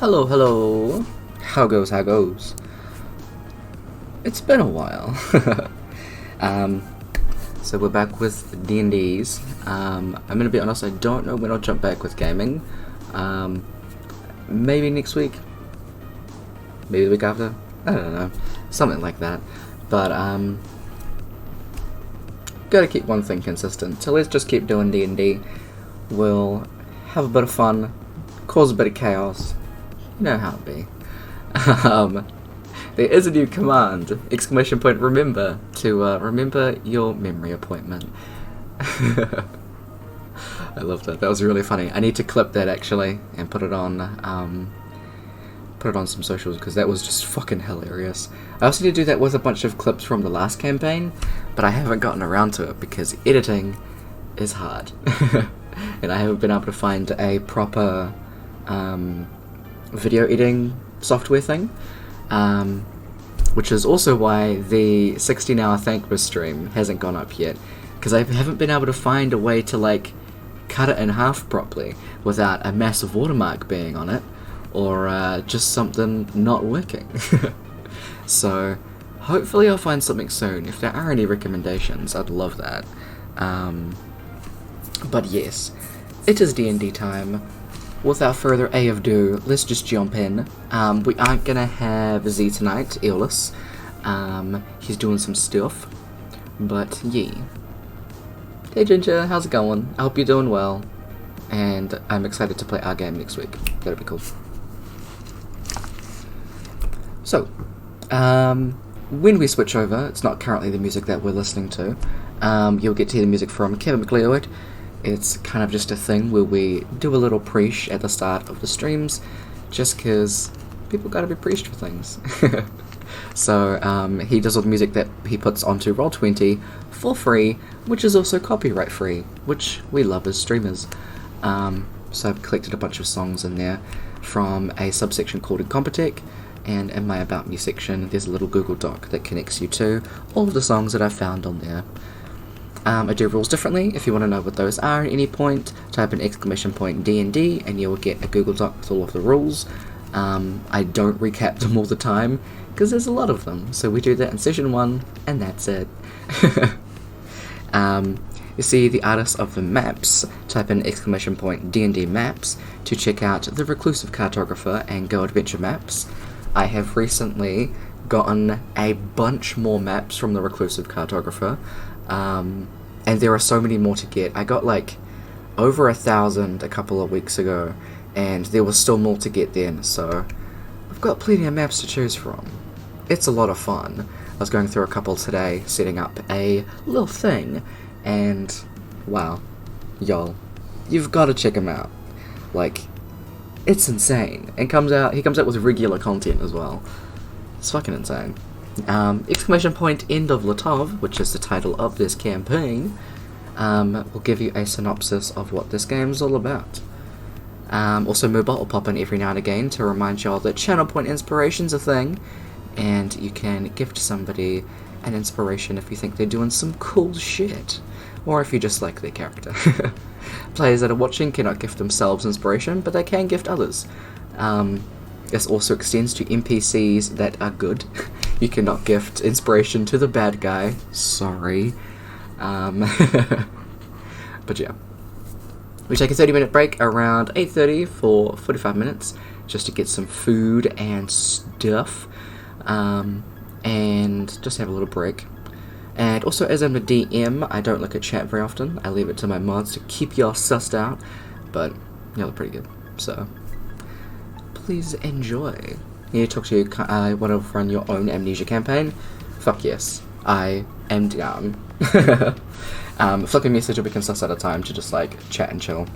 Hello, hello. How goes? It's been a while. So we're back with D&Ds. I'm gonna be honest, I don't know when I'll jump back with gaming. Maybe next week. Maybe the week after. I don't know. Something like that. But, gotta keep one thing consistent. So let's just keep doing D&D. We'll have a bit of fun, cause a bit of chaos. You know how it be. There is a new command! Exclamation point remember to remember your memory appointment. I love that. That was really funny. I need to clip that actually and put it on some socials because that was just fucking hilarious. I also need to do that with a bunch of clips from the last campaign, but I haven't gotten around to it because editing is hard. And I haven't been able to find a proper video editing software thing, which is also why the 16-hour Thankmas stream hasn't gone up yet, because I haven't been able to find a way to like cut it in half properly without a massive watermark being on it, or just something not working. So hopefully I'll find something soon. If there are any recommendations, I'd love that. But yes, it is D&D time. Without further ado, let's just jump in. We aren't gonna have Zee tonight, illness. He's doing some stuff. But yeah. Hey Ginger, how's it going? I hope you're doing well. And I'm excited to play our game next week. That'll be cool. So, when we switch over, it's not currently the music that we're listening to. You'll get to hear the music from Kevin McLeod. It's kind of just a thing where we do a little preach at the start of the streams, just because people gotta be preached for things. So he does all the music that he puts onto Roll20 for free, which is also copyright free, which we love as streamers. So I've collected a bunch of songs in there from a subsection called Incompetech, and in my About Me section there's a little Google Doc that connects you to all of the songs that I've found on there. I do rules differently. If you want to know what those are at any point, type in exclamation point D&D and you will get a Google Doc with all of the rules. I don't recap them all the time because there's a lot of them, so we do that in session 1 and that's it. You see the artists of the maps, type in exclamation point D&D maps to check out the Reclusive Cartographer and Go Adventure maps. I have recently gotten a bunch more maps from the Reclusive Cartographer. And there are so many more to get. I got like over 1,000 a couple of weeks ago, and there was still more to get then, so I've got plenty of maps to choose from. It's a lot of fun. I was going through a couple today, setting up a little thing, and wow, y'all, you've got to check him out. Like, it's insane. And he comes out with regular content as well. It's fucking insane. Exclamation point End of Latov, which is the title of this campaign, will give you a synopsis of what this game is all about. Also, Moobot will pop in every now and again to remind y'all that channel point inspiration's a thing, and you can gift somebody an inspiration if you think they're doing some cool shit, or if you just like their character. Players that are watching cannot gift themselves inspiration, but they can gift others. This also extends to NPCs that are good. You cannot gift inspiration to the bad guy. Sorry. But yeah. We take a 30-minute break around 8:30 for 45 minutes just to get some food and stuff. And just have a little break. And also, as I'm a DM, I don't look at chat very often. I leave it to my mods to keep y'all sussed out. But y'all are pretty good. So please enjoy. Here, talk to you. I want to run your own amnesia campaign. Fuck yes, I am down. Flick a message or we can suss out a time to just like chat and chill.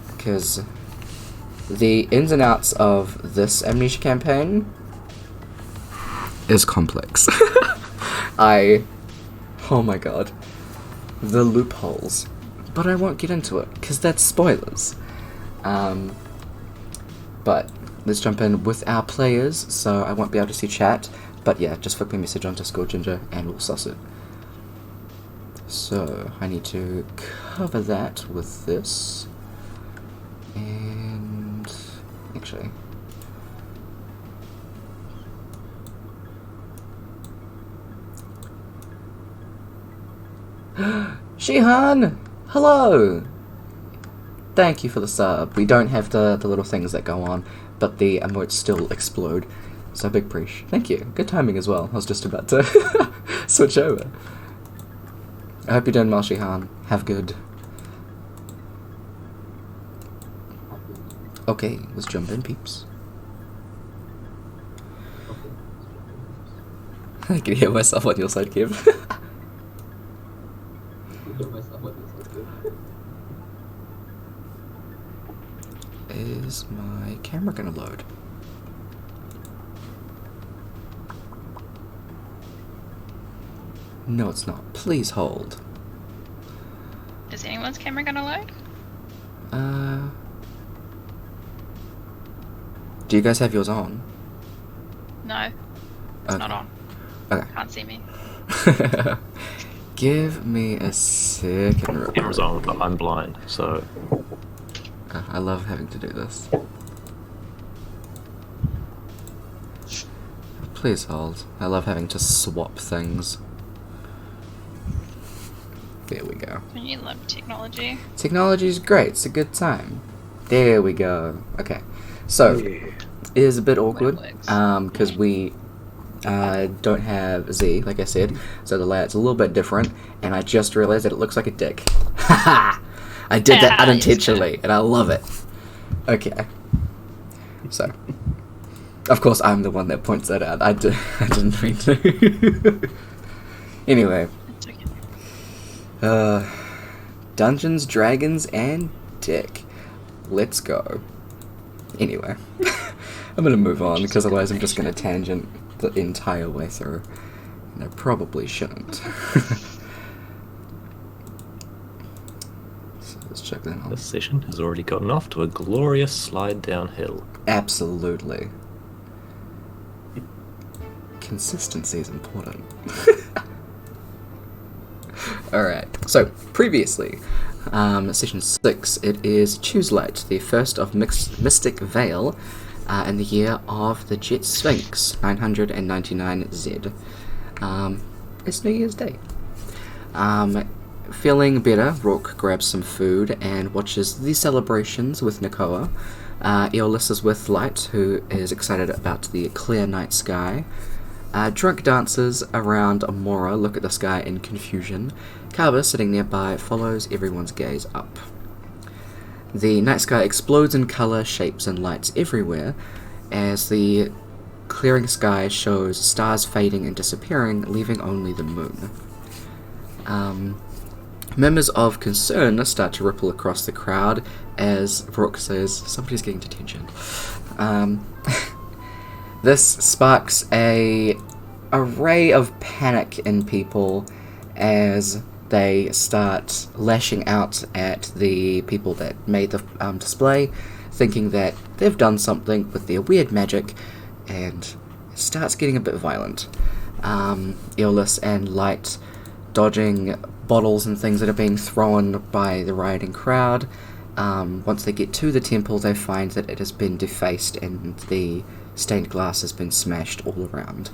Because the ins and outs of this amnesia campaign is complex. Oh my god, the loopholes. But I won't get into it because that's spoilers. But let's jump in with our players, so I won't be able to see chat, but yeah, just flick me a message on Discord, Ginger, and we'll suss it. So, I need to cover that with this, and actually, Shihan! Hello! Thank you for the sub. We don't have the little things that go on, but the emotes still explode. So big preach. Thank you. Good timing as well. I was just about to switch over. I hope you're doing well, Shihan. Have good. Okay, let's jump in, peeps. I can hear myself on your side, Kev. Is my camera gonna load? No, it's not. Please hold. Is anyone's camera gonna load? Do you guys have yours on? No. It's not on. Okay. Can't see me. Give me a second. Camera's on, but I'm blind, so... I love having to do this. Please hold. I love having to swap things. There we go. You love technology. Technology's great. It's a good time. There we go. Okay. So, it is a bit awkward, because we don't have Zee, like I said, so the layout's a little bit different, and I just realized that it looks like a dick. Haha! I did that unintentionally, and I love it. Okay. So, of course, I'm the one that points that out. I didn't mean to. Anyway. Dungeons, Dragons, and Dick. Let's go. Anyway. I'm gonna move on, because otherwise I'm just gonna tangent the entire way through. And I probably shouldn't. So let's check that out. This session has already gotten off to a glorious slide downhill. Absolutely. Consistency is important. Alright, so previously, session 6, it is Choose Light, the first of Mystic Vale, in the year of the Jet Sphinx, 999Z. It's New Year's Day. Feeling better, Rourke grabs some food and watches the celebrations with Nakoa. Aeolus is with Light, who is excited about the clear night sky. Drunk dancers around Amora look at the sky in confusion. Kaba, sitting nearby, follows everyone's gaze up. The night sky explodes in colour, shapes, and lights everywhere, as the clearing sky shows stars fading and disappearing, leaving only the moon. Murmurs of concern start to ripple across the crowd as Brooke says, somebody's getting detention. This sparks a array of panic in people as they start lashing out at the people that made the display, thinking that they've done something with their weird magic, and it starts getting a bit violent. Aeolus and Light dodging bottles and things that are being thrown by the rioting crowd. Once they get to the temple, they find that it has been defaced and the stained glass has been smashed all around.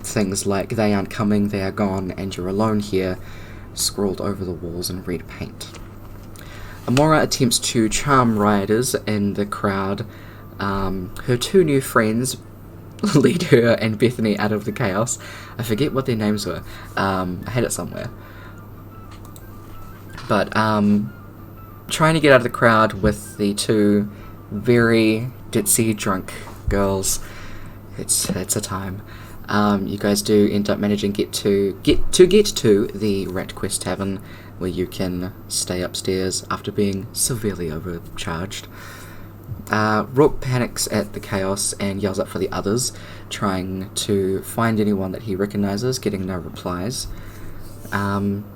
Things like, "They aren't coming, they are gone, and you're alone here," scrawled over the walls in red paint. Amora attempts to charm rioters in the crowd. Her two new friends lead her and Bethany out of the chaos. I forget what their names were. I had it somewhere. But, trying to get out of the crowd with the two very ditzy drunk girls, it's a time. You guys do end up managing get to the Rat Quest Tavern, where you can stay upstairs after being severely overcharged. Rourke panics at the chaos and yells up for the others, trying to find anyone that he recognizes, getting no replies.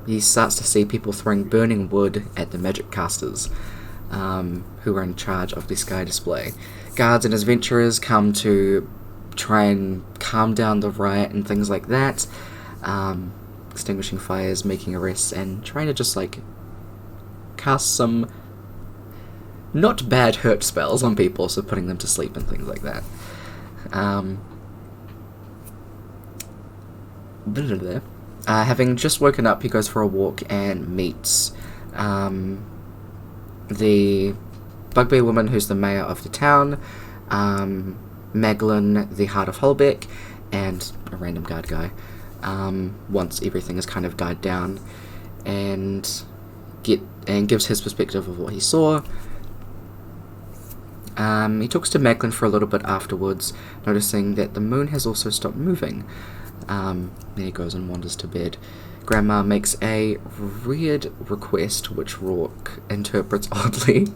He starts to see people throwing burning wood at the magic casters, who are in charge of the sky display. Guards and adventurers come to try and calm down the riot and things like that, extinguishing fires, making arrests, and trying to just like cast some not bad hurt spells on people, so putting them to sleep and things like that. Having just woken up, he goes for a walk and meets the bugbear woman who's the mayor of the town, Maglin, the Heart of Holbeck, and a random guard guy, once everything has kind of died down, and gives his perspective of what he saw. He talks to Maglin for a little bit afterwards, noticing that the moon has also stopped moving. Then he goes and wanders to bed. Grandma makes a weird request, which Rourke interprets oddly.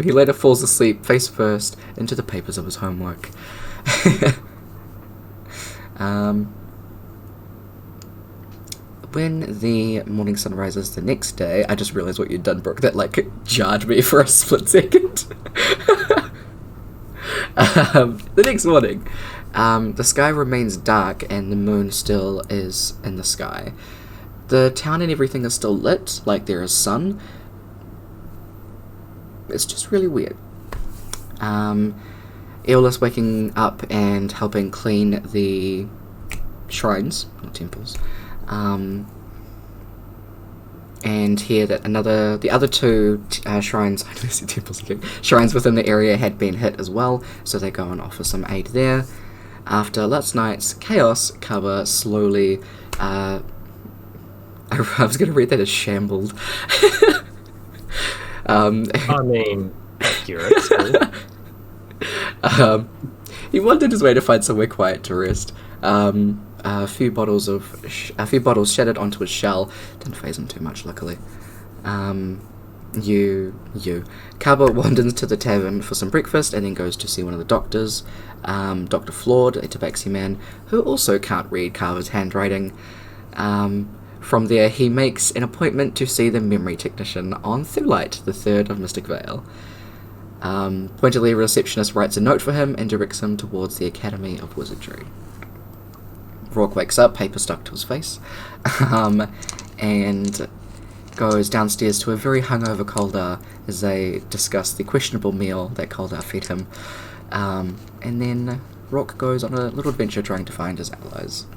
He later falls asleep, face first, into the papers of his homework. When the morning sun rises the next day, I just realised what you'd done, Brooke. That, jarred me for a split second. The next morning, the sky remains dark and the moon still is in the sky. The town and everything is still lit, like there is sun. It's just really weird. Aeolus waking up and helping clean the shrines, not temples, and hear that the other two shrines, I don't see temples again, shrines within the area had been hit as well, so they go and offer some aid there. After last night's chaos, Kaba slowly, I was going to read that as shambled. Accurate. He wandered his way to find somewhere quiet to rest. A few bottles shattered onto his shell. Didn't faze him too much, luckily. Kaba wanders to the tavern for some breakfast and then goes to see one of the doctors, Dr. Ford, a tabaxi man, who also can't read Kaba's handwriting. From there, he makes an appointment to see the memory technician on Thulite, the third of Mystic Vale. Pointedly, a receptionist writes a note for him and directs him towards the Academy of Wizardry. Rourke wakes up, paper stuck to his face, and goes downstairs to a very hungover Koldar as they discuss the questionable meal that Koldar fed him. And then Rourke goes on a little adventure trying to find his allies.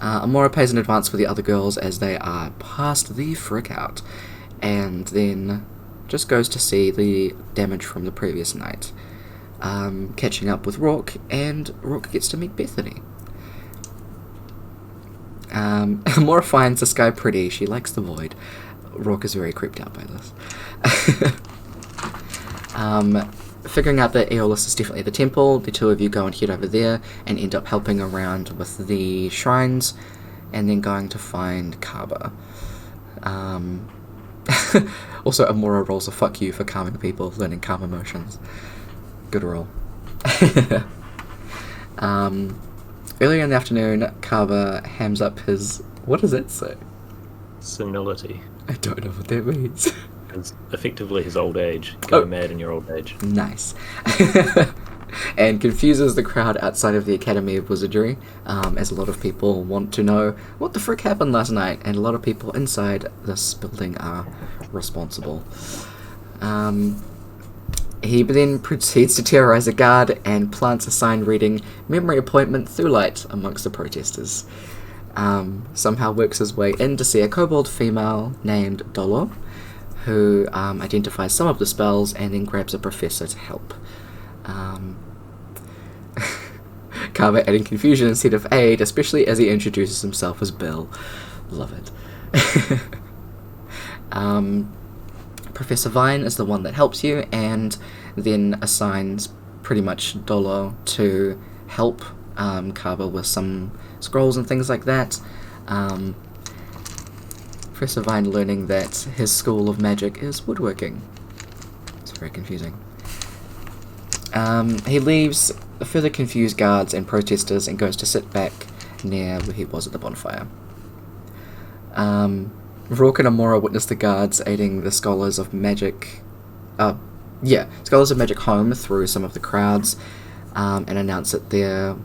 Amora pays in advance for the other girls as they are past the frick out, and then just goes to see the damage from the previous night, catching up with Rourke, and Rourke gets to meet Bethany. Amora finds the sky pretty. She likes the void. Rourke is very creeped out by this. Figuring out that Aeolus is definitely at the temple, the two of you go and head over there and end up helping around with the shrines and then going to find Kaba. Also, Amora rolls a fuck you for calming people, learning calm emotions. Good roll. Earlier in the afternoon, Kaba hams up his... What does that say? Senility. I don't know what that means. It's effectively his old age. Go mad in your old age. Nice. And confuses the crowd outside of the Academy of Wizardry, as a lot of people want to know what the frick happened last night, and a lot of people inside this building are responsible. He then proceeds to terrorize a guard and plants a sign reading "Memory Appointment Thulite" amongst the protesters. Somehow works his way in to see a kobold female named Dolo, who identifies some of the spells and then grabs a professor to help. Kaba adding confusion instead of aid, especially as he introduces himself as Bill. Love it. Professor Vine is the one that helps you, and then assigns pretty much Dolo to help Kaba with some scrolls and things like that. Professor Vine learning that his school of magic is woodworking. It's very confusing. He leaves further confused guards and protesters and goes to sit back near where he was at the bonfire. Rourke and Amora witness the guards aiding the Scholars of Magic home through some of the crowds, and announce that there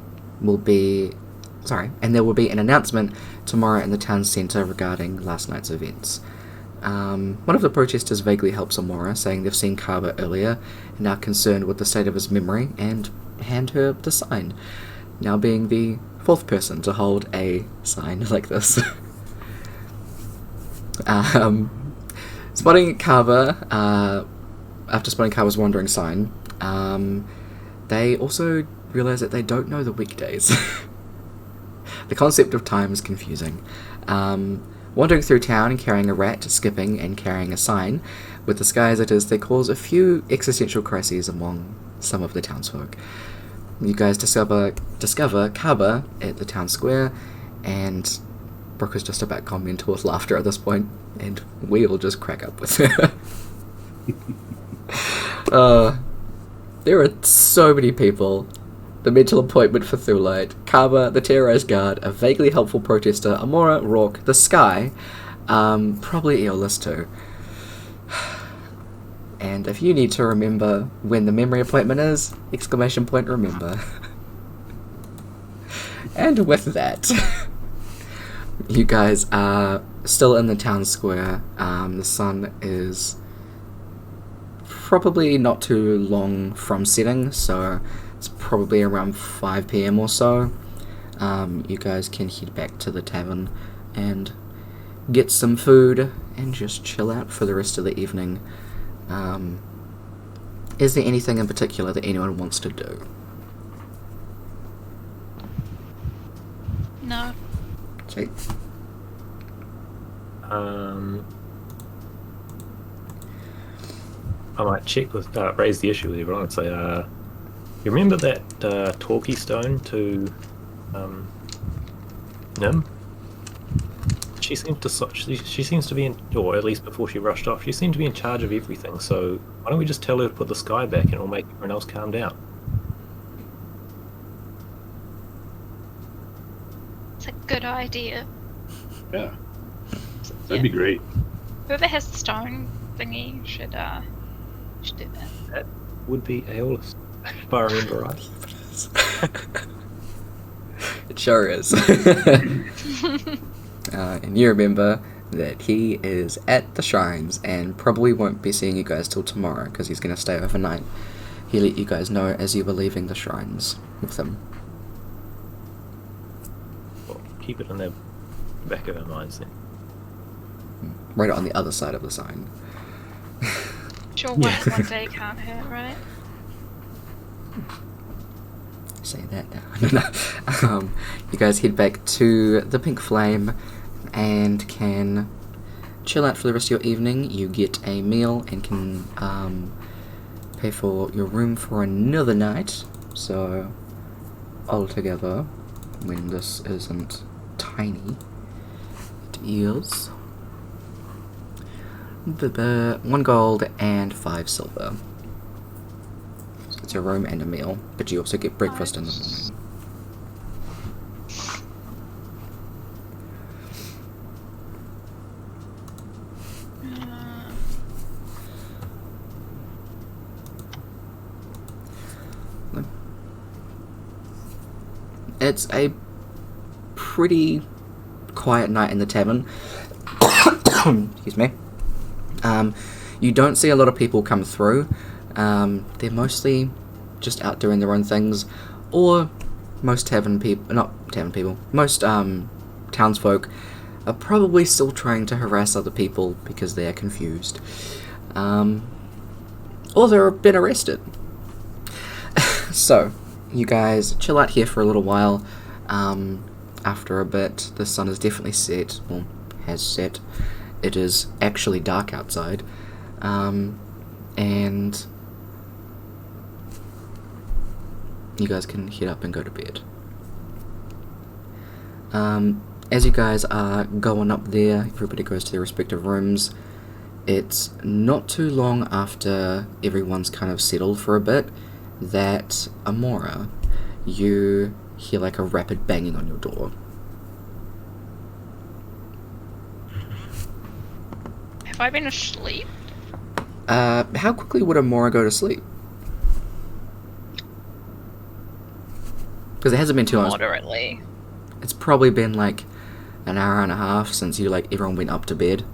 will be an announcement tomorrow in the town centre regarding last night's events. One of the protesters vaguely helps Amora, saying they've seen Kaba earlier and are concerned with the state of his memory, and hand her the sign, now being the fourth person to hold a sign like this. Spotting Kava, after spotting Kava's wandering sign, they also realize that they don't know the weekdays. The concept of time is confusing. Wandering through town and carrying a rat, skipping and carrying a sign, with the sky as it is, they cause a few existential crises among some of the townsfolk. You guys discover Kaba at the town square, and Brooke is just about gone mental with laughter at this point, and we all just crack up with her. There are so many people. The mental appointment for Thulite, Kaba, the terrorized guard, a vaguely helpful protester, Amora, Rourke, the Sky, probably Eolus too. And if you need to remember when the memory appointment is, ! Remember. And with that, you guys are still in the town square. The sun is probably not too long from setting, so it's probably around 5 PM or so. You guys can head back to the tavern and get some food and just chill out for the rest of the evening. Is there anything in particular that anyone wants to do? No. Okay. I might check with, raise the issue with everyone and say, you remember that talkie stone to Nim? She seems to be in, or at least before she rushed off, she seemed to be in charge of everything, so why don't we just tell her to put the sky back and it'll make everyone else calm down? It's a good idea. Yeah. That'd be great. Whoever has the stone thingy should do that. That would be Aeolus, if I remember right. It sure is. And you remember that he is at the shrines and probably won't be seeing you guys till tomorrow because he's going to stay overnight. He let you guys know as you were leaving the shrines with him. Well, keep it in the back of our minds then. Right on the other side of the sign. Sure, Yeah. one day can't hurt, right? Say that now. You guys head back to the Pink Flame and can chill out for the rest of your evening. You get a meal and can pay for your room for another night. So, altogether, when this isn't tiny, it is 1 gold and 5 silver. So it's a room and a meal, but you also get breakfast in the morning. It's a pretty quiet night in the tavern. Excuse me. You don't see a lot of people come through. They're mostly just out doing their own things, or most most townsfolk are probably still trying to harass other people because they are confused. Or they've been arrested. So, you guys chill out here for a little while. After a bit, the sun is definitely set, well, has set. It is actually dark outside. And you guys can head up and go to bed. As you guys are going up there, everybody goes to their respective rooms. It's not too long after everyone's kind of settled for a bit that Amora, you hear like a rapid banging on your door. Have I been asleep? How quickly would Amora go to sleep? Because it hasn't been too long. Moderately. It's probably been like an hour and a half since everyone went up to bed.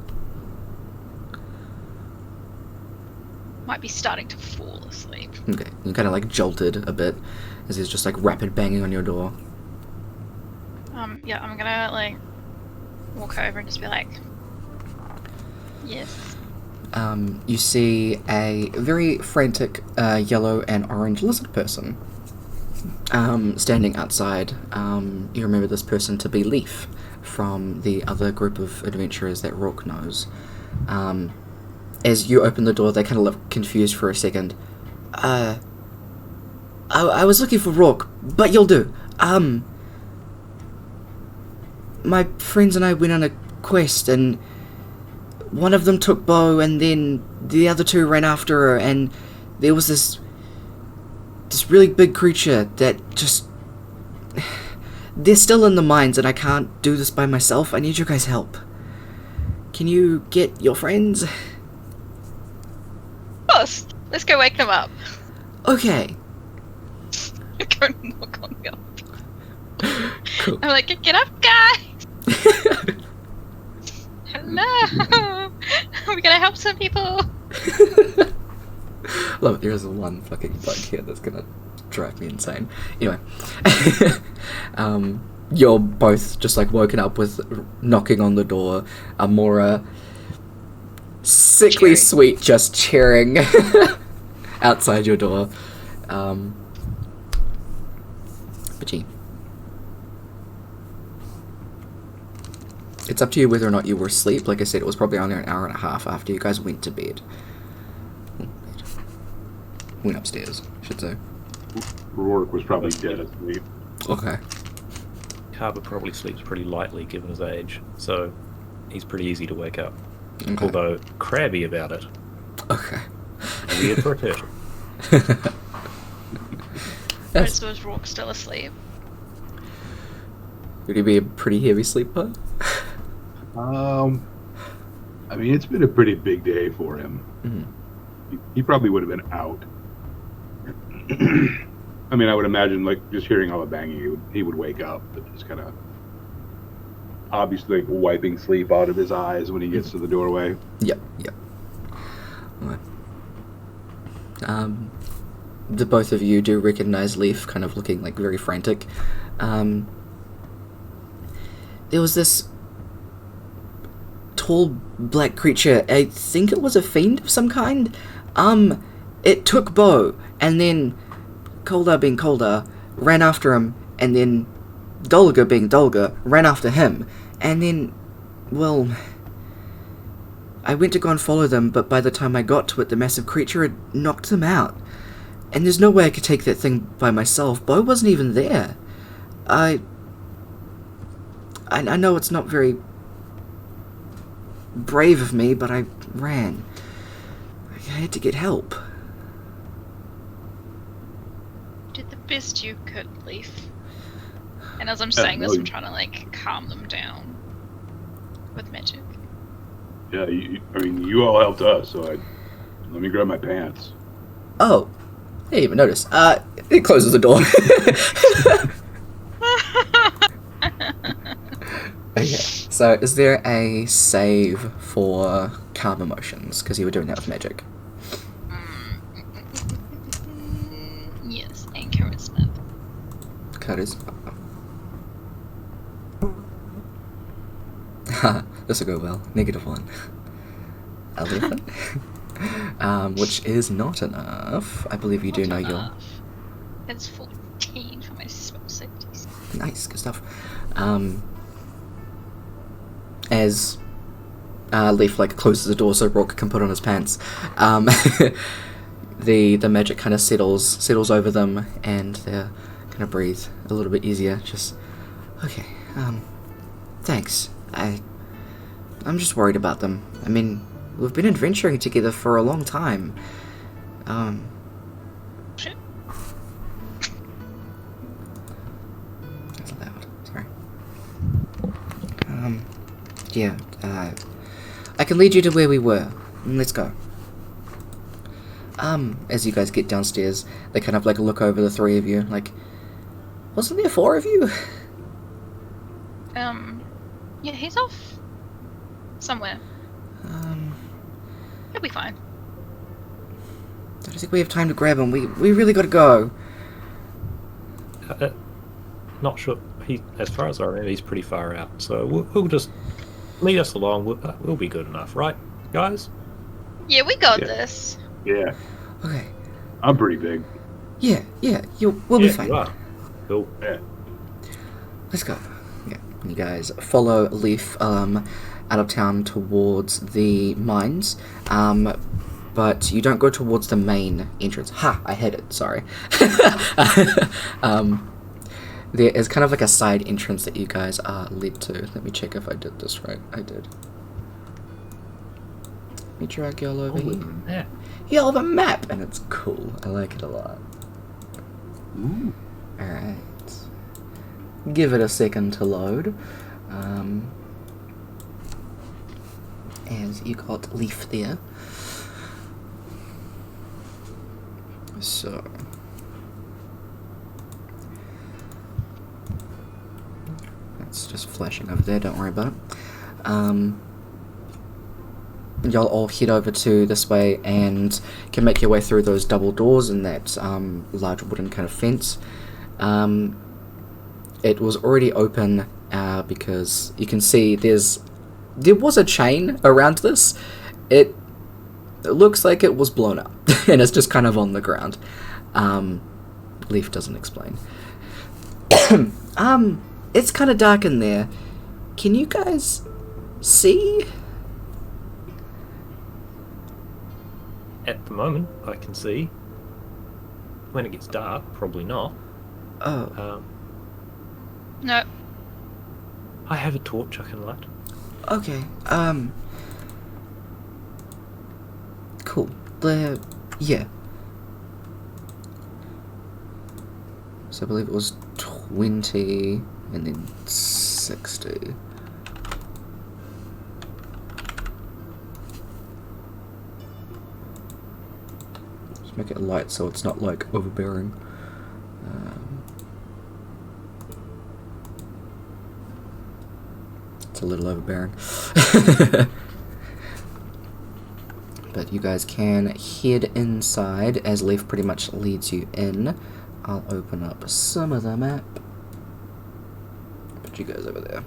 Might be starting to fall asleep. Okay, you kind of like jolted a bit as there's just like rapid banging on your door. Yeah, I'm gonna like walk over and just be like, yes. You see a very frantic yellow and orange lizard person standing outside. You remember this person to be Leaf from the other group of adventurers that Rourke knows. As you open the door, they kind of look confused for a second. I was looking for Rourke, but you'll do. My friends and I went on a quest, and one of them took Bo, and then the other two ran after her, and there was this really big creature that just... They're still in the mines, and I can't do this by myself. I need your guys' help. Can you get your friends? Of course. Let's go wake them up. Okay. Go knock on the door. Cool. I'm like, get up, guys! Hello! We're gonna help some people! Love it, there is one fucking bug here that's gonna drive me insane. Anyway. You're both just like woken up with knocking on the door. Amora, sickly Cheering. sweet, just cheering outside your door. But gee. It's up to you whether or not you were asleep. Like I said, it was probably only an hour and a half after you guys went to bed. Went upstairs, I should say. Rourke was probably dead asleep. Okay. Carver probably sleeps pretty lightly given his age, so he's pretty easy to wake up. Okay. Although crabby about it. Okay. Weird for a turtle. Yes. So is Rourke still asleep? Would he be a pretty heavy sleeper? I mean, it's been a pretty big day for him. Mhm. He probably would have been out. I mean, I would imagine, like, just hearing all the banging, he would wake up, but just kind of obviously wiping sleep out of his eyes when he gets to the doorway. Yep. Alright. The both of you do recognize Leaf, kind of looking like very frantic. There was this tall black creature. I think it was a fiend of some kind. It took Bo, and then Kolda being Kolda ran after him, and then Dolga being Dolga ran after him, and then, well, I went to go and follow them, but by the time I got to it, the massive creature had knocked them out. And there's no way I could take that thing by myself. Bo wasn't even there. I know it's not very brave of me, but I ran. I had to get help. Did the best you could, Leaf. And as I'm saying this, no, I'm trying to like calm them down with magic. Yeah, I mean, you all helped us, so let me grab my pants. Oh, I didn't even notice. It closes the door. Okay, so is there a save for calm emotions? Because you were doing that with magic. Yes, and charisma. Charisma. This will go well. -1. 11. Which is not enough. I believe you do know your... It's 14 for my spell safeties. Nice, good stuff. As Leaf like closes the door so Rourke can put on his pants, the magic kind of settles over them, and they're gonna breathe a little bit easier. Just okay. Thanks. I'm just worried about them. I mean, we've been adventuring together for a long time. Shit. That's loud. Sorry. Yeah. I can lead you to where we were. Let's go. As you guys get downstairs, they kind of like look over the three of you, like, wasn't there 4 of you? Yeah, he's off somewhere. He'll be fine. I don't think we have time to grab him. We really gotta go. Not sure as far as I remember, he's pretty far out. So we'll just lead us along. We'll be good enough, right, guys? Yeah, we got Yeah. this. Yeah, Okay. I'm pretty big. Yeah, we'll be Yeah, fine. you are. Cool. Yeah. Let's go. Yeah. You guys follow Leaf out of town towards the mines. But you don't go towards the main entrance. Ha! I hit it, sorry. There is kind of like a side entrance that you guys are led to. Let me check if I did this right. I did. Let me drag y'all over here. Yeah. Y'all have a map! And it's cool. I like it a lot. Ooh. Alright. Give it a second to load. As you got Leaf there. So. That's just flashing over there, don't worry about it. Y'all all head over to this way and can make your way through those double doors and that large wooden kind of fence. It was already open because you can see there was a chain around this. It looks like it was blown up and it's just kind of on the ground. Leaf doesn't explain. It's kind of dark in there. Can you guys see? At the moment, I can see. When it gets dark, probably not. Oh, No. I have a torch I can light. okay. Cool. Yeah. So I believe it was 20 and then 60. Just make it light so it's not like overbearing. It's a little overbearing. But you guys can head inside as Leaf pretty much leads you in. I'll open up some of the map. Put you guys over there.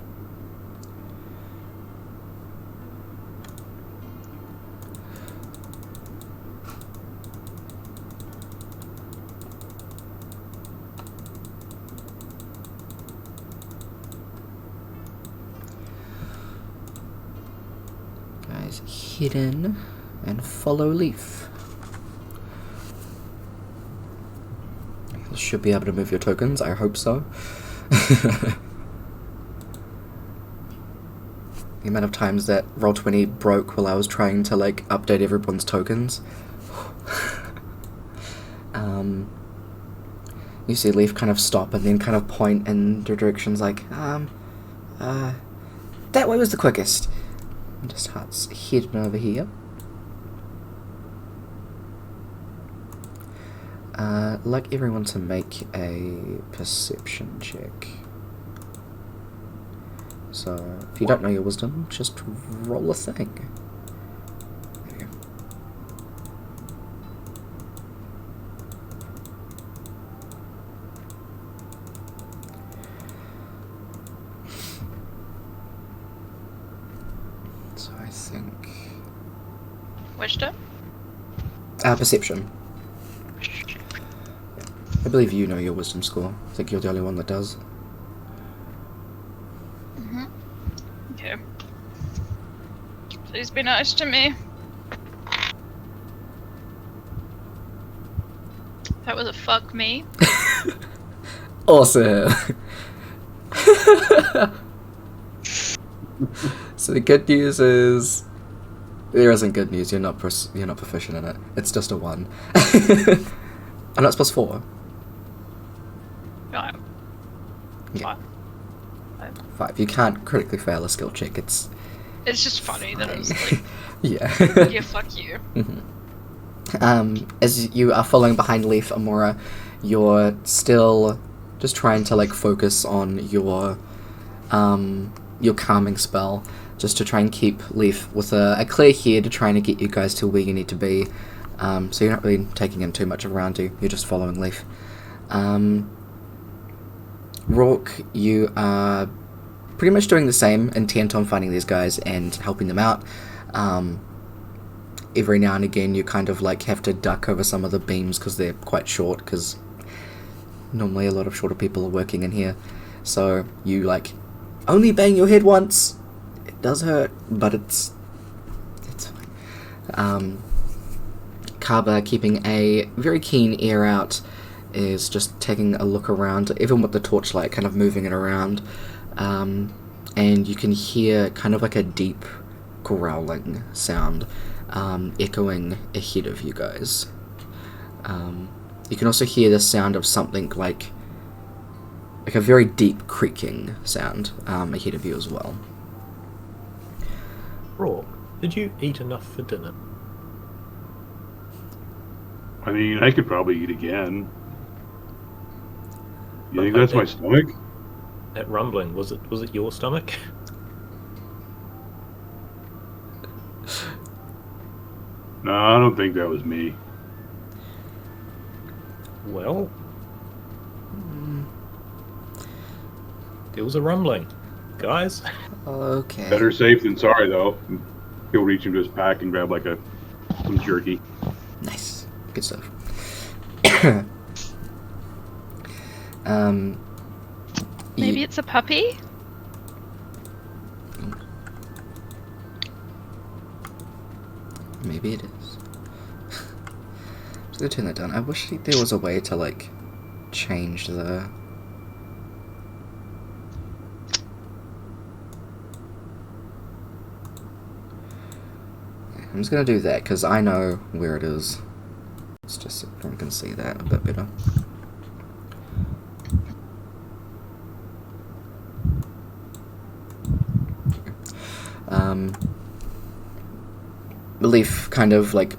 Guys, head in and follow Leaf. You should be able to move your tokens, I hope so. The amount of times that Roll20 broke while I was trying to like update everyone's tokens. You see Leaf kind of stop and then kind of point in directions like, that way was the quickest. And just starts heading over here. Like everyone to make a perception check. So, if you don't know your wisdom, just roll a thing. There you go. So I think... Wisdom? Perception. I believe you know your wisdom score. I think you're the only one that does. Okay. Please be nice to me. That was a fuck me. Awesome! So the good news is... There isn't good news, you're not proficient in it. It's just a 1. I'm not supposed 4. No. Yeah. 5. 5. You can't critically fail a skill check, it's... It's just funny that it was like, Yeah. yeah, fuck you. As you are following behind Leaf, Amora, you're still just trying to like focus on your calming spell, just to try and keep Leaf with a clear head, trying to get you guys to where you need to be. So you're not really taking in too much around you, you're just following Leaf. Rourke, you are pretty much doing the same, intent on finding these guys and helping them out. Every now and again you kind of like have to duck over some of the beams because they're quite short, because normally a lot of shorter people are working in here. So you like only bang your head once. It does hurt, but it's fine. Kaba, keeping a very keen ear out, is just taking a look around, even with the torchlight, kind of moving it around. And you can hear kind of like a deep growling sound echoing ahead of you guys. You can also hear the sound of something like a very deep creaking sound ahead of you as well. Rourke, did you eat enough for dinner? I mean, I could probably eat again. You But think I that's my think- stomach? That rumbling, was it your stomach? No, I don't think that was me. Well, there was a rumbling, guys. Okay. Better safe than sorry, though. He'll reach into his pack and grab like some jerky. Nice. Good stuff. Maybe it's a puppy? Maybe it is. Just gonna turn that down. I wish there was a way to like change the... I'm just gonna do that because I know where it is. It's just so everyone can see that a bit better. Leaf kind of like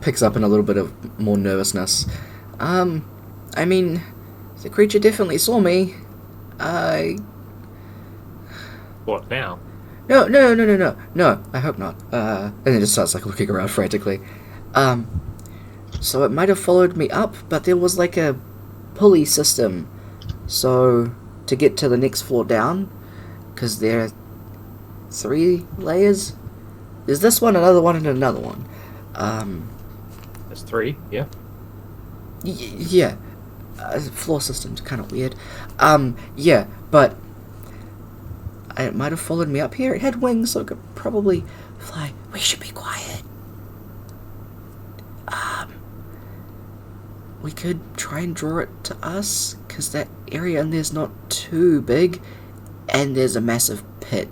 picks up in a little bit of more nervousness. I mean, the creature definitely saw me. What now? No, I hope not. And then just starts like looking around frantically. So it might have followed me up, but there was like a pulley system. So to get to the next floor down, because there are 3 layers. There's this one, another one, and another one. There's 3, yeah. Yeah. Floor system's kind of weird. Yeah, but it might have followed me up here. It had wings, so it could probably fly. We should be quiet. We could try and draw it to us, because that area in there's not too big, and there's a massive pit.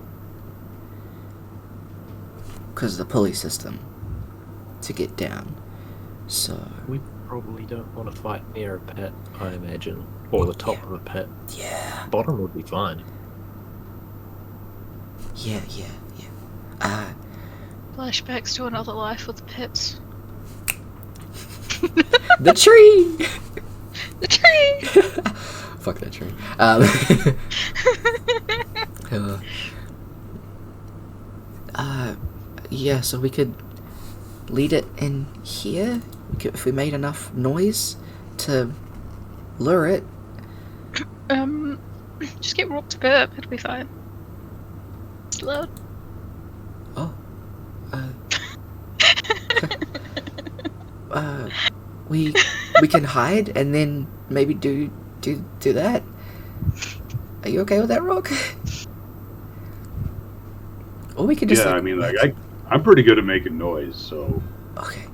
Because of the pulley system to get down. So We probably don't want to fight near a pit, I imagine. Or the top of a pit. yeah. Bottom would be fine. Yeah. Flashbacks to another life with pits. The tree! The tree! Fuck that tree. Yeah, so we could lead it in here if we made enough noise to lure it. Just get Rourke to burp, it'll be fine. It's loud. Oh. We can hide and then maybe do that. Are you okay with that, Rock? Or we could just Yeah, like, I mean, like I'm pretty good at making noise, so okay.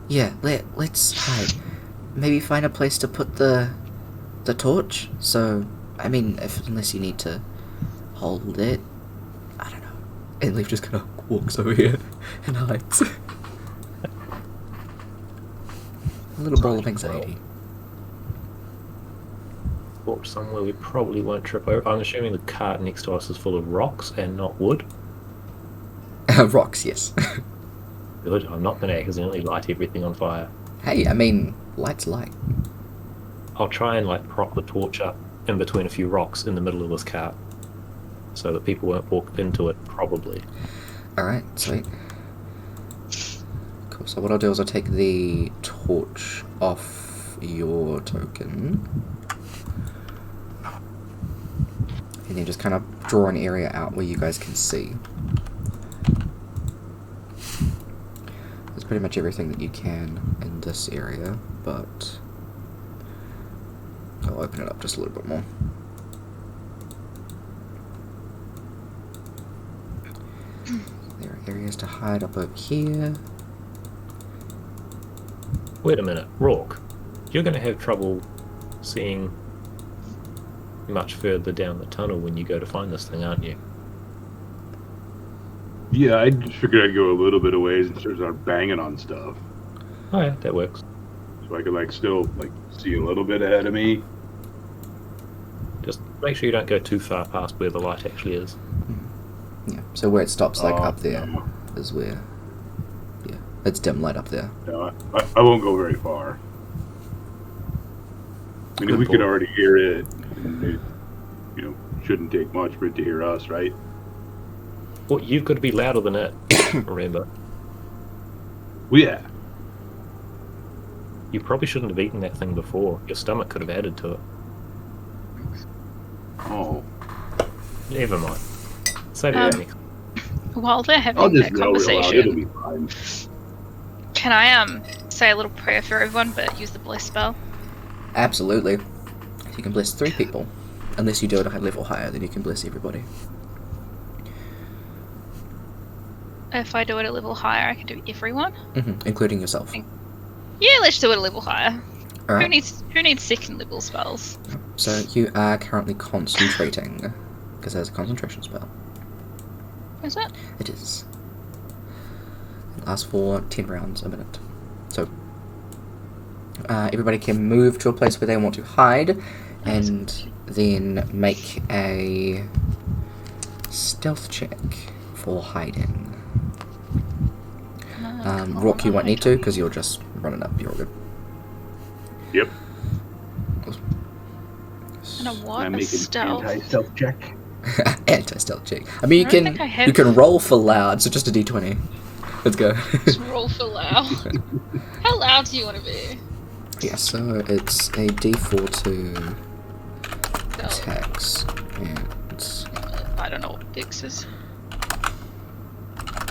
Yeah, let's hide. Maybe find a place to put the torch. So, I mean, unless you need to hold it, I don't know. And Leaf just kind of walks over here and hides. A little ball of anxiety. Walk somewhere we probably won't trip over. I'm assuming the cart next to us is full of rocks and not wood. Rocks, yes. Good, I'm not going to accidentally light everything on fire. Hey, I mean, light's light. I'll try and like prop the torch up in between a few rocks in the middle of this cart, so that people won't walk into it, probably. Alright, sweet. Cool, so what I'll do is I'll take the torch off your token. and then just kind of draw an area out where you guys can see. There's pretty much everything that you can in this area, but I'll open it up just a little bit more. There are areas to hide up over here. Wait a minute, Rourke. You're going to have trouble seeing much further down the tunnel when you go to find this thing, aren't you? Yeah, I just figured I'd go a little bit of ways and start banging on stuff, Oh yeah, that works. so I could still see a little bit ahead of me. Just make sure you don't go too far past where the light actually is. Yeah, so where it stops, like, Oh, up there no. is where... Yeah, it's dim light up there. No, I won't go very far. I mean, Good we could boy. already hear it. And it, shouldn't take much for it to hear us, right? Well, you've got to be louder than it, remember. Well, yeah. You probably shouldn't have eaten that thing before. Your stomach could have added to it. Oh, Never mind. Save Um, it next. While they're I'll having just that yell real loud. It'll conversation, be fine. can I say a little prayer for everyone, but use the bless spell? Absolutely. You can bless 3 people. Unless you do it a level higher, then you can bless everybody. If I do it a level higher, I can do everyone. Including yourself. Yeah, let's do it a level higher. Who Alright, needs second level spells? so you are currently concentrating. Because there's a concentration spell. Is it? It is. It lasts for 10 rounds a minute. So, everybody can move to a place where they want to hide, and then make a stealth check for hiding. Rourke, you won't need to, because you're just running up. You're all good. Yep. And a what? I'm A making stealth. anti-stealth check. Anti-stealth check. I mean, I don't think I have- you can roll for loud, so just a d20. Let's go. Just roll for loud. How loud do you want to be? Yeah, so it's a d4 to Stealth. attacks, and I don't know what Bix is.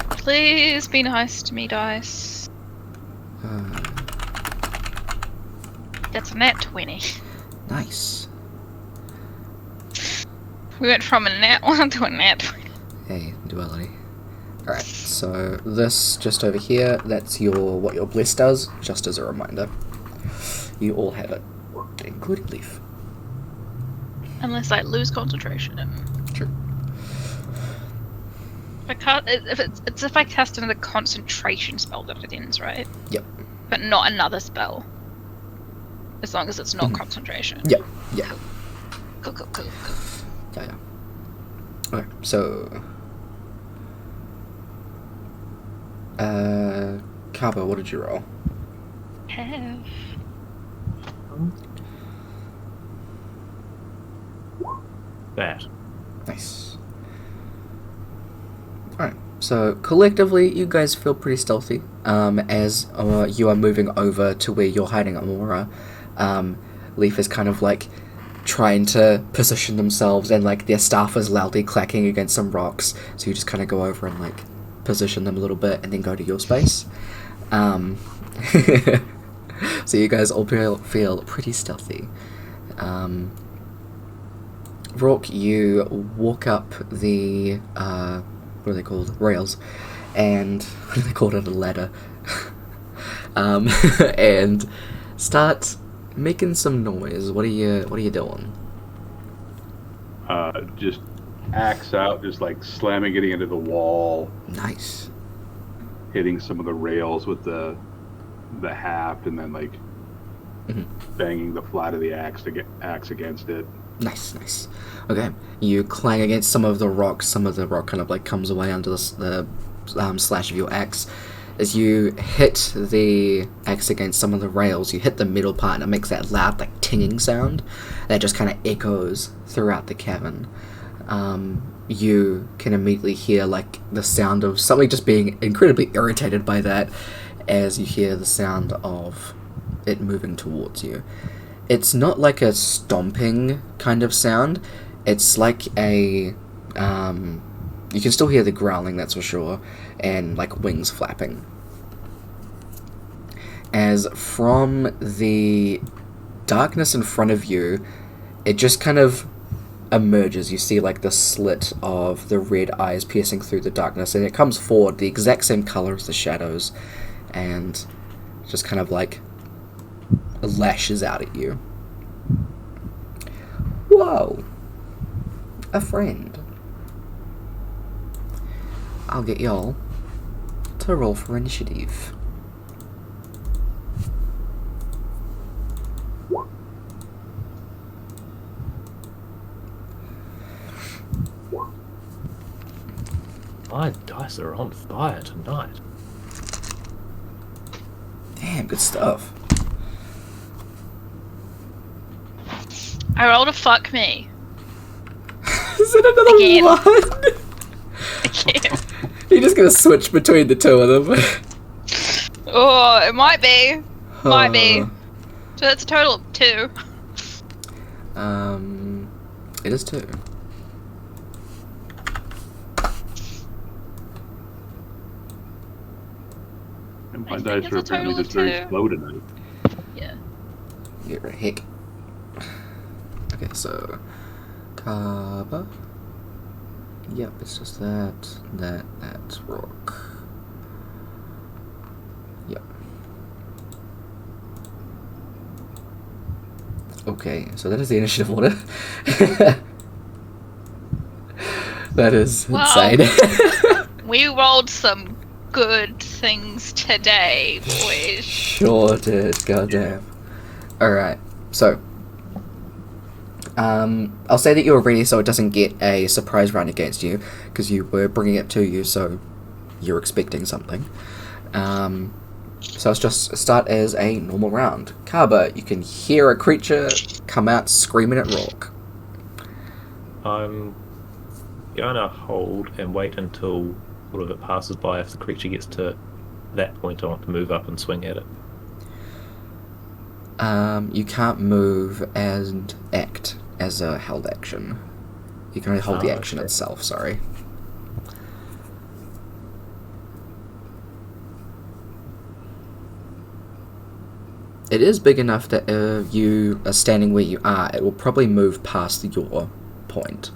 Please be nice to me, dice. That's a nat 20. nice. We went from a nat 1 to a nat 20. Hey, duality. Alright, so this just over here, that's what your bliss does, just as a reminder. You all have it, including Leaf. Unless I lose concentration. True. If I cast another concentration spell that it ends, right? Yep. But not another spell. As long as it's not concentration. Yep, yeah. Cool. Yeah. Okay, so... Carbo, what did you roll? Have. That. Nice. Alright, so collectively, you guys feel pretty stealthy. As you are moving over to where you're hiding Amora, Leaf is kind of trying to position themselves, and their staff is loudly clacking against some rocks, so you just kind of go over and position them a little bit and then go to your space. So you guys all feel pretty stealthy. Rourke, you walk up the what are they called? Rails, and what do they call it? A ladder. And start making some noise. What are you doing? Just axe out, just slamming it into the wall, Nice. hitting some of the rails with the haft, and then banging the flat of the axe against it. Nice. Okay, you clang against some of the rock. Some of the rock kind of comes away under the slash of your axe. As you hit the axe against some of the rails, you hit the middle part, and it makes that loud tinging sound that just kind of echoes throughout the cavern. You can immediately hear the sound of something just being incredibly irritated by that, as you hear the sound of it moving towards you. It's not like a stomping kind of sound. It's like a you can still hear the growling, that's for sure, and like wings flapping. As from the darkness in front of you, it just kind of emerges. You see like the slit of the red eyes piercing through the darkness, and it comes forward the exact same color as the shadows, and just kind of like lashes out at you. Whoa, a friend. I'll get y'all to roll for initiative. My dice are on fire tonight. Damn, good stuff. I rolled a fuck me. Is it another Again. one? Again. You're just gonna switch between the two of them. Oh, it might be. Might be. Uh, So that's a total of 2. It is 2. And my I think dice it's are a apparently total just of very 2. slow tonight. Yeah. You're a hick. Okay, so Kaba. Yep, it's just that's rock. Yep. Okay, so that is the initiative order. That is Wow. insane. We rolled some good things today, boys. Sure did, goddamn. Alright, so I'll say that you're ready so it doesn't get a surprise round against you, because you were bringing it to you, so you're expecting something. So let's just start as a normal round. Kaba, you can hear a creature come out screaming at Rourke. I'm gonna hold and wait until sort of it passes by. If the creature gets to that point, I want to move up and swing at it. You can't move and act as a held action. You can only hold the action okay. itself, sorry. It is big enough that if you are standing where you are, it will probably move past your point.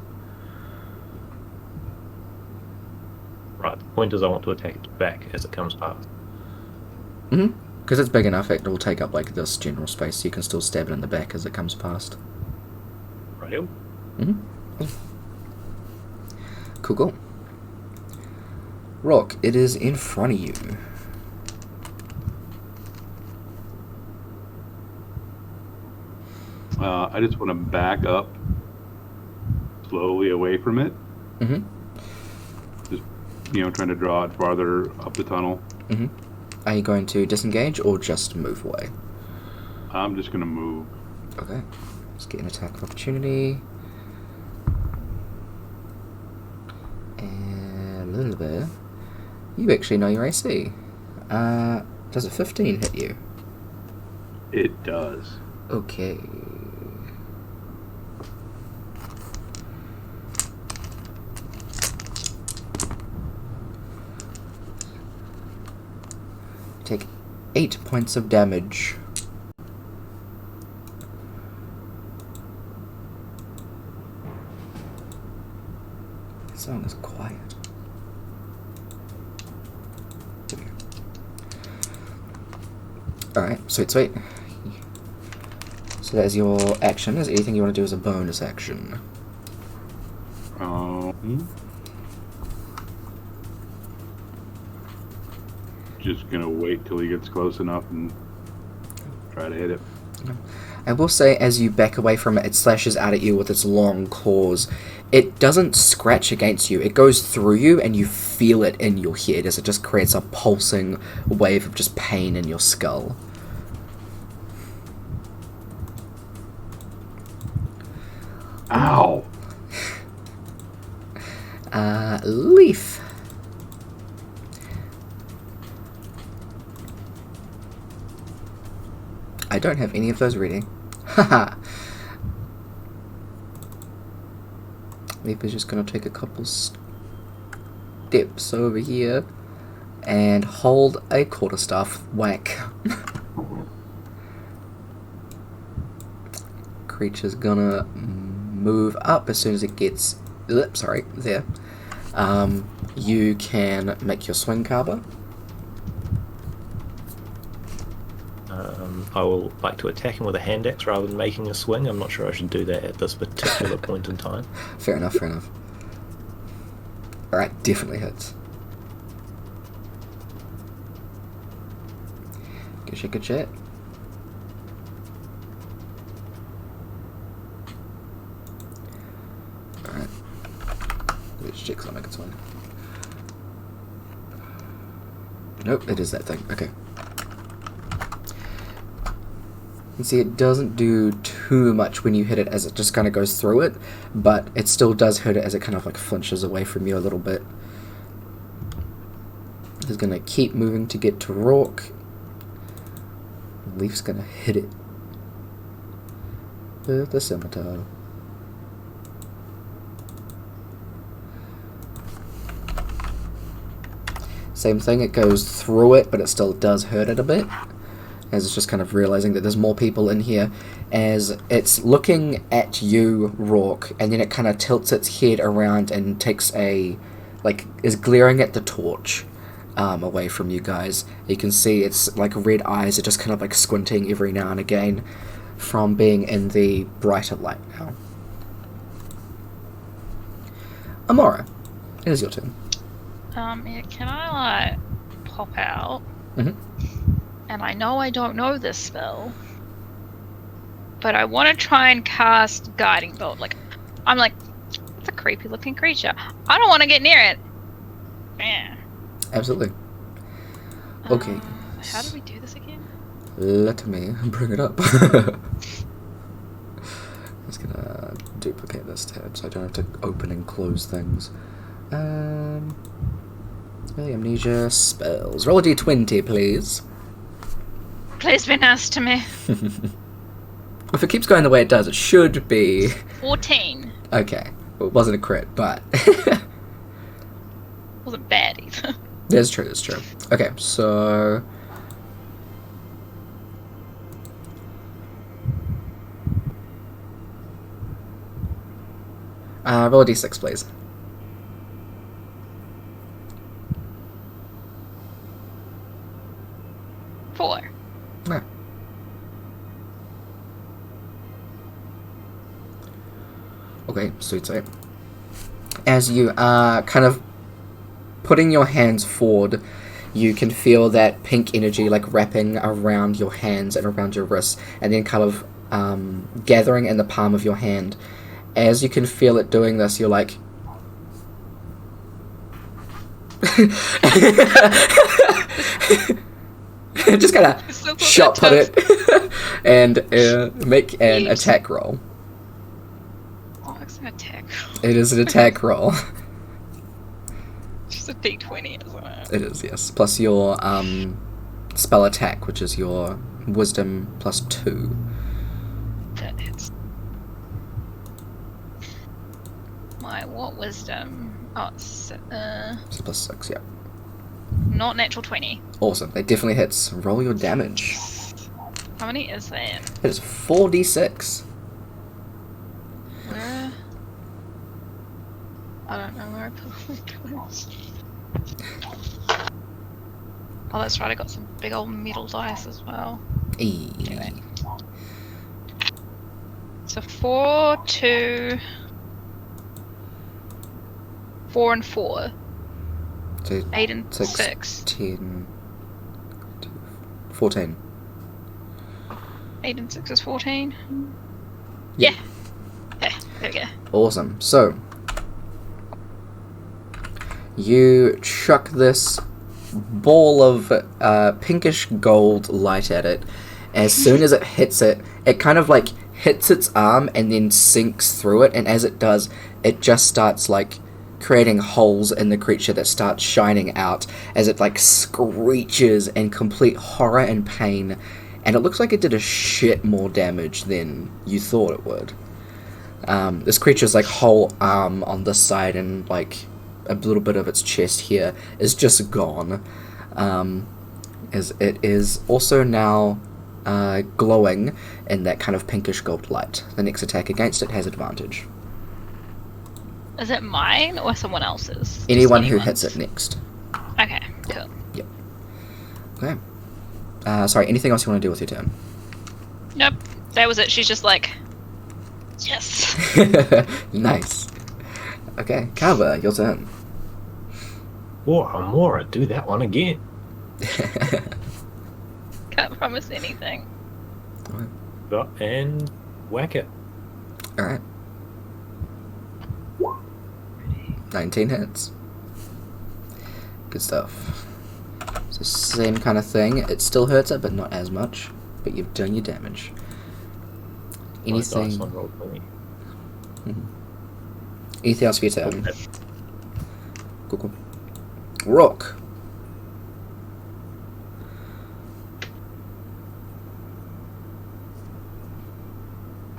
Right, the point is I want to attack it back as it comes past. Mm-hmm. Because it's big enough, it will take up like this general space, so you can still stab it in the back as it comes past. Right. Mm-hmm. Cool. Rock, it is in front of you. I just want to back up slowly away from it. Mm-hmm. Just, trying to draw it farther up the tunnel. Mm-hmm. Are you going to disengage or just move away? I'm just going to move. Okay. Let's get an attack of opportunity. And a little bit. You actually know your AC. Does a 15 hit you? It does. Okay. Take 8 points of damage. The song is quiet. Alright, sweet. So that is your action. Is there anything you want to do as a bonus action? Just gonna wait till he gets close enough and try to hit it. I will say, as you back away from it, it slashes out at you with its long claws. It doesn't scratch against you. It goes through you, and you feel it in your head as it just creates a pulsing wave of just pain in your skull. Ow! Leaf. I don't have any of those ready. Haha. Maybe just gonna take a couple steps over here and hold a quarterstaff whack. Creature's gonna move up as soon as it gets... sorry, there. You can make your swing, Carver. I will like to attack him with a hand axe rather than making a swing. I'm not sure I should do that at this particular point in time. Fair enough, fair enough. Alright, definitely hits. Good shit. Alright. Let's check so I make it swing. Nope, it is that thing. Okay. You see, it doesn't do too much when you hit it as it just kind of goes through it, but it still does hurt it as it kind of like flinches away from you a little bit. It's going to keep moving to get to Rourke. Leaf's going to hit it with the scimitar. Same thing, it goes through it, but it still does hurt it a bit. As it's just kind of realizing that there's more people in here, as it's looking at you, Rourke, and then it kind of tilts its head around and takes a, like, is glaring at the torch away from you guys. You can see its, like, red eyes are just kind of, like, squinting every now and again from being in the brighter light now. Amora, it is your turn. Yeah, can I, like, pop out? Mm-hmm. And I know I don't know this spell, but I want to try and cast Guiding Bolt. Like, I'm like, it's a creepy looking creature. I don't want to get near it. Yeah. Absolutely. Okay. How do we do this again? Let me bring it up. I'm just gonna duplicate this tab so I don't have to open and close things. Really, amnesia spells. Roll a d20, please. Please be nice to me. If it keeps going the way it does, it should be... 14. Okay. Well, it wasn't a crit, but... Wasn't bad either. That's true, that's true. Okay, so... roll a d6, please. 4. Ah. Okay, sweet. As you are kind of putting your hands forward, you can feel that pink energy like wrapping around your hands and around your wrists, and then kind of gathering in the palm of your hand. As you can feel it doing this, you're like... just kind of shot put it and make an attack roll. Oh, it's an attack. It is an attack roll. Just a d20, isn't it? It is, yes. Plus your spell attack, which is your wisdom plus 2. That hits. My what wisdom? Oh, it's So plus 6, yeah. not natural 20. Awesome. That definitely hits. Roll your damage. How many is that? It is 4d6. Where? I don't know where I put my dice. Oh, that's right. I got some big old metal dice as well. Anyway. So 4, 2, 4 and 4. So 8 and 6. 10, 14. 8 and 6 is 14. Yeah. Yeah, there we go. Awesome. So, you chuck this ball of pinkish gold light at it. As soon as it hits it, it kind of like hits its arm and then sinks through it, and as it does, it just starts like creating holes in the creature that starts shining out as it like screeches in complete horror and pain, and it looks like it did a shit more damage than you thought it would. This creature's like whole arm on this side and like a little bit of its chest here is just gone. As it is also now glowing in that kind of pinkish gold light. The next attack against it has advantage. Is it mine or someone else's? Just Anyone who anyone's? hits it next. Okay, cool. Yep. Okay. Sorry, anything else you want to do with your turn? Nope, that was it. She's just like, yes. Nice. Okay, Kava, your turn. More, do that one again. Can't promise anything. And whack it. Alright. 19 hits. Good stuff. So same kind of thing. It still hurts it, but not as much. But you've done your damage. Anything? Nice on roll 20. Anything else for your turn? Okay. Cool. Rook.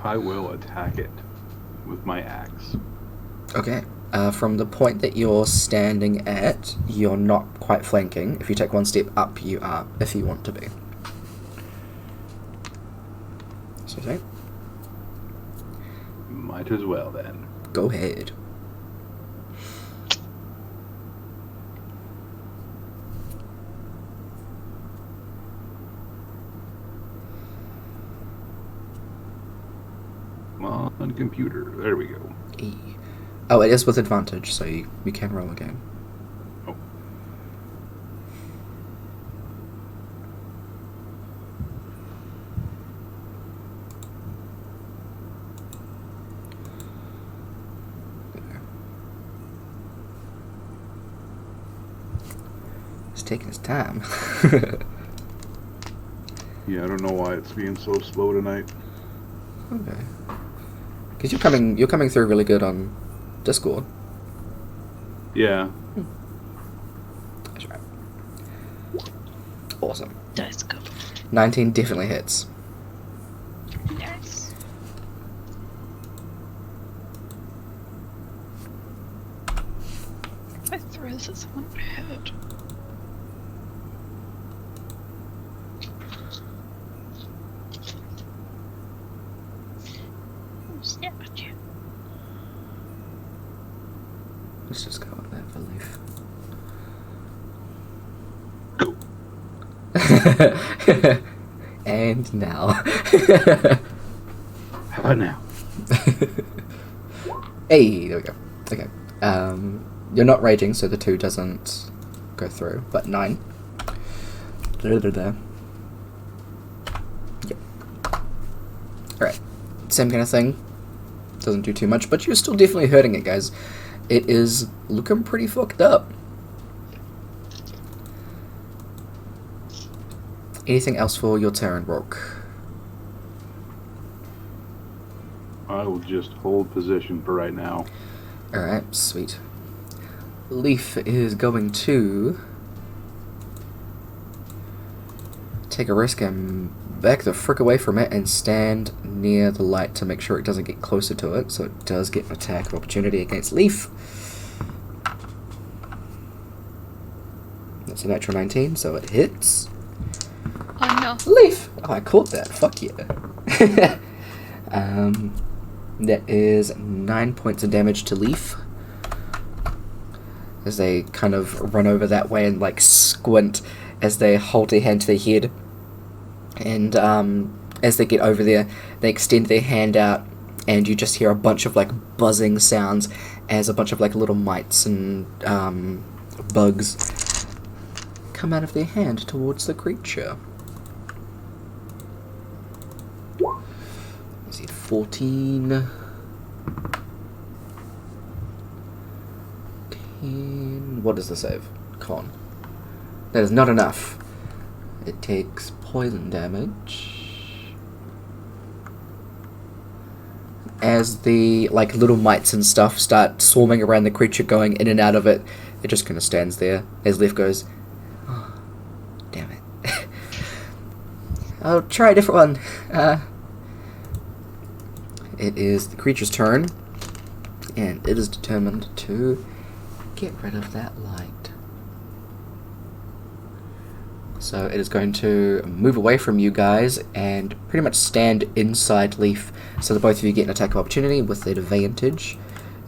I will attack it with my axe. Okay. From the point that you're standing at, you're not quite flanking. If you take one step up, you are, if you want to be. So say, Might as well then. go ahead. Come on, computer. There we go. E. Oh, it is with advantage, so you can roll again. Oh. It's taking its time. Yeah, I don't know why it's being so slow tonight. Okay. Because you're coming through really good on Discord. Yeah. That's right. Awesome. That's good. 19 definitely hits. Nice. If I throw this at someone, it hurt. Oh, snap at you. Let's just go with that for Leaf. And now. How about now? Hey, there we go. Okay. You're not raging, so the 2 doesn't go through, but 9. Yep. Alright. Same kind of thing. Doesn't do too much, but you're still definitely hurting it, guys. It is looking pretty fucked up. Anything else for your turn, Brooke? I will just hold position for right now. Alright, sweet. Leaf is going to take a risk and back the frick away from it and stand near the light to make sure it doesn't get closer to it, so it does get an attack of opportunity against Leaf. That's a natural 19, so it hits. Oh no. Leaf! Oh, I caught that. Fuck yeah. That is 9 points of damage to Leaf. As they kind of run over that way and like squint as they hold their hand to their head. And as they get over there, they extend their hand out and you just hear a bunch of like buzzing sounds as a bunch of like little mites and bugs come out of their hand towards the creature. Is it 14? 10. What is the save? Con. That is not enough. It takes poison damage. As the like little mites and stuff start swarming around the creature, going in and out of it, it just kind of stands there. As Leaf goes, oh, damn it. I'll try a different one. it is the creature's turn, and it is determined to get rid of that light. So it is going to move away from you guys and pretty much stand inside Leaf, so that both of you get an attack of opportunity with that advantage.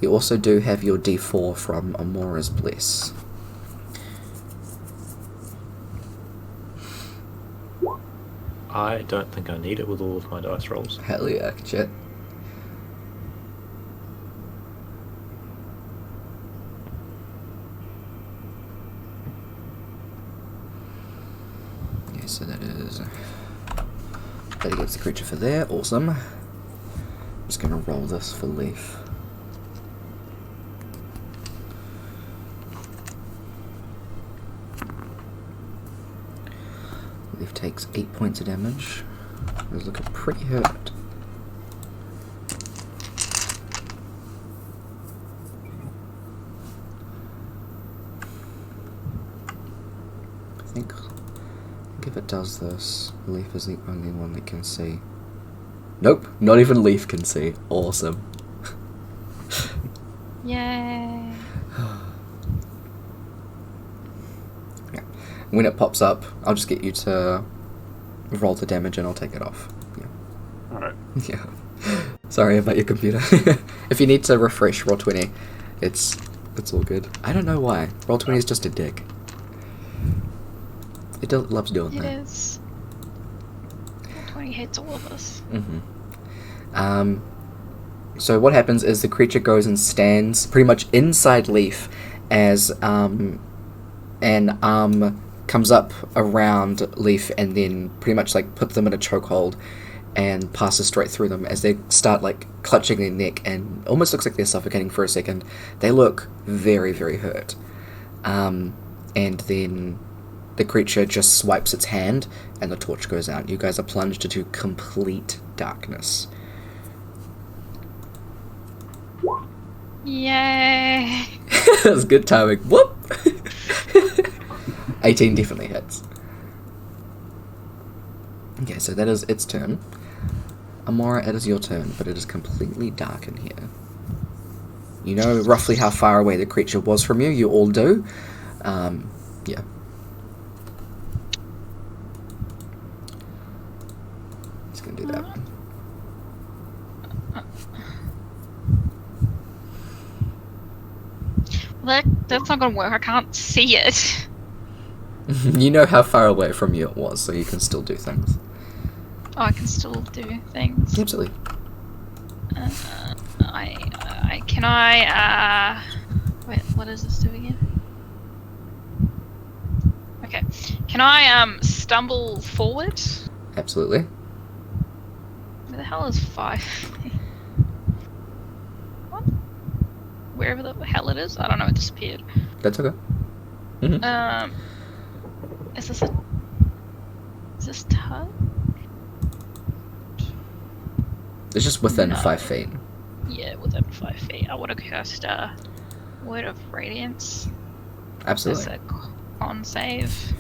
You also do have your D4 from Amora's Bless. I don't think I need it with all of my dice rolls. Hell yeah, shit. Okay, so that gets the creature for there. Awesome. I'm just gonna roll this for Leaf. Leaf takes 8 points of damage. He's looking pretty hurt. I think if it does this, Leaf is the only one that can see. Nope, not even Leaf can see. Awesome. Yay. When it pops up, I'll just get you to roll the damage and I'll take it off. Yeah. Alright. Yeah. Sorry about your computer. If you need to refresh Roll20, it's all good. I don't know why. Roll20 is just a dick. It loves doing It that. is. 20 hates all of us. Mm-hmm. So what happens is the creature goes and stands pretty much inside Leaf as an arm comes up around Leaf and then pretty much like puts them in a chokehold and passes straight through them as they start like clutching their neck and almost looks like they're suffocating for a second. They look very, very hurt. And then the creature just swipes its hand and the torch goes out. You guys are plunged into complete darkness. Yay. That was good timing. Whoop! 18 definitely hits. Okay, so that is its turn. Amora, it is your turn, but it is completely dark in here. You know roughly how far away the creature was from you. You all do. Yeah. Just gonna do that. That's not gonna work. I can't see it. You know how far away from you it was, so you can still do things. Oh, I can still do things. Absolutely. Wait, what does this do again? Okay. Can I stumble forward? Absolutely. Where the hell is 5? What? Wherever the hell it is? I don't know, it disappeared. That's okay. Mm-hmm. Is this tug? It's just within No. 5 feet. Yeah, within 5 feet. I would have cast Word of Radiance. Absolutely. That's a con save.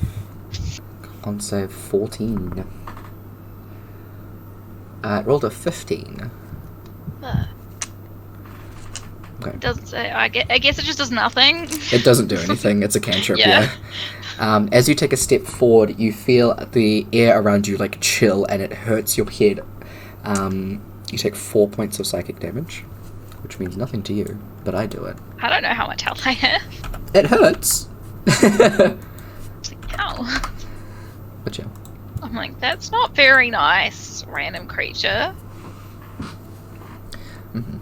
On save 14. It rolled a 15. Okay. It doesn't say. I guess it just does nothing. It doesn't do anything. It's a cantrip, Yeah. yeah. As you take a step forward, you feel the air around you like chill, and it hurts your head. You take 4 points of psychic damage, which means nothing to you, but I do it. I don't know how much health I have. It hurts. It's like, ow. But yeah. I'm like, that's not very nice, random creature. Mm-hmm.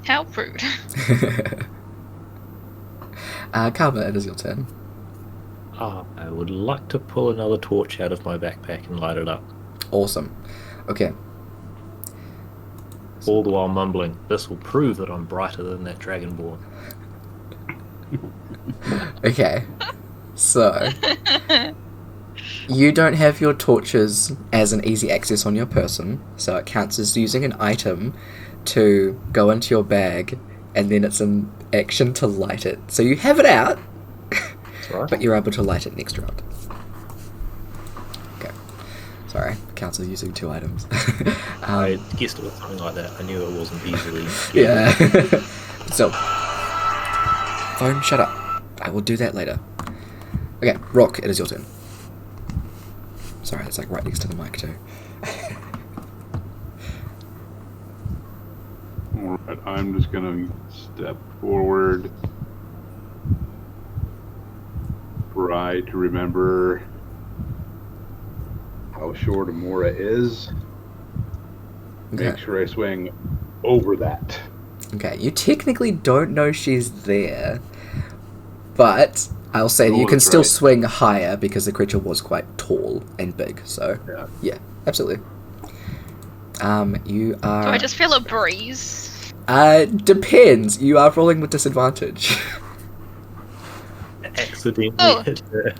How rude. Karma, it is your turn. I would like to pull another torch out of my backpack and light it up. Awesome. Okay. All the while mumbling, this will prove that I'm brighter than that dragonborn. Okay. So, you don't have your torches as an easy access on your person, so it counts as using an item to go into your bag, and then it's an action to light it. So you have it out, Right. but you're able to light it next round. Okay. Sorry. counts as using 2 items. I guessed it was something like that. I knew it wasn't easily. Yeah. So, phone, shut up. I will do that later. Okay, Rock, it is your turn. Sorry, it's like right next to the mic too. Alright, I'm just gonna step forward. Try to remember how short Amora is. Okay. Make sure I swing over that. Okay, you technically don't know she's there, but I'll say that you Oh, can that's still right. swing higher because the creature was quite tall and big, so Yeah. absolutely. You are... Do I just feel a breeze? Depends. You are rolling with disadvantage. Accidentally Oh. hit her.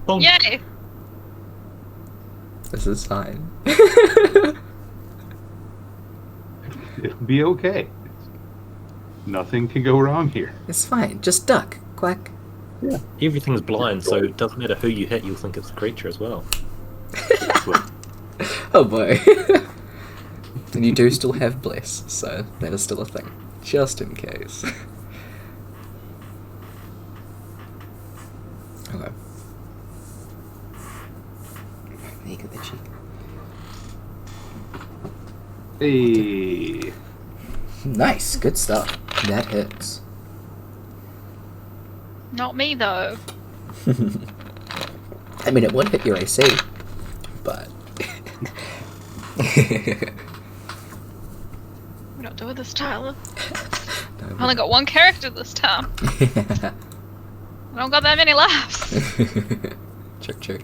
Oh, Yay! This is fine. It'll be okay. Nothing can go wrong here. It's fine. Just duck. Quack. everything's blind, so it doesn't matter who you hit, you'll think it's a creature as well. But Oh boy. And you do still have Bless, so that is still a thing. Just in case. Okay. There you go, the cheek. hey, Nice, good stuff. That hits. Not me though. I mean, it would hit your AC, but... We're not doing this, Tyler. No, I only got one character this time. I don't got that many laughs. Check.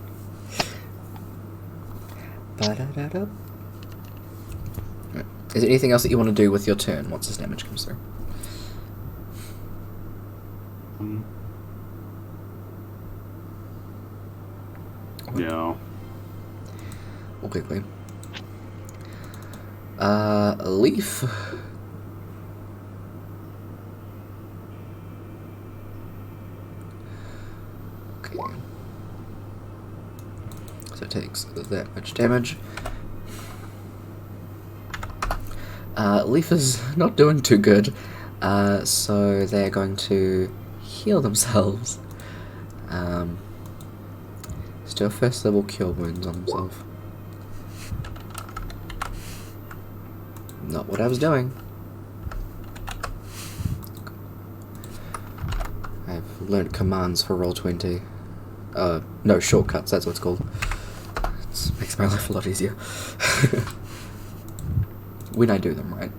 Ba-da-da-da. Right. Is there anything else that you want to do with your turn once this damage comes through? no. We'll quickly. Leaf. Okay. So it takes that much damage. Leaf is not doing too good, so they're going to heal themselves. Let's do a first level cure wounds on himself. Not what I was doing. I've learned commands for Roll20. No, shortcuts, that's what it's called. It makes my life a lot easier. When I do them, right?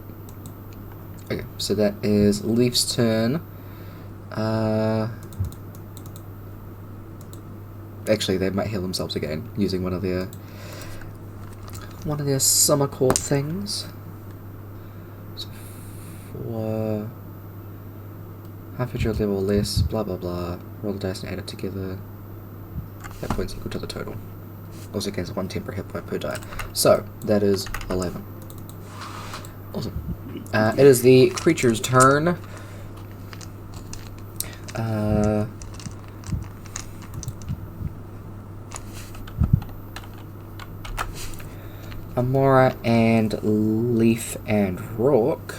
Okay, so that is Leaf's turn. Actually, they might heal themselves again, using one of their summer court things. So for half of your level or less, blah blah blah. Roll the dice and add it together. Hit points equal to the total. Also gains 1 temporary hit point per die. So that is 11. Awesome. It is the creature's turn. Amora and Leaf and Rourke,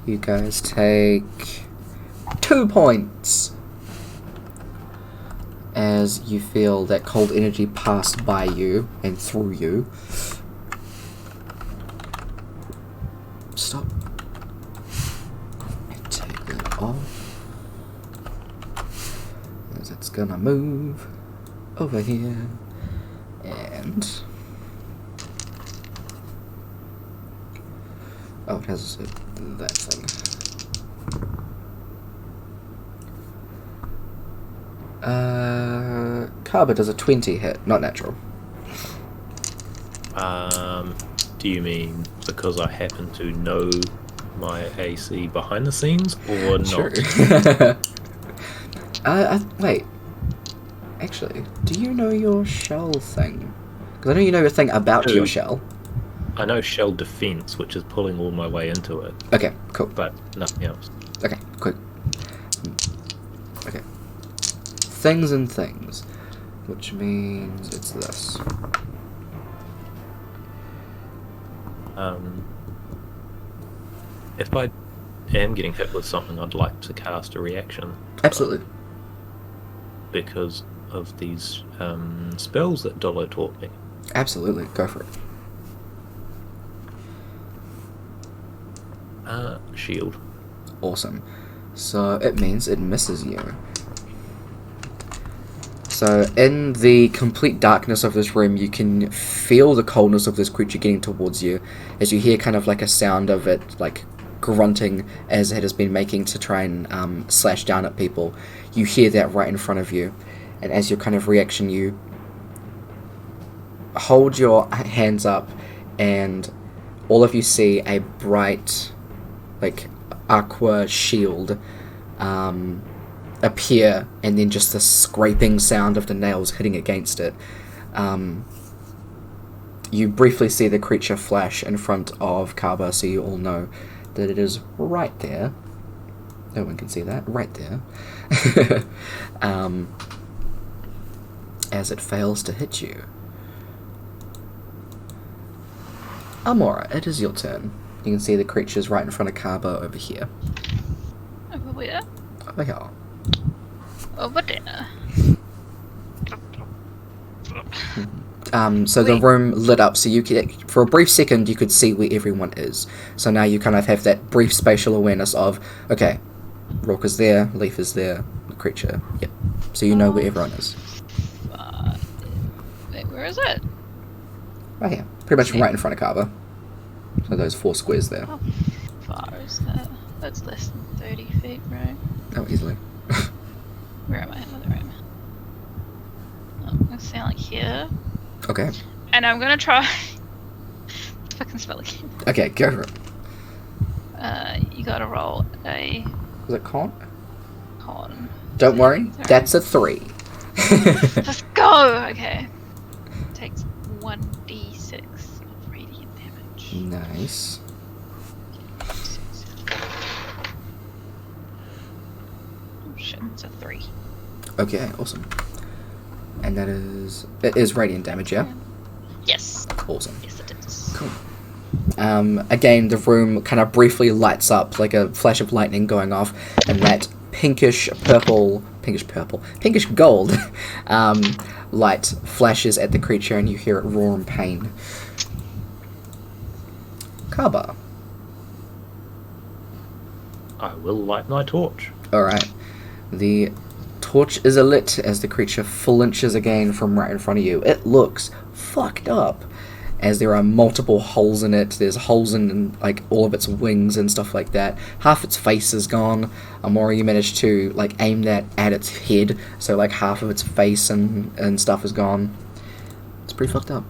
you guys take 2 points as you feel that cold energy pass by you and through you. Stop. And take that off. As it's gonna move over here. And... oh, it has that thing. Carver does a 20 hit, not natural. Do you mean because I happen to know my AC behind the scenes, or not? Sure. Wait. Actually, do you know your shell thing? Because I know you know your thing about No. your shell. I know shell defense, which is pulling all my way into it, Okay, cool. but nothing else. Okay, quick. Okay. Things and things. which means it's this. If I am getting hit with something, I'd like to cast a reaction. Absolutely. Because of these spells that Dolo taught me. Absolutely. Go for it. Shield. Awesome. So it means it misses you. So in the complete darkness of this room, you can feel the coldness of this creature getting towards you, as you hear kind of like a sound of it like grunting as it has been making to try and slash down at people. You hear that right in front of you, and as your kind of reaction, you hold your hands up, and all of you see a bright, like, aqua shield appear, and then just the scraping sound of the nails hitting against it. You briefly see the creature flash in front of Kaba, so you all know that it is right there. No one can see that. Right there. As it fails to hit you. Amora, it is your turn. You can see the creature's right in front of Kaba over here. Over where? Over here. Over there. So the room lit up, so you could, for a brief second, you could see where everyone is. So now you kind of have that brief spatial awareness of, okay, Rourke is there, Leaf is there, the creature, yep. So you know where everyone is. Wait, where is it? Right here. Pretty much right in front of Kaba. So those 4 squares there. How far is that? That's less than 30 feet, right? Oh, easily. Where am I? Where am I? Oh, I'm gonna sound like here. Okay. And I'm gonna try. Fucking spell again. Okay, go for it. You gotta roll a Was it con? con. Don't worry, Sorry. that's a 3. Let's go! Okay. Takes 1d6 of radiant damage. Nice. Oh shit, it's a 3. Okay, awesome. And that is... It is radiant damage, yeah? Yes. Awesome. Yes, it is. Cool. Again, the room kind of briefly lights up, like a flash of lightning going off, and that pinkish gold light flashes at the creature, and you hear it roar in pain. Kaba. I will light my torch. Alright. The torch is alit as the creature flinches again from right in front of you. It looks fucked up, as there are multiple holes in it. There's holes in like all of its wings and stuff like that. Half its face is gone. Amora, you managed to like aim that at its head, so like half of its face and stuff is gone. It's pretty fucked up.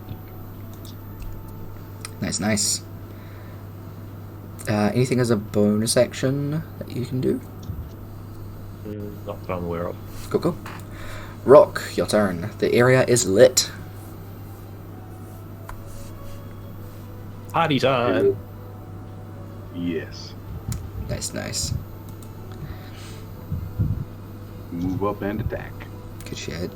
Nice. Anything as a bonus action that you can do? Not that I'm aware of. Cool. Rock, your turn. The area is lit. Party time! Yes. Nice. Move up and attack. Good shit.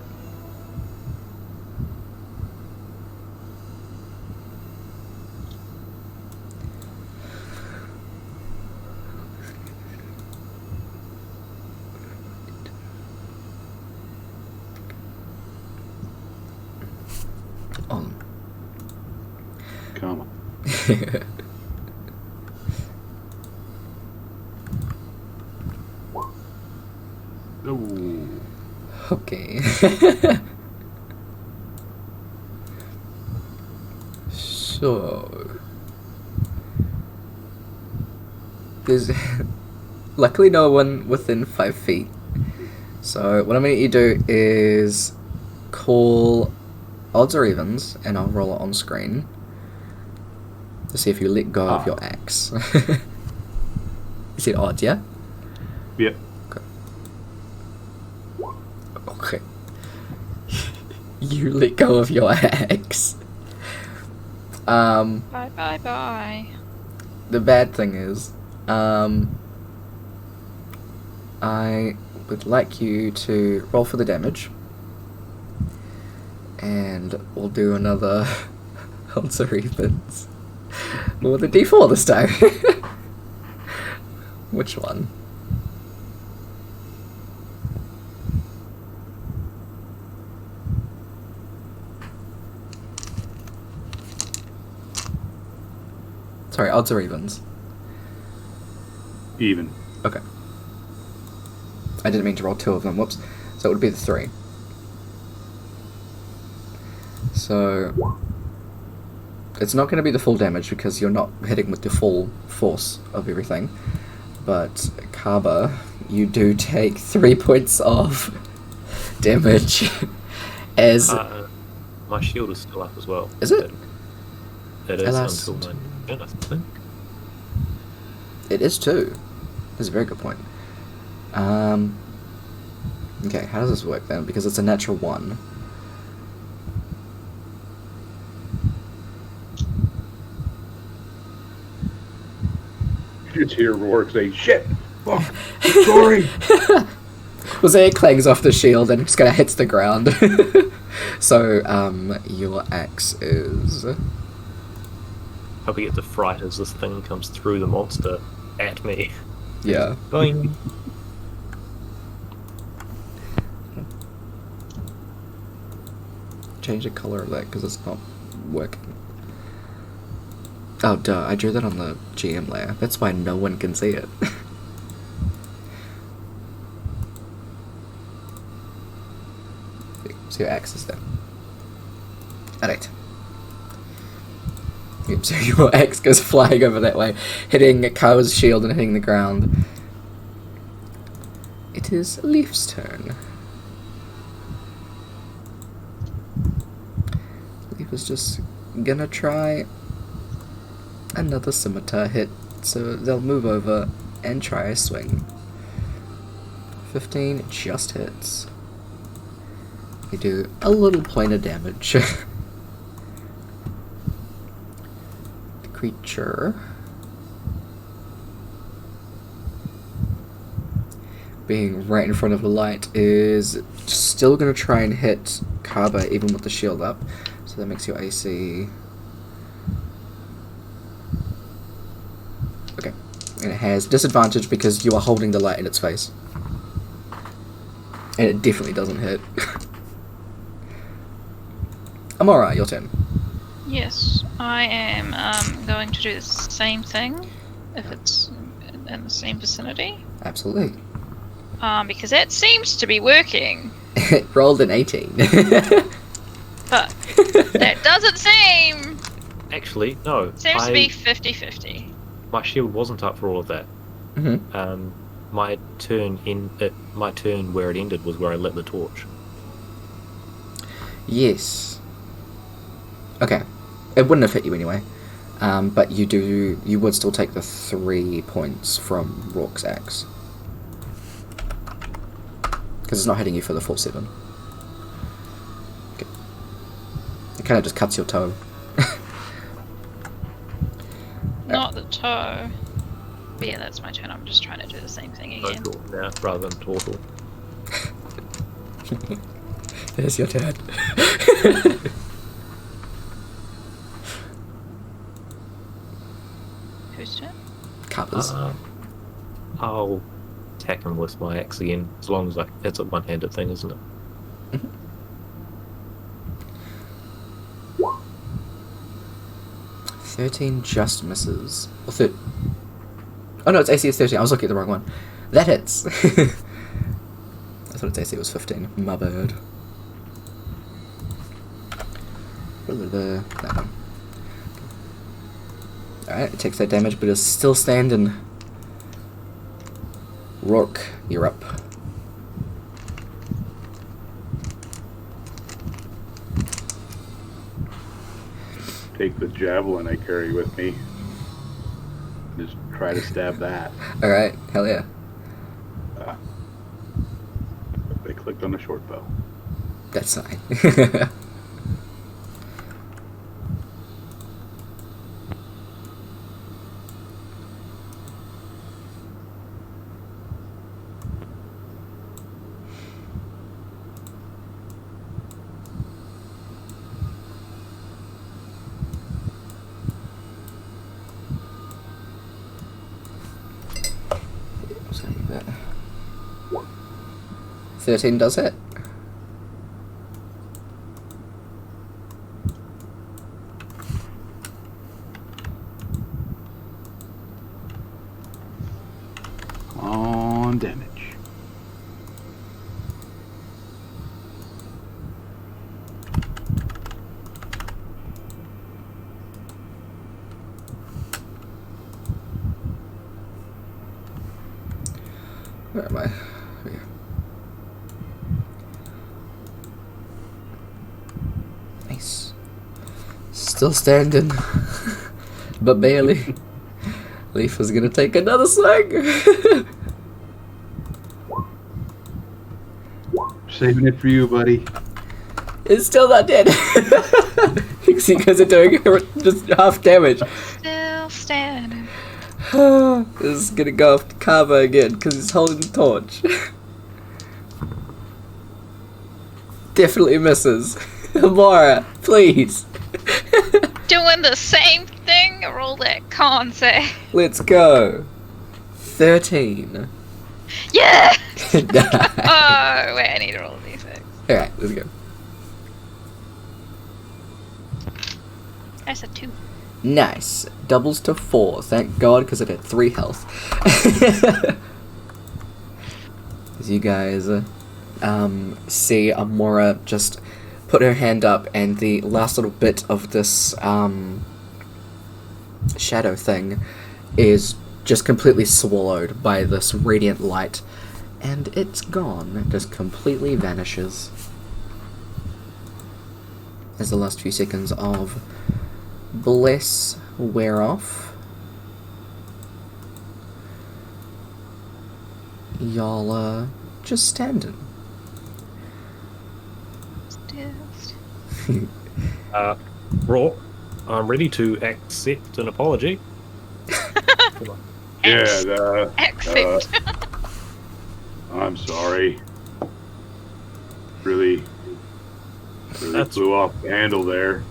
On. Come on. Ooh. Okay. So there's luckily no one within 5 feet. So what I'm going to need you to do is call odds or evens, and I'll roll it on screen to see if you let go of your axe. You said odds, yeah? Yep. Okay. You let go of your axe. Bye. The bad thing is, I would like you to roll for the damage. And we'll do another odds or evens. With a D4 this time. Which one? Sorry, odds or evens? Even. Okay. I didn't mean to roll two of them, whoops. So it would be the 3. So it's not going to be the full damage because you're not hitting with the full force of everything. But Kaba, you do take 3 points of damage as... my shield is still up as well. Is it? It is until my turn, I think. It is too. That's a very good point. Okay, how does this work then? Because it's a natural 1. You just hear Rourke say, "Shit! Fuck! Sorry!" Well, so it clangs off the shield and just kind of hits the ground. So, your axe is... Hope we get the fright as this thing comes through the monster at me. Yeah. Boing. Change the color of that because it's not working. Oh, duh, I drew that on the GM layer. That's why no one can see it. So your axe is there. Alright. Yep, so your axe goes flying over that way, hitting Kao's shield and hitting the ground. It is Leaf's turn. Leaf is just gonna try another scimitar hit, so they'll move over and try a swing. 15 just hits. They do a little point of damage. The creature, being right in front of the light, is still going to try and hit Kaba even with the shield up. So that makes your AC... Okay. And it has disadvantage because you are holding the light in its face. And it definitely doesn't hit. Amora, your turn. Yes, I am going to do the same thing if it's in the same vicinity. Absolutely. Because that seems to be working. It rolled an 18. But that doesn't seem... Actually, no. Seems to be 50-50. My shield wasn't up for all of that. Mm-hmm. My turn where it ended was where I lit the torch. Yes. Okay. It wouldn't have hit you anyway. But you would still take the 3 points from Rourke's axe. Because it's not hitting you for the full 7. Okay. It kind of just cuts your toe. Not the toe. But yeah, that's my turn. I'm just trying to do the same thing again. Total now, rather than turtle. There's your turn. Whose turn? Covers. I'll attack him with my axe again, as long as it's a one-handed thing, isn't it? 13 just misses. Or oh no, its AC is 13. I was looking at the wrong one. That hits. I thought its AC was 15. My bad. That one. Alright, it takes that damage, but it's still standing. Rourke, you're up. Take the javelin I carry with me. Just try to stab that. Alright, hell yeah. They clicked on the short bow. That's fine. 13 does hit. On damage. Where am I? Here. Nice. Still standing. But barely. Leaf is gonna take another swing. Saving it for you, buddy. It's still not dead. You guys are doing just half damage. Still standing. This is gonna go off to Kava again because he's holding the torch. Definitely misses. Amora, please. Doing the same thing. Roll that con save. Let's go. 13. Yeah. Nice. Oh wait, I need to roll a d6. Alright, let's go. I said 2. Nice. Doubles to 4. Thank God, because it had 3 health. As you guys see Amora just put her hand up, and the last little bit of this shadow thing is just completely swallowed by this radiant light, and it's gone. It just completely vanishes. As the last few seconds of Bless wear off, y'all just standing. Brooke, I'm ready to accept an apology. Come on. Yeah, Accept. I'm sorry. Really blew off the handle there.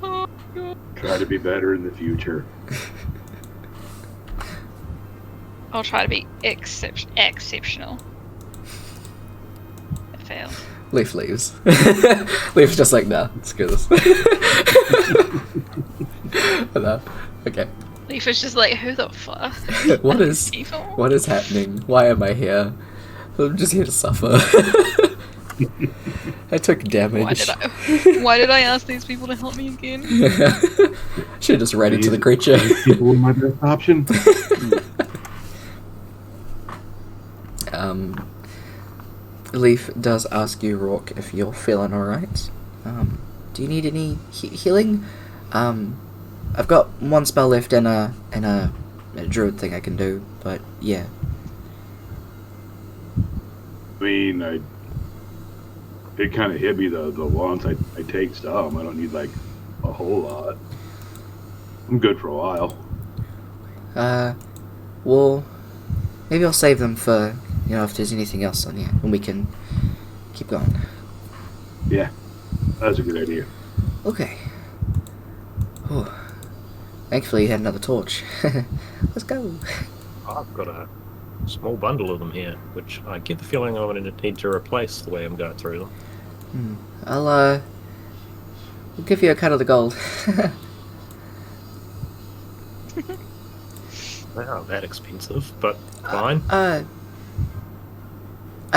Oh, God. Try to be better in the future. I'll try to be exceptional. I failed. Leaf leaves. Leaf's just like, nah, screw this. No. Okay. Leaf is just like, who the fuck? What is Evil? what is happening? Why am I here? I'm just here to suffer. I took damage. Why did I ask these people to help me again? Should just ran into the creature. These people were my best option. Leaf does ask you, Rourke, if you're feeling alright. Do you need any healing? I've got one spell left and a druid thing I can do, but yeah. I mean, it kind of hit me the once. I take some. I don't need like a whole lot. I'm good for a while. Well, maybe I'll save them for, if there's anything else on here, and we can keep going. Yeah, that's a good idea. Okay. Oh. Thankfully you had another torch. Let's go. I've got a small bundle of them here, which I get the feeling I'm going to need to replace the way I'm going through them. We'll give you a cut of the gold. They aren't that expensive, but fine. I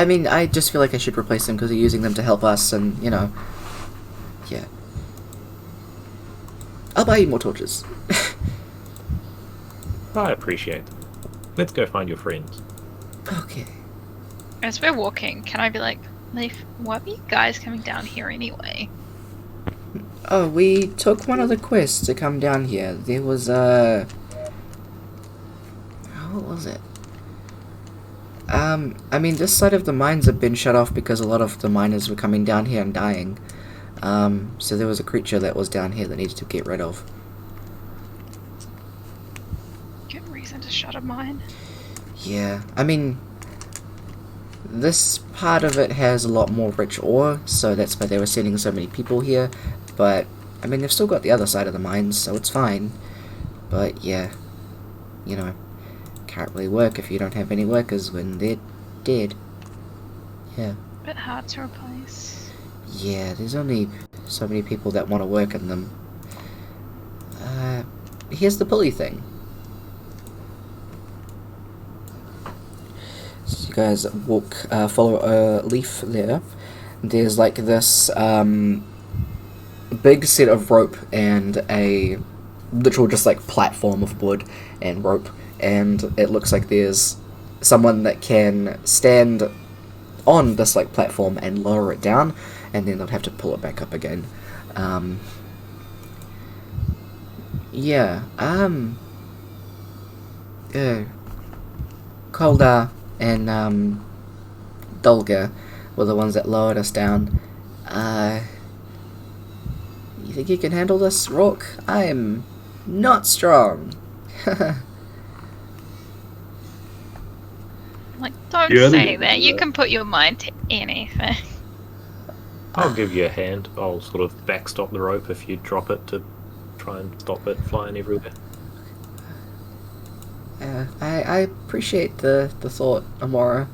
mean, I just feel like I should replace them because you're using them to help us, and, yeah. I'll buy you more torches. I appreciate them. Let's go find your friends. Okay. As we're walking, can I be like, Leaf, why were you guys coming down here anyway? Oh, we took one of the quests to come down here. There was, what was it? I mean, this side of the mines have been shut off because a lot of the miners were coming down here and dying. So there was a creature that was down here that needed to get rid of. Good reason to shut a mine. Yeah, I mean, this part of it has a lot more rich ore, so that's why they were sending so many people here. But, I mean, they've still got the other side of the mines, so it's fine. But, yeah, can't really work if you don't have any workers when they're dead. Yeah. Bit hard to replace. Yeah, there's only so many people that want to work in them. Here's the pulley thing. So you guys follow a leaf there. There's like this big set of rope and a literal just like platform of wood and rope, and it looks like there's someone that can stand on this like platform and lower it down, and then they'll have to pull it back up again. Kolda and Dulga were the ones that lowered us down. You think you can handle this, Rourke? I'm not strong. Like, don't Yeah, say they- that. You can put your mind to anything. I'll give you a hand. I'll sort of backstop the rope if you drop it to try and stop it flying everywhere. I appreciate the thought, Amora.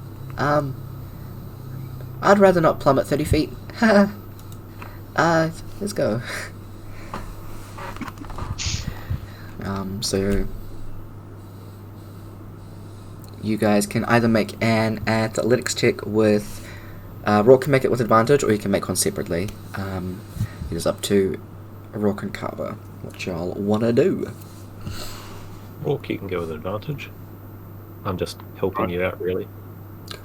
I'd rather not plummet 30 feet. Let's go. So you guys can either make an athletics check with Rourke can make it with advantage, or you can make one separately. It is up to Rourke and Carver what y'all wanna do. Or you can go with advantage. I'm just helping you out, really.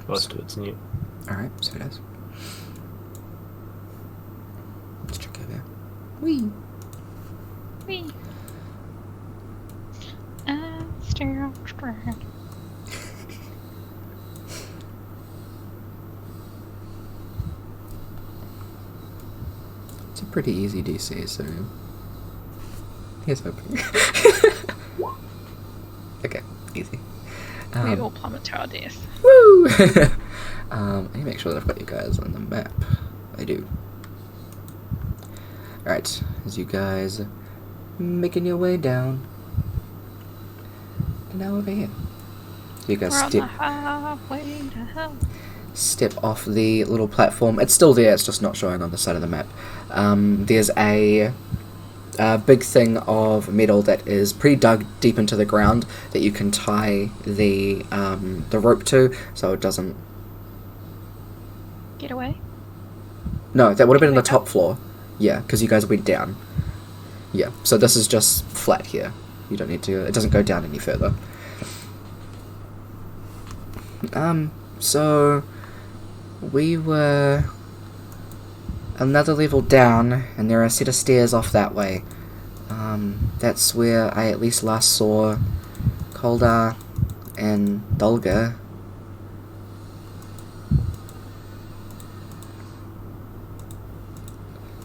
Most of it's new. Alright, so it is. Let's check over. Whee! Whee. Still strong. It's a pretty easy DC, so here's hoping. Okay, easy. We all plummet to our death. Woo! I need to make sure that I've got you guys on the map. I do. Alright, as you guys making your way down. And now over here. You guys We're on the highway to hell. step off the little platform. It's still there, it's just not showing on the side of the map. There's a big thing of metal that is pretty dug deep into the ground that you can tie the rope to, so it doesn't... Get away. No, that would have been on the Back up? top floor. Yeah, because you guys went down. Yeah, so this is just flat here. You don't need to... It doesn't go down any further. So... We were... another level down, and there are a set of stairs off that way. That's where I at least last saw Koldar and Dulga.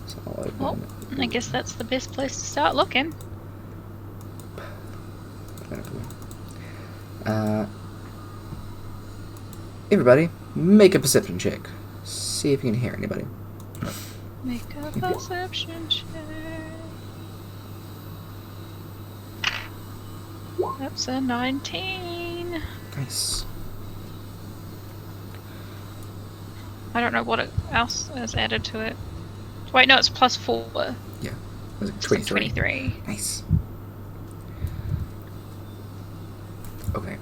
So I'll open Well, I guess that's the best place to start looking. Everybody, make a perception check. See if you can hear anybody. Make a perception check. That's a 19. Nice. I don't know what else is added to it. Wait, no, it's plus 4. Yeah. Was it So 23? 23. Nice. Okay.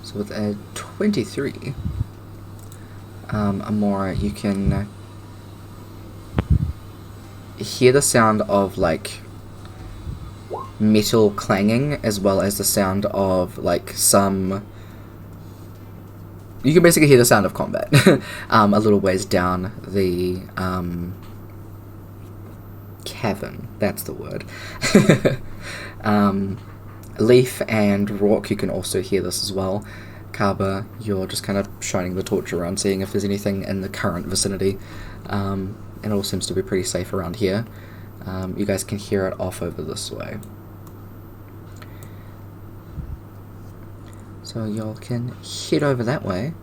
So with a 23, Amora, you can hear the sound of, like, metal clanging, as well as the sound of, like, some... You can basically hear the sound of combat a little ways down the cavern. That's the word. Leaf and Rourke, you can also hear this as well. Kaba, you're just kind of shining the torch around, seeing if there's anything in the current vicinity. It all seems to be pretty safe around here. You guys can hear it off over this way. So y'all can head over that way.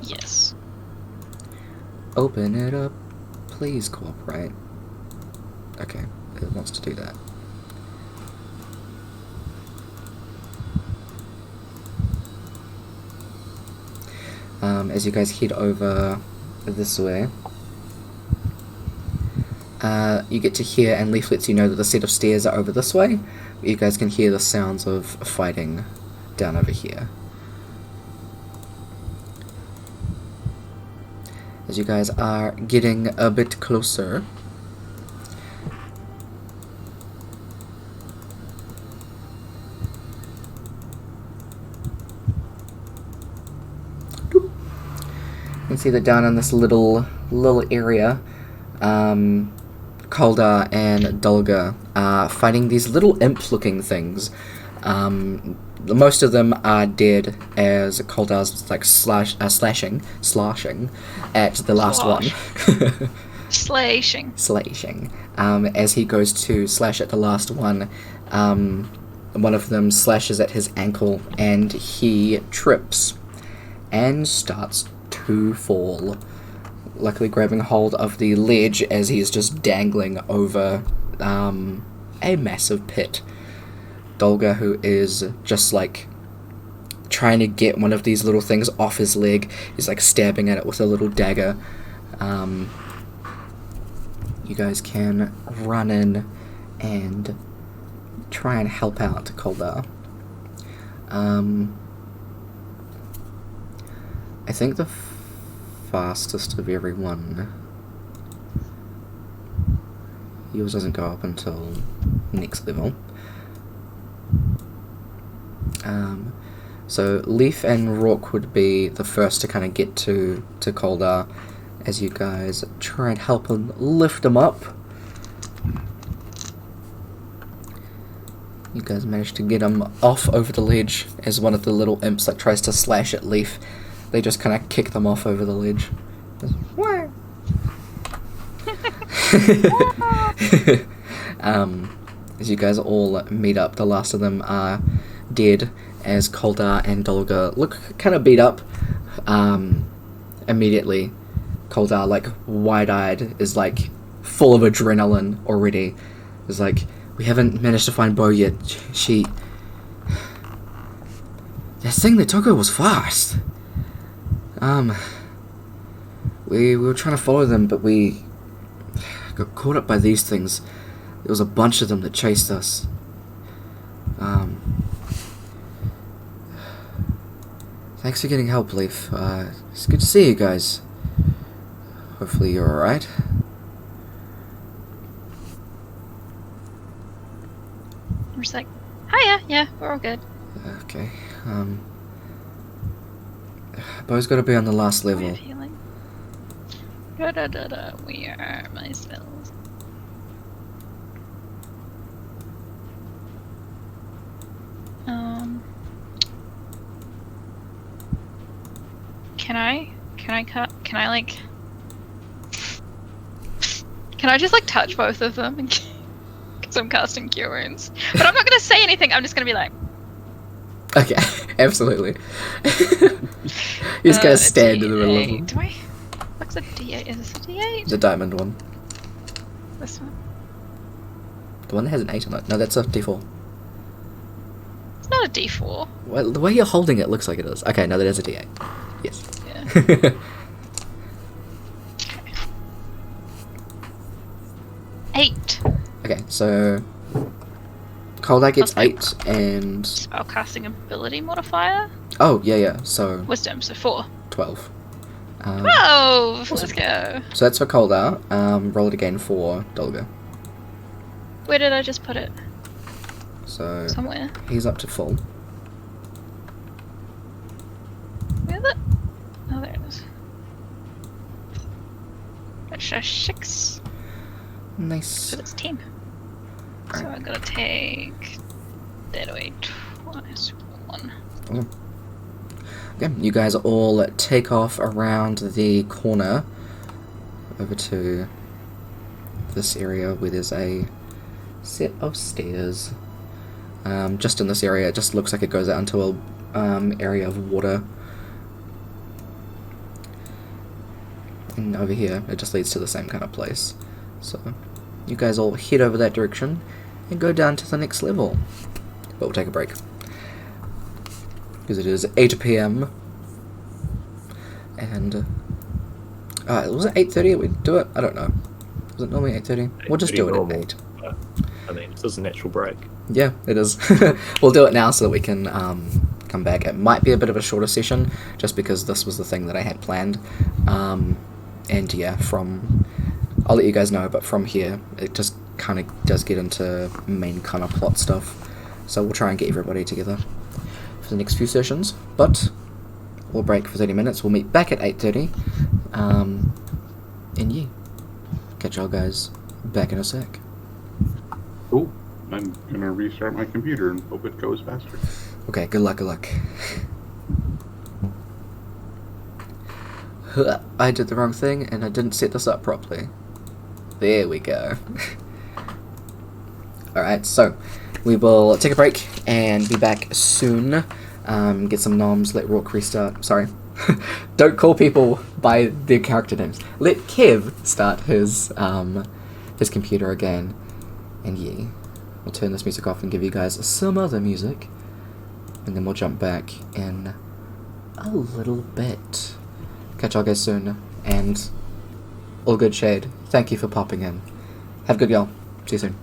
Yes. Open it up. Please cooperate. Okay, it wants to do that. as you guys head over this way, you get to hear, and Leaf lets you know that the set of stairs are over this way. You guys can hear the sounds of fighting down over here. As you guys are getting a bit closer, you can see that down in this little area, Koldar and Dolga are fighting these little imp-looking things. Most of them are dead, as Koldar's like slashing at the last one. Slashing. As he goes to slash at the last one, one of them slashes at his ankle, and he trips and starts to fall. Luckily grabbing hold of the ledge as he is just dangling over a massive pit. Dolga, who is just like trying to get one of these little things off his leg, is like stabbing at it with a little dagger. You guys can run in and try and help out Koldar. I think the fastest of everyone, yours doesn't go up until next level. So Leaf and Rourke would be the first to kind of get to Koldar, as you guys try and help him lift him up. You guys manage to get him off over the ledge as one of the little imps that tries to slash at Leaf. They just kind of kick them off over the ledge. As you guys all meet up, the last of them are dead, as Koldar and Dolga look kind of beat up. Immediately, Koldar, like wide-eyed, is like full of adrenaline already. Is like, we haven't managed to find Bo yet. That thing that took her was fast. We were trying to follow them, but we got caught up by these things. There was a bunch of them that chased us. Thanks for getting help, Leaf. It's good to see you guys. Hopefully you're alright. I'm just like, hiya, yeah, we're all good. Okay. Bo's got to be on the last level. Weird healing. Where are my spells? Can I just like touch both of them? Because I'm casting Cure Wounds. But I'm not gonna say anything. I'm just gonna be like. Okay, absolutely. You just gotta stand in the middle of them. Do I? What's a D8? Is this a D8? The diamond one. This one. The one that has an 8 on it. No, that's a D4. It's not a D4. Well, the way you're holding it looks like it is. Okay, no, that is a D8. Yes. Yeah. Okay. 8. Okay, so Koldar gets 8 and... Spellcasting ability modifier? Oh, yeah, so... Wisdom, so 4. 12. 12! Let's go. So that's for Koldar. Roll it again for Dolga. Where did I just put it? So... Somewhere. He's up to full. Where is it? Oh, there it is. That's a 6. Nice. So that's 10. So I gotta take that away twice. 1. Okay, you guys all take off around the corner over to this area where there's a set of stairs. Just in this area, it just looks like it goes out into a area of water. And over here, it just leads to the same kind of place. So, you guys all head over that direction and go down to the next level. But we'll take a break. Because it is 8 PM. And was it 8:30? We do it. I don't know. Was it normally 8:30? We'll just do it at 8. I mean, this is a natural break. Yeah, it is. We'll do it now so that we can come back. It might be a bit of a shorter session, just because this was the thing that I had planned. And yeah, I'll let you guys know, but from here, it just kind of does get into main kind of plot stuff. So we'll try and get everybody together for the next few sessions. But we'll break for 30 minutes. We'll meet back at 8:30. And yeah, catch y'all guys back in a sec. Cool. I'm gonna restart my computer and hope it goes faster. Okay, good luck, good luck. I did the wrong thing and I didn't set this up properly. There we go. Alright, so we will take a break and be back soon. Get some noms, let Rourke restart. Sorry. Don't call people by their character names. Let Kev start his computer again. And yeah, we'll turn this music off and give you guys some other music. And then we'll jump back in a little bit. Catch y'all guys soon. And all good, Shade. Thank you for popping in. Have a good y'all. See you soon.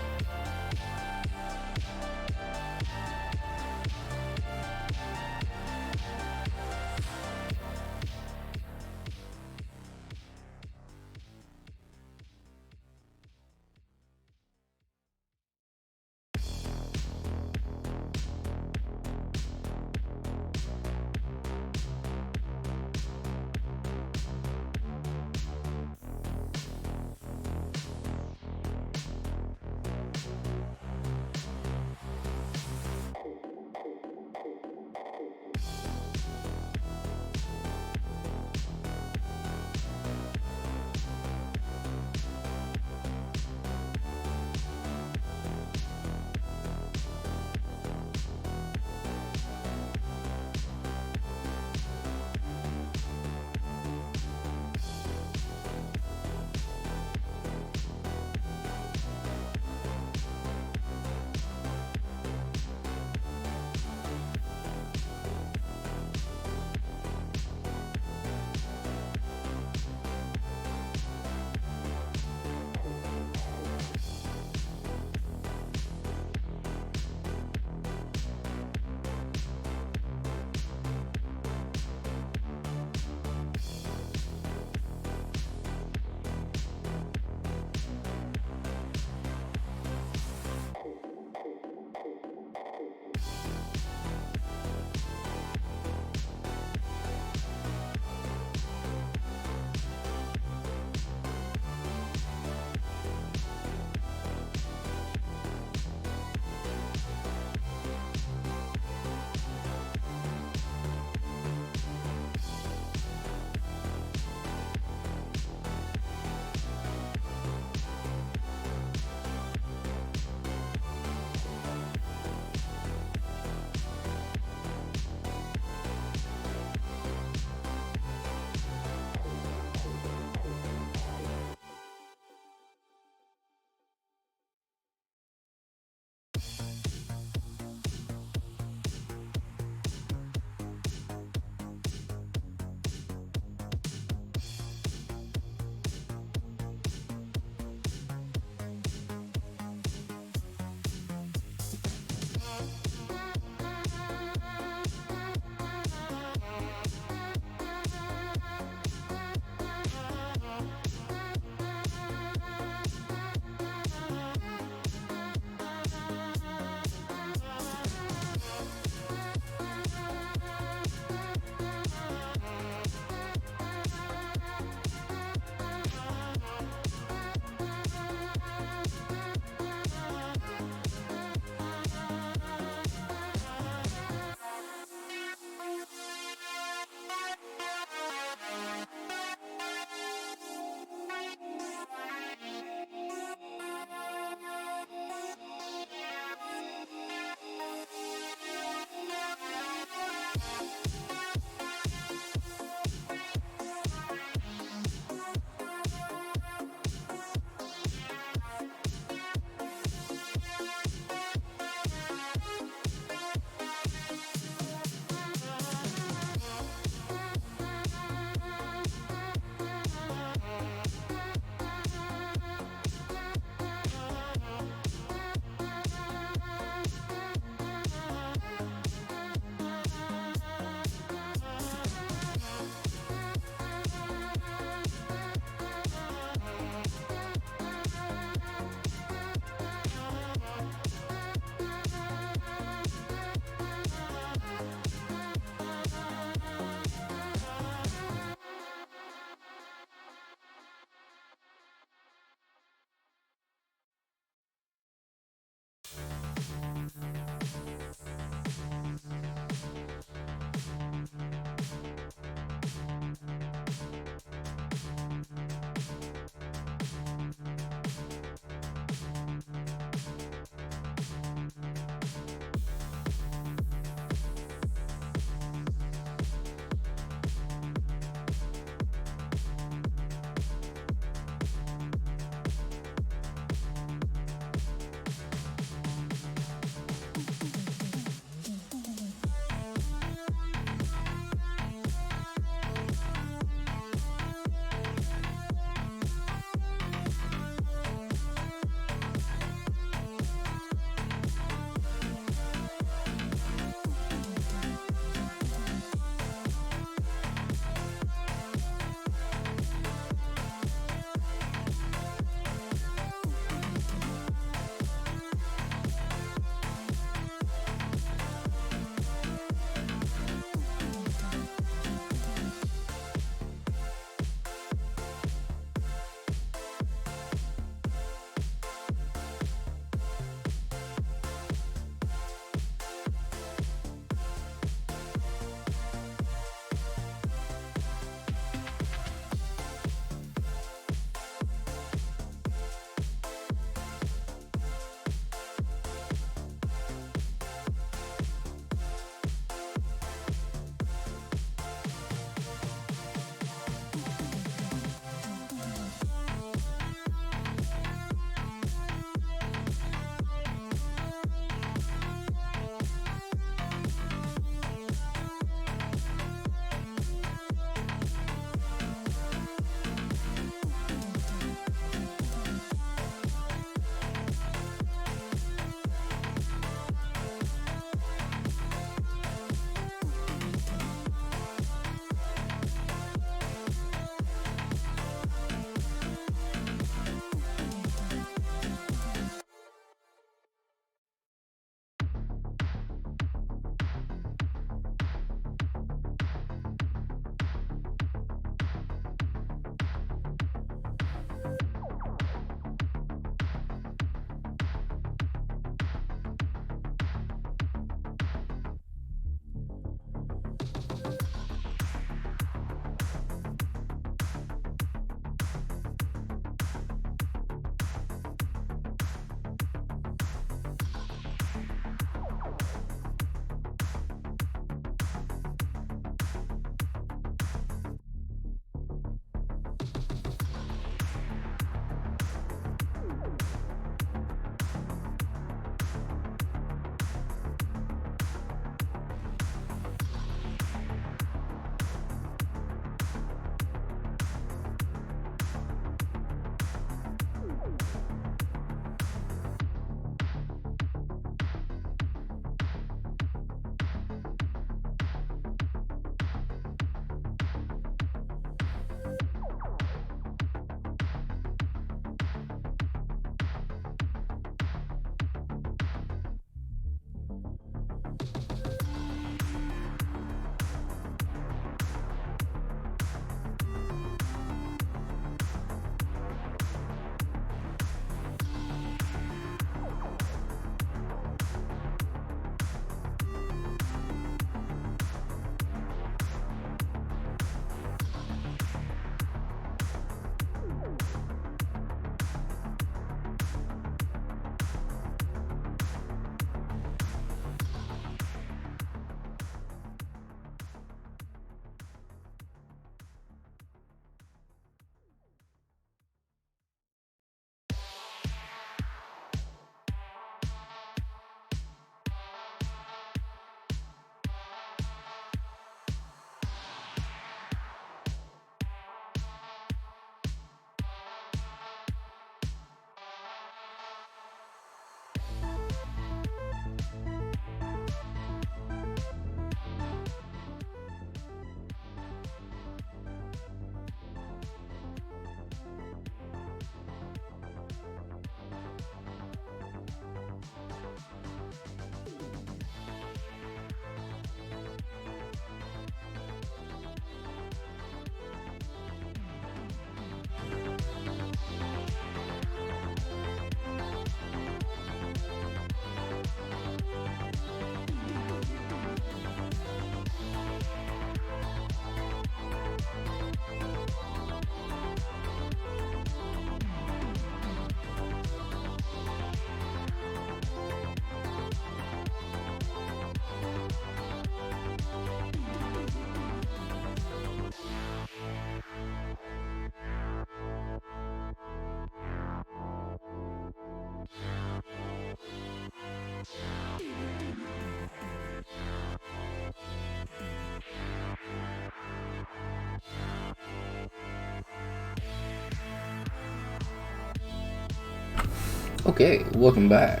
Okay, welcome back.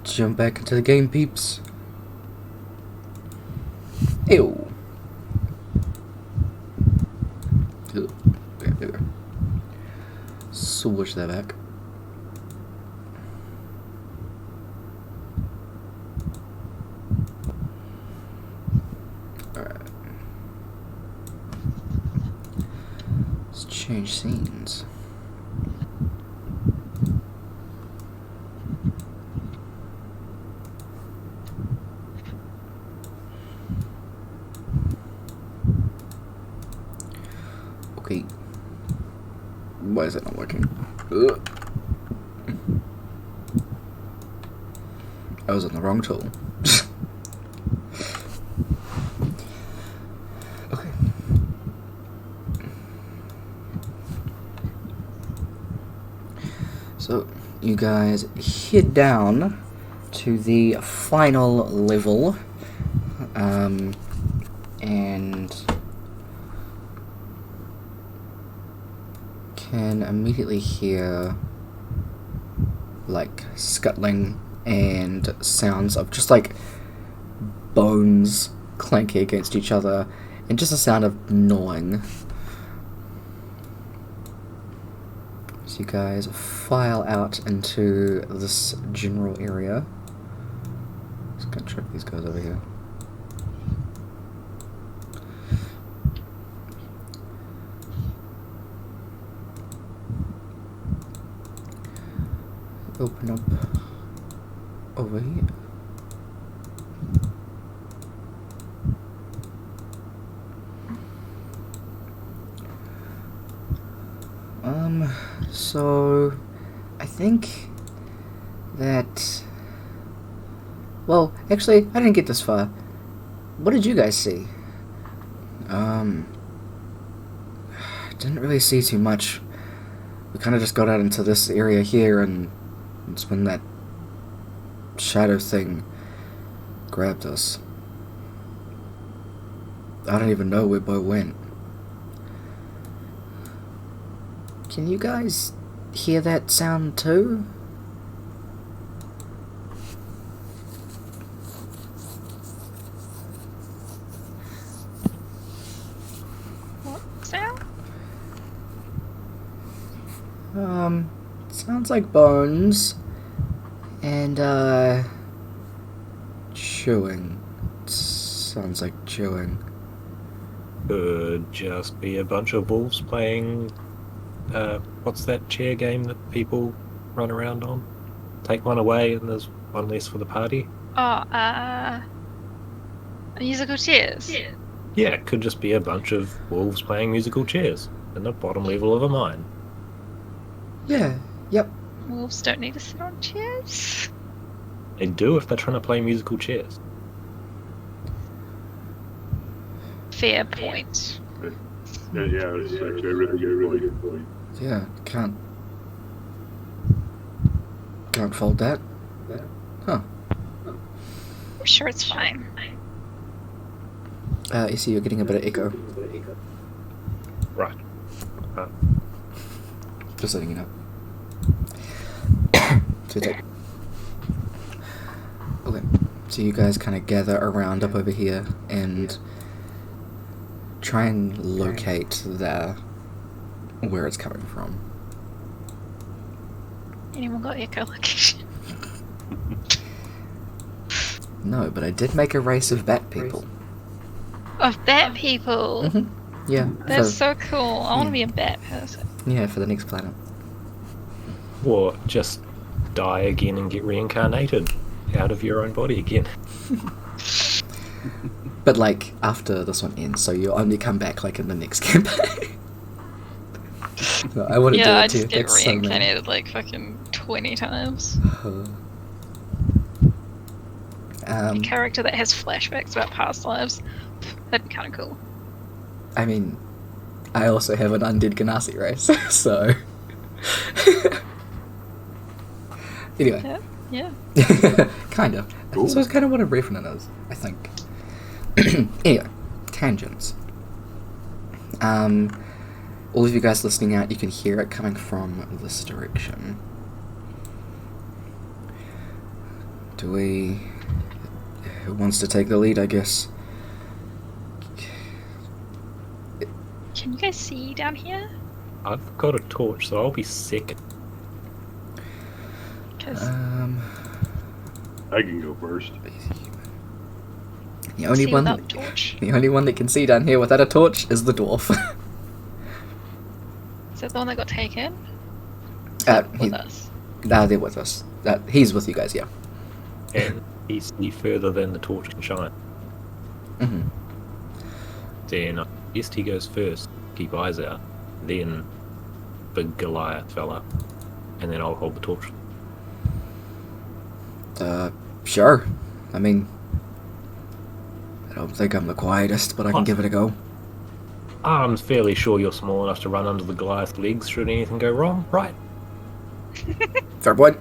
Jump back into the game, peeps. Ew. Ew. There we go. Switch that back. Alright. Let's change scenes. Okay. Why is it not working? Ugh. I was on the wrong tool. Okay. So, you guys head down to the final level, and can immediately hear like scuttling and sounds of just like bones clanking against each other and just a sound of gnawing. So you guys file out into this general area. Just gonna trip these guys over here. Open up over here. So I think that, well, actually, I didn't get this far. What did you guys see? Didn't really see too much. We kind of just got out into this area here, and it's when that shadow thing grabbed us. I don't even know where Bo went. Can you guys hear that sound too? What sound? Sounds like bones and chewing. Sounds like chewing. Could just be a bunch of wolves playing. What's that chair game that people run around on? Take one away and there's one less for the party. Oh, musical chairs. Yeah, it could just be a bunch of wolves playing musical chairs in the bottom level of a mine. Yeah, yep. Wolves don't need to sit on chairs. They do if they're trying to play musical chairs. Fair point. Yeah, it's actually a really good point. Yeah, can't fault that. Huh. I'm sure it's fine. You see, you're getting a bit of echo. Right. Just letting you know. Okay, so you guys kind of gather around up over here and try and locate where it's coming from. Anyone got echolocation? No, but I did make a race of bat people. Of bat people? Mm-hmm. Yeah. That's so cool. I want to be a bat person. Yeah, for the next planet. Or just die again and get reincarnated out of your own body again. But like after this one ends, so you'll only come back like in the next campaign. No, I wouldn't do Yeah, it I to you. just get That's so mean. reincarnated like fucking 20 times. A character that has flashbacks about past lives. That'd be kind of cool. I mean, I also have an undead Ganassi race, so. Anyway. Yeah. Kind of. Cool. So it's kind of what a revenant is, I think. Anyway, tangents. all of you guys listening out, you can hear it coming from this direction. Who wants to take the lead, I guess? Can you guys see down here? I've got a torch, so I'll be second. 'Cause I can go first. The only see one, without torch. the only one that can see down here without a torch is the dwarf. Is that the one that got taken? With us. They're with us. He's with you guys, yeah. And he's further than the torch can shine. Mm-hmm. Then I guess he goes first. Keep eyes out. Then big Goliath fella. And then I'll hold the torch. Sure. I mean, I don't think I'm the quietest, but I can give it a go. I'm fairly sure you're small enough to run under the Goliath's legs should anything go wrong, right? Fair point.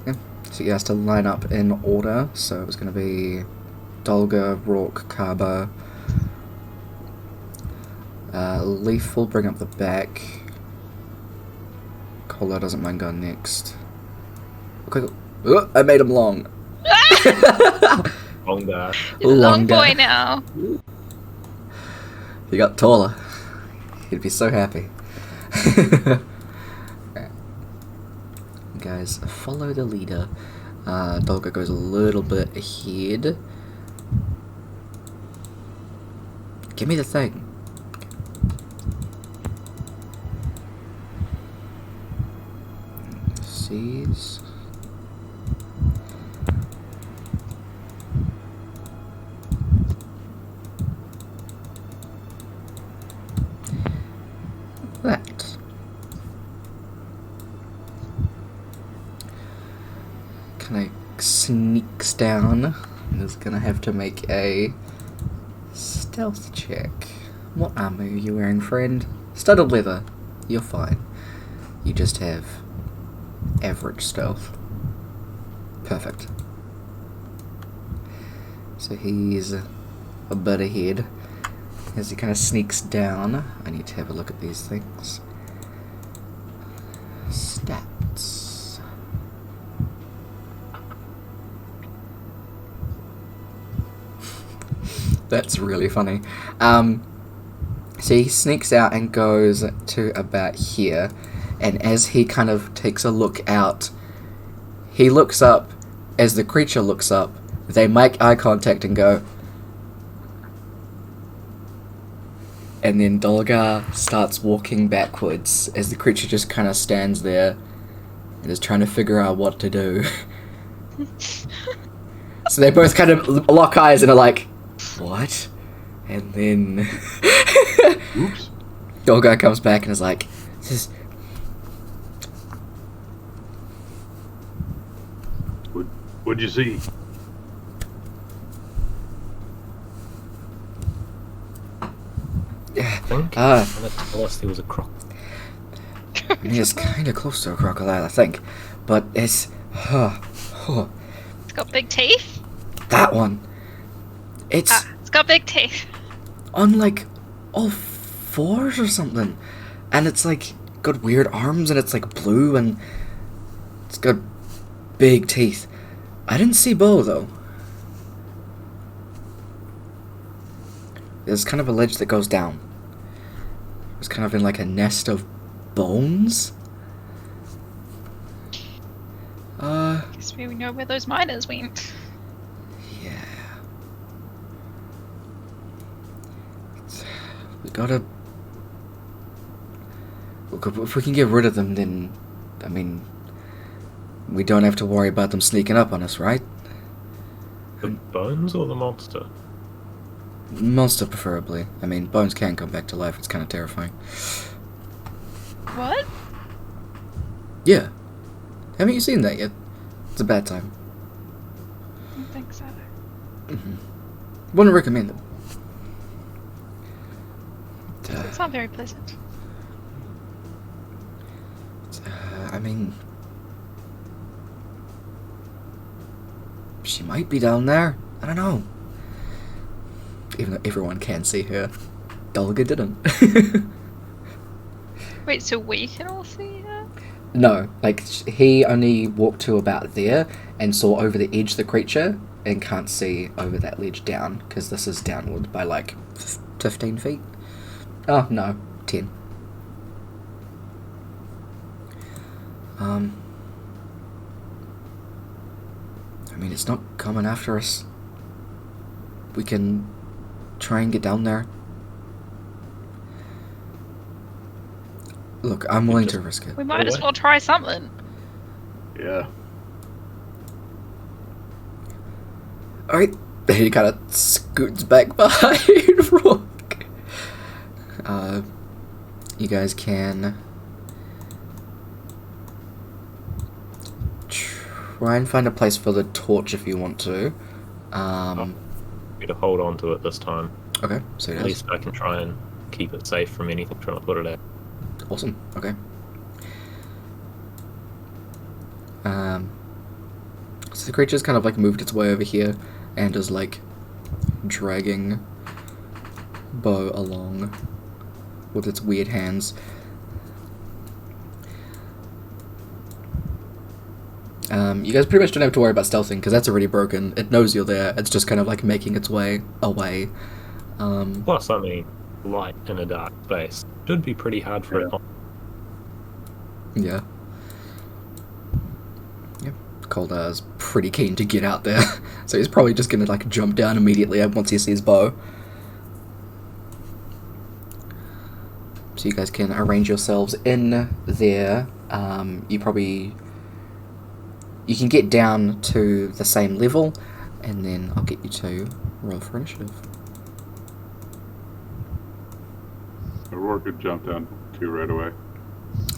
Yeah. So you guys to line up in order. So it was going to be Dolga, Rourke, Kaba. Leaf will bring up the back. Cola doesn't mind going next. Okay. Oh, I made him long. Long guy. He's a long Longer. boy now. He got taller. He'd be so happy. You guys, follow the leader. Dolga goes a little bit ahead. Give me the thing. Sees. That. Kind of sneaks down and is gonna have to make a stealth check. What armor are you wearing, friend? Studded leather. You're fine. You just have average stealth. Perfect. So he's a bit ahead. As he kind of sneaks down, I need to have a look at these things. Stats. That's really funny. So he sneaks out and goes to about here, and as he kind of takes a look out, he looks up. As the creature looks up, they make eye contact and go. And then Dolgar starts walking backwards as the creature just kind of stands there and is trying to figure out what to do. So they both kind of lock eyes and are like, what? And then Oops. Dolgar comes back and is like, this is... What'd you see? I think. Unless there was a croc. I mean, it's kind of close to a crocodile, I think. But it's... It's got big teeth. that one. It's It's got big teeth. on, like, all fours or something. And it's, like, got weird arms and it's, like, blue and... It's got big teeth. I didn't see Bo, though. There's kind of a ledge that goes down. It's kind of in like a nest of bones. Guess we know where those miners went. Yeah. We gotta... If we can get rid of them, then... I mean... We don't have to worry about them sneaking up on us, right? The bones or the monster? Monster, preferably. I mean, bones can come back to life. It's kind of terrifying. What? Yeah. Haven't you seen that yet? It's a bad time. I don't think so. Wouldn't recommend them. It's not very pleasant. I mean... She might be down there. I don't know. Even though everyone can see her. Dolga didn't. Wait, so we can all see her? No, like, he only walked to about there and saw over the edge the creature and can't see over that ledge down, because this is downward by, like, 15 feet. Oh, no, 10. I mean, it's not coming after us. We can try and get down there. Look, I'm willing to risk it. We might as well try something. Yeah. Alright, he kind of scoots back behind Brooke. You guys can try and find a place for the torch if you want to. Me to hold on to it this time. Okay, so At least I can try and keep it safe from anything trying to put it out. Awesome, okay. So the creature's kind of like moved its way over here and is like dragging Bo along with its weird hands. You guys pretty much don't have to worry about stealthing because that's already broken. It knows you're there. It's just kind of like making its way away. Plus, I mean, light in a dark space should be pretty hard for it. Yeah. Yep. Koldar's pretty keen to get out there, so he's probably just gonna like jump down immediately once he sees Bo. So you guys can arrange yourselves in there. You can get down to the same level, and then I'll get you to roll for initiative. Aurora could jump down too right away.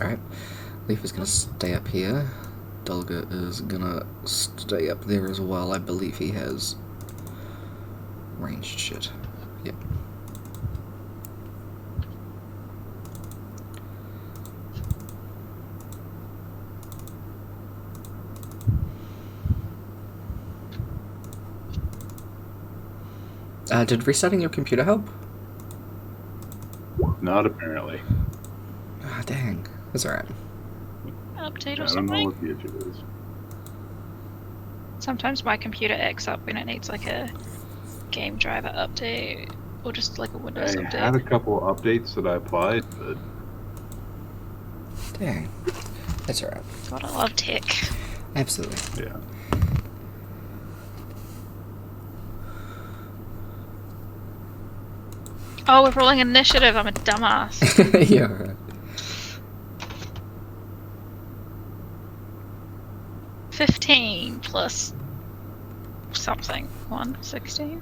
Alright. Leaf is gonna stay up here. Dolga is gonna stay up there as well. I believe he has ranged shit. Yep. Did restarting your computer help? Not apparently. Ah, dang. That's alright. Update or I don't know something? what the issue is. Sometimes my computer acts up when it needs like a game driver update or just like a Windows I update. had a couple updates that I applied, but Dang. That's alright. Gotta love tech. Absolutely. yeah. Oh, we're rolling initiative. I'm a dumbass. Yeah, alright. 15 plus something. 16?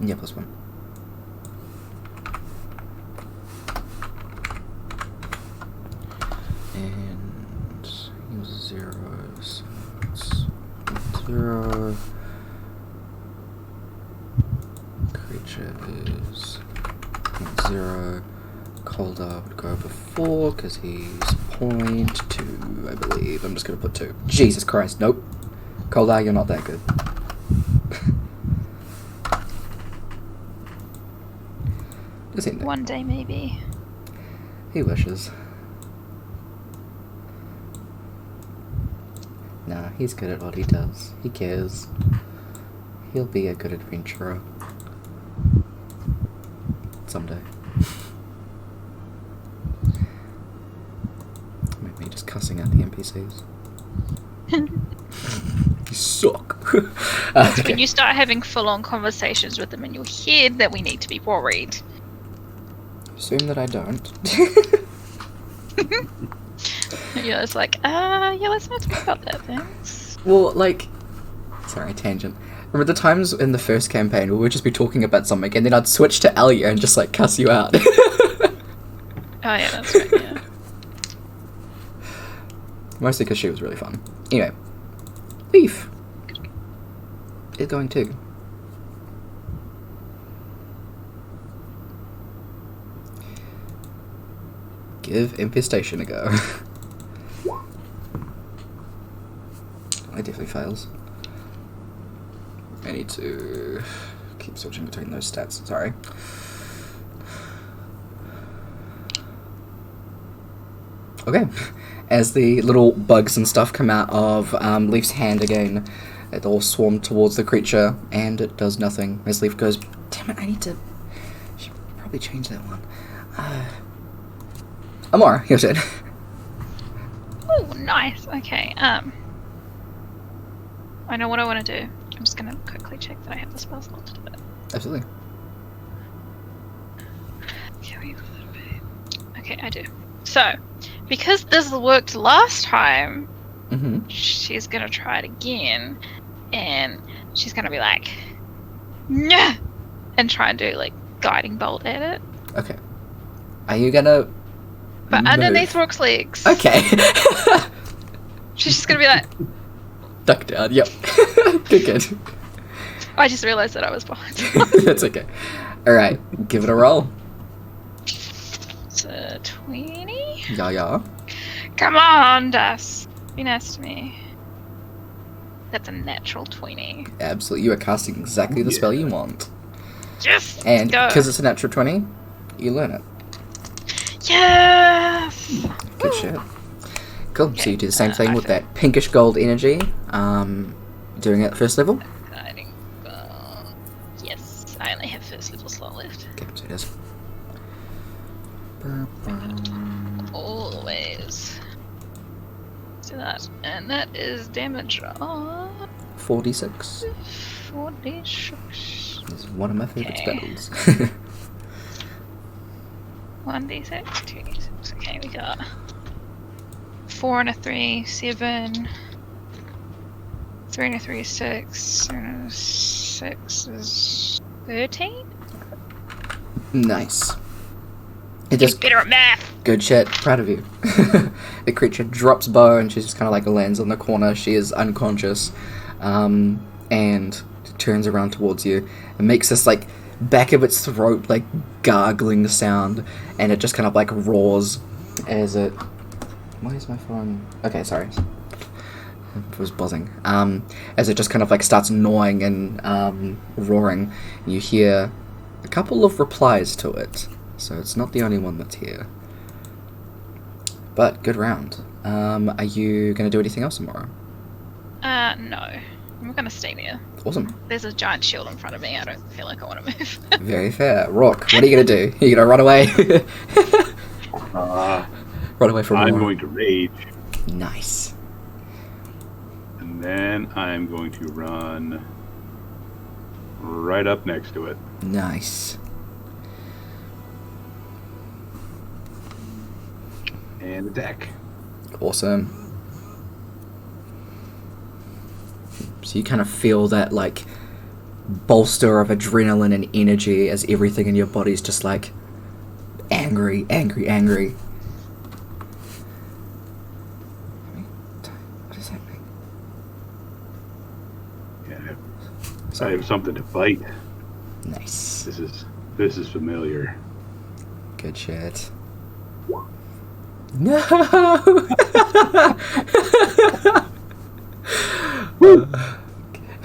Yeah, plus 1. And he was 0, so it's 0. Creature is 0. Koldar would go before because he's 0.2, I believe. I'm just gonna put 2. Jesus Christ, nope. Koldar, you're not that good. Does he know? One day, maybe. He wishes. Nah, he's good at what he does. He cares. He'll be a good adventurer. Someday. Maybe just cussing out the NPCs. You suck. It's when you start having full-on conversations with them in your head that we need to be worried. Assume that I don't. Yeah, it's like, yeah, let's not talk about that, thanks. Well, like... Sorry, tangent. Remember the times in the first campaign where we'd just be talking about something and then I'd switch to Alia and just, like, cuss you out. Oh, yeah, that's right, yeah. Mostly because she was really fun. Anyway. Leaf is going too. Give Infestation a go. It definitely fails. I need to keep switching between those stats. Sorry. Okay. As the little bugs and stuff come out of Leaf's hand again, it all swarm towards the creature, and it does nothing. As Leaf goes, damn it, I should probably change that one. Amora, your turn. Oh, nice. Okay. I know what I want to do. I'm just gonna quickly check that I have the spell slot to do it. Absolutely. Okay, I do. So, because this worked last time, Mm-hmm. she's gonna try it again, and she's gonna be like, "Nyah!" and try and do like guiding bolt at it, Okay. Are you gonna... but move? underneath Rook's legs. Okay. She's just gonna be like, Duck down, yep. Good. I just realized that I was behind. That's okay. Alright, give it a roll. It's a 20. Yeah. Come on, Dust. Be nice to me. That's a natural 20. Absolutely. You are casting exactly the spell you want. Yes! And go. because it's a natural 20, you learn it. Yes! Good shit. Cool. So you do the same thing with that pinkish gold energy. Doing it at first level. Guiding bolt. Yes, I only have first level slot left. Okay, so it is. Always. Do that. And that is damage of 46. 46. It's one of my favorite Okay. spells. 1d6, 2d6. Okay, we got 4 and a 3, 7. 3 and a 3 is 6. 3 and a 6 is 13? Nice. It Get just better at math! good shit. Proud of you. The creature drops bow and she just kind of like lands on the corner. She is unconscious, and turns around towards you and makes this like back of its throat like gargling sound, and it just kind of like roars as it. Why is my phone? Okay, sorry. It was buzzing. As it just kind of like starts gnawing and roaring, you hear a couple of replies to it. So it's not the only one that's here. But good round. Are you going to do anything else tomorrow? No. I'm gonna stay there. Awesome. There's a giant shield in front of me. I don't feel like I want to move. Very fair. Rock, what are you going to do? Are you going to run away? Run away from I'm more. going to rage, Nice. and then I'm going to run right up next to it. Nice. And attack. Awesome. So you kind of feel that like bolster of adrenaline and energy as everything in your body's just like angry. What is happening? Yeah, I have something to fight. Nice. This is familiar. Good shit. No!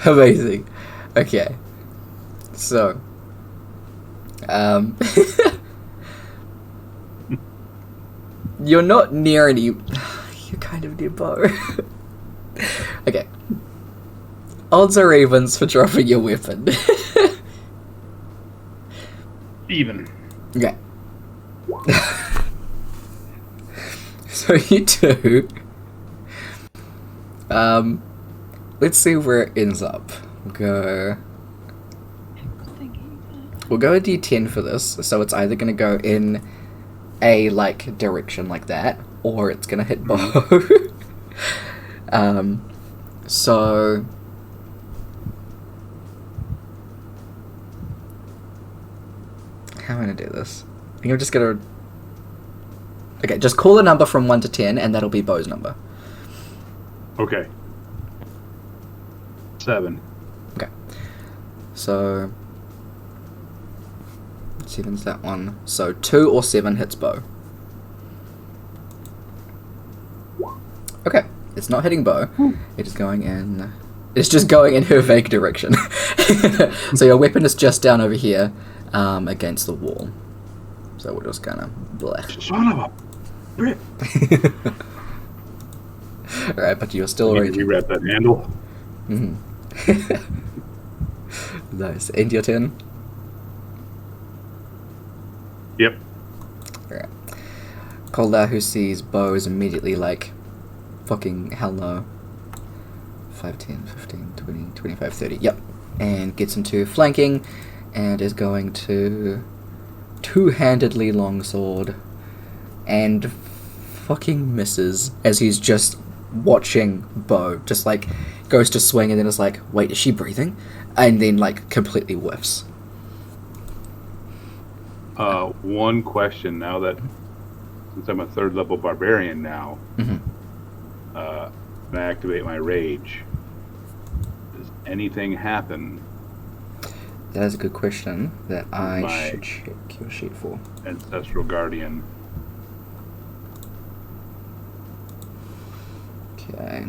Amazing. Okay. So. You're not near any. You're kind of near Bo. Okay. Odds or evens for dropping your weapon? Even. Okay. So you two. Let's see where it ends up. We'll go a D10 for this, so it's either gonna go in a like direction like that, or it's gonna hit Bo. So how am I gonna do this? I think I'm just gonna. Okay, just call a number from 1 to 10, and that'll be Bo's number. Okay. 7. Okay. So 7's that one. So 2 or 7 hits Bo. Okay, it's not hitting Bo. It is going in It's just going in her vague direction. So your weapon is just down over here, against the wall. So we're just gonna blech. Son of a brick. Alright, but you're still You raging. rewrap that handle. Mm-hmm. Nice. End your turn. Yep. Alright. Kolda, who sees Bo, is immediately like, fucking hell no. 5, 10, 15, 20, 25, 30. Yep. And gets into flanking and is going to two-handedly longsword and fucking misses as he's just watching Bo. Just like goes to swing and then is like, wait, is she breathing? And then like completely whiffs. One question now that since I'm a 3rd level barbarian now, Mm-hmm. when I activate my rage, does anything happen? That is a good question that I My- should check your sheet for. Ancestral guardian. Okay.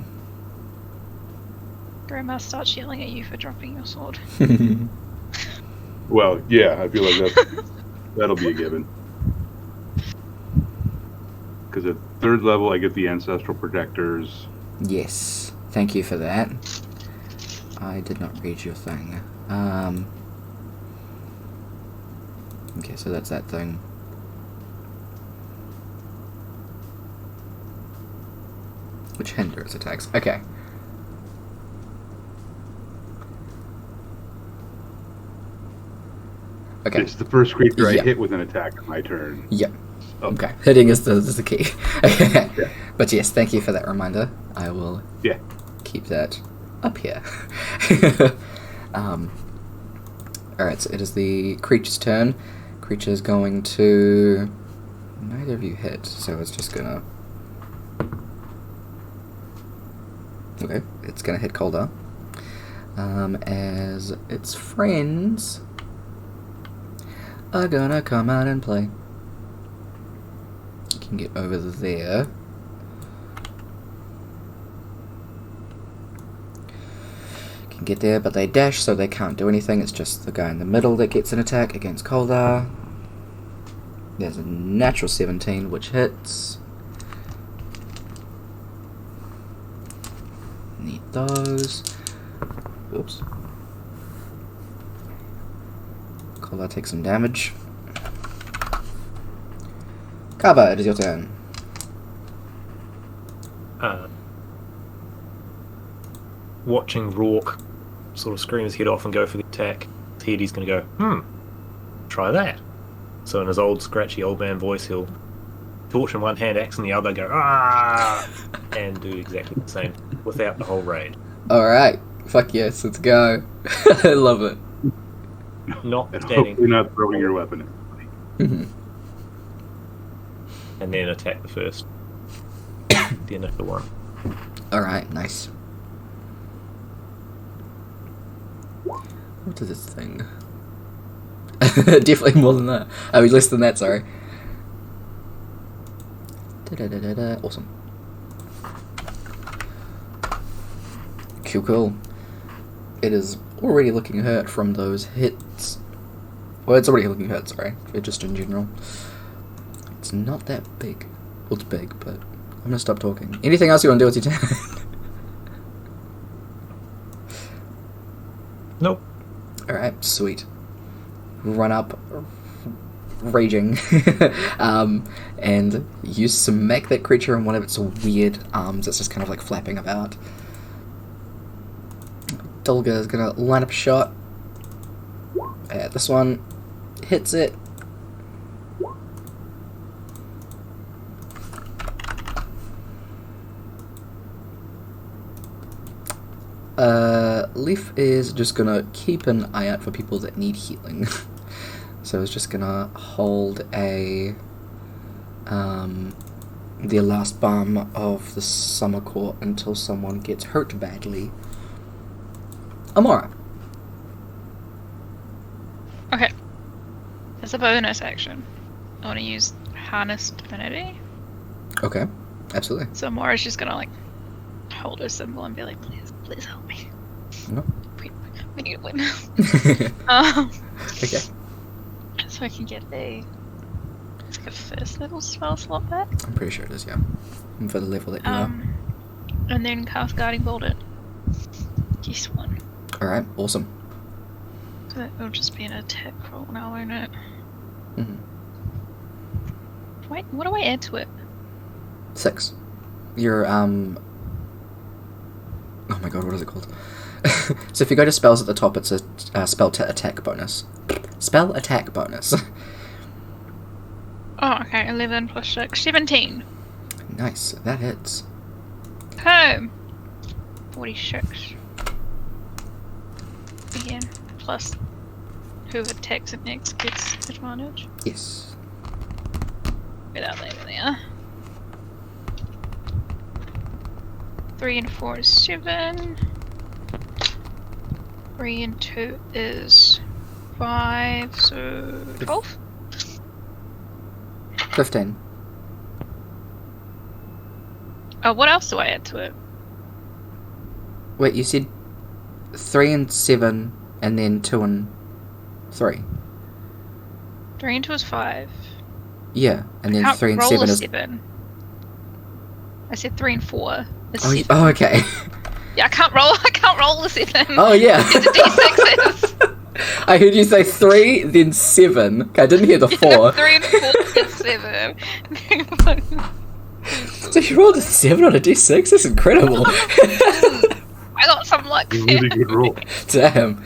Grandma starts yelling at you for dropping your sword. Well, yeah, I feel like that'll be a given. Because at 3rd level, I get the ancestral protectors. Yes. Thank you for that. I did not read your thing. Okay, so that's that thing. Which hinders attacks. Okay. Okay. It's the first creature Yeah. I hit with an attack on my turn. Yep. Oh. Okay. Hitting is the key. Yeah. But yes, thank you for that reminder. I will Yeah. keep that up here. Alright, so it is the creature's turn. Creature's going to... Neither of you hit, so it's just gonna... Okay, it's gonna hit Kolda. As its friends are gonna come out and play. You can get over there. Can get there, but they dash, so they can't do anything. It's just the guy in the middle that gets an attack against Kolda. There's a natural 17, which hits. Need those. Oops. Kolda takes some damage. Kava, it is your turn. Watching Rourke sort of scream his head off and go for the attack, Teddy's going to go, try that. So in his old scratchy old man voice, he'll torch in one hand, axe in the other, go, ah, and do exactly the same without the whole raid. Alright. Fuck yes, let's go. I love it. Not And standing, hopefully not throwing your weapon at somebody. Mhm. and then attack the first. The initial one. Alright, nice. What is this thing? Definitely more than that. I mean, less than that, sorry. Da-da-da-da-da. Awesome. Cool. It is already looking hurt from those hits. Well, it's already looking hurt, sorry. Just in general. It's not that big. Well, it's big, but I'm gonna stop talking. Anything else you want to do with your turn? Nope. Alright, sweet. Run up, raging, and you smack that creature in one of its weird arms that's just kind of like flapping about. Dulga is gonna line up a shot at this one, hits it. Leaf is just gonna keep an eye out for people that need healing. So it's just gonna hold the last balm of the summer court until someone gets hurt badly. Amara. Okay. As a bonus action, I want to use Harness Divinity. Okay, absolutely. So Mora's just gonna like hold her symbol and be like, please help me. No? We need to win. Okay. So I can get a first level spell slot back. I'm pretty sure it is, yeah. And for the level that you are. And then cast Guiding Bolt it. This one. Alright, awesome. So it'll just be an attack roll now, won't it? Mm-hmm. Wait, what do I add to it? 6. Your, oh my god, what is it called? So if you go to spells at the top, it's a spell attack bonus. Spell attack bonus. Oh, okay, 11 plus 6, 17. Nice, that hits. Home. 46. Again, plus whoever attacks it next gets advantage. Yes. Without leaving there. 3 and 4 is 7. 3 and 2 is 5, so 12? 15. Oh, what else do I add to it? Wait, you said 3 and 7, and then 2 and 3. 3 and 2 is 5. Yeah, and then Can't 3 and roll 7 a is... 7. I said 3 and 4 is Oh, 7. oh, okay. Yeah, I can't roll the 7. Oh, yeah. It's a d6s. I heard you say 3, then 7. Okay, I didn't hear the 4. 3 and 4 and 7. So you rolled a 7 on a d6? That's incredible. I got some luck there. Really good roll. Damn.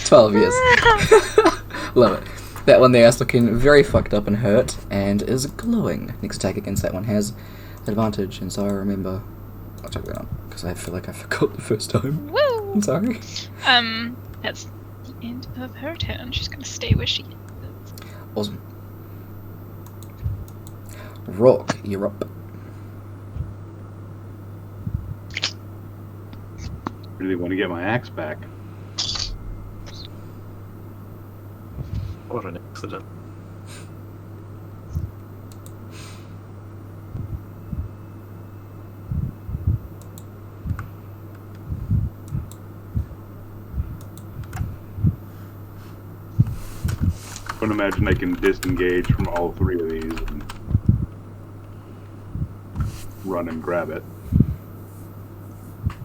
12 years. Love it. That one there is looking very fucked up and hurt, and is glowing. Next attack against that one has advantage, and so I remember... I'll check that out, because I feel like I forgot the first time. Woo! I'm sorry. That's the end of her turn. She's gonna stay where she is. Awesome. Rock, you're up. Really want to get my axe back. What an accident. I can imagine I can disengage from all 3 of these and run and grab it.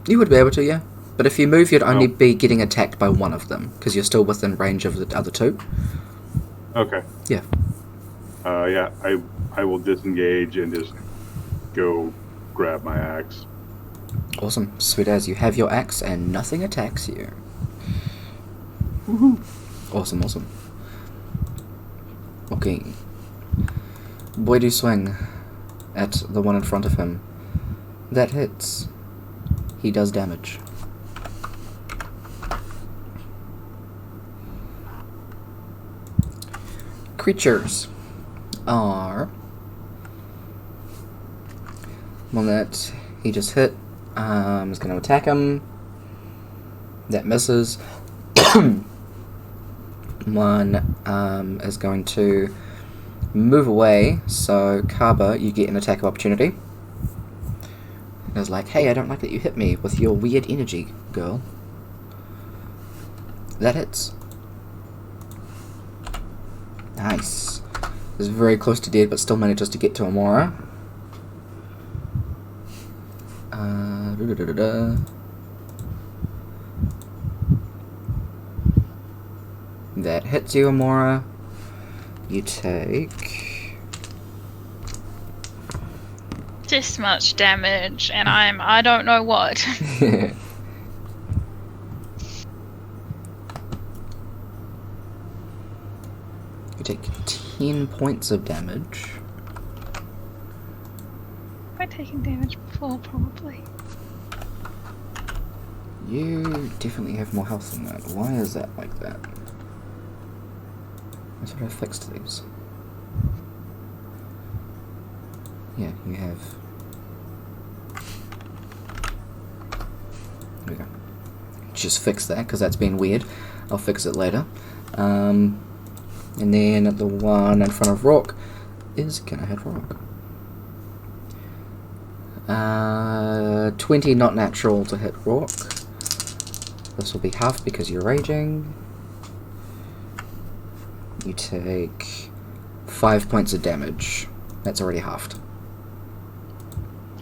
You would be able to, yeah. But if you move, you'd only be getting attacked by one of them, because you're still within range of the other 2. Okay. Yeah. Yeah, I will disengage and just go grab my axe. Awesome. Sweet as you have your axe and nothing attacks you. Woohoo! Awesome, awesome. Okay. Boy do swing at the one in front of him. That hits. He does damage. Creatures are one that he just hit. Is going to attack him. That misses. One is going to move away. So Kaba, you get an attack of opportunity. And it's like, hey, I don't like that you hit me with your weird energy, girl. That hits. Nice. Is very close to dead, but still manages to get to Amora. That hits you, Amora. You take... This much damage, and I don't know what. You take 10 points of damage. Have I taken damage before? Probably. You definitely have more health than that. Why is that like that? I thought I fixed these. Yeah, you have. There we go. Just fix that, because that's been weird. I'll fix it later. And then the one in front of Rock is gonna hit Rock. 20 not natural to hit Rock. This will be half because you're raging. You take 5 points of damage. That's already halved.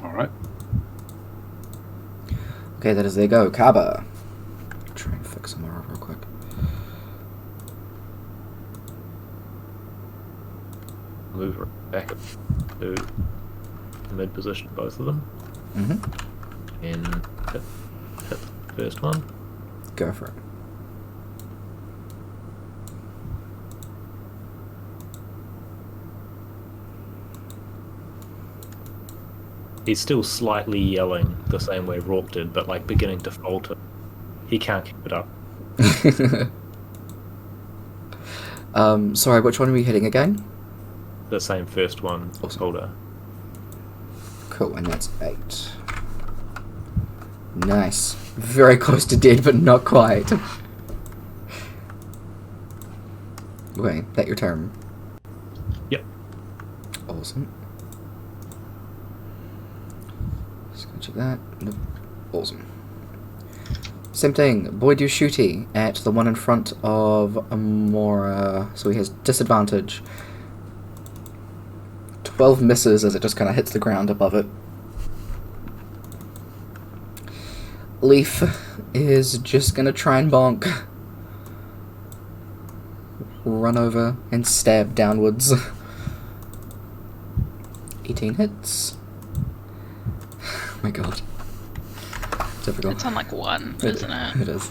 Alright. Okay, that is their go. Kaba. Try and fix them all real quick. Move back up to mid position, both of them. Mm-hmm. And hit the first one. Go for it. He's still slightly yelling the same way Rourke did, but like beginning to falter. He can't keep it up. Sorry, which one are we hitting again? The same first one, Awesome. older. Cool, and that's 8. Nice. Very close to dead, but not quite. Okay, that your turn. Yep. Awesome. Just gonna check that. Nope. Awesome. Same thing. Boy do shooty at the one in front of Amora, so he has disadvantage. 12 misses as it just kind of hits the ground above it. Leaf is just gonna try and bonk. Run over and stab downwards. 18 hits. Oh my god. Typical. It's on like 1, isn't it? It is.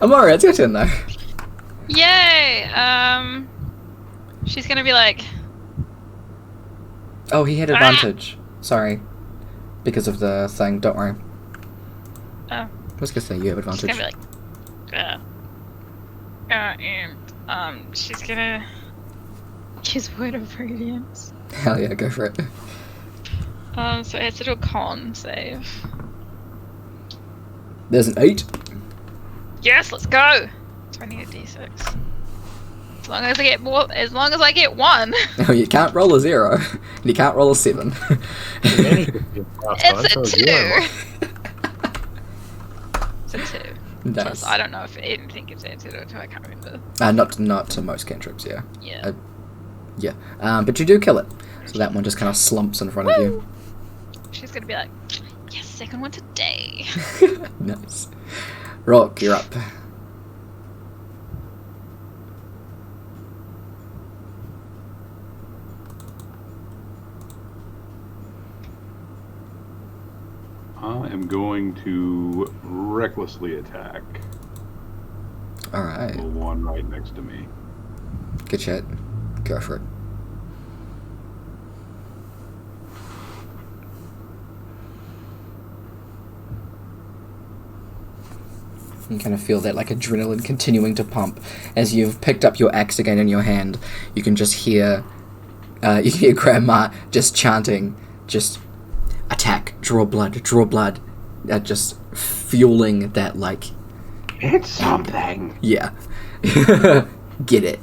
Amora, it's your turn though. Yay! She's gonna be like, Oh, he had advantage. Sorry. Because of the thing, don't worry. oh, I was gonna say you have she's advantage. gonna be like, and she's gonna use Word of Radiance. Hell yeah, go for it. So it has to do a con save. There's an 8. Yes, let's go. So I need a d6. As long as I get more, as long as I get 1. Oh, you can't roll a 0. And you can't roll a 7. It's a 2. It's a 2. Nice. Plus, I don't know if anything gives answer to it. I can't remember. Not to most cantrips, yeah. Yeah. Yeah. But you do kill it. So that one just kind of slumps in front of you. She's gonna be like, yes, second one today. Nice. Rock, you're up. I am going to recklessly attack Alright. the one right next to me. Good shit. Go for it. You kind of feel that like adrenaline continuing to pump as you've picked up your axe again in your hand. You can just hear, you hear Grandma just chanting, just attack, draw blood, just fueling that like, It's something. yeah, get it.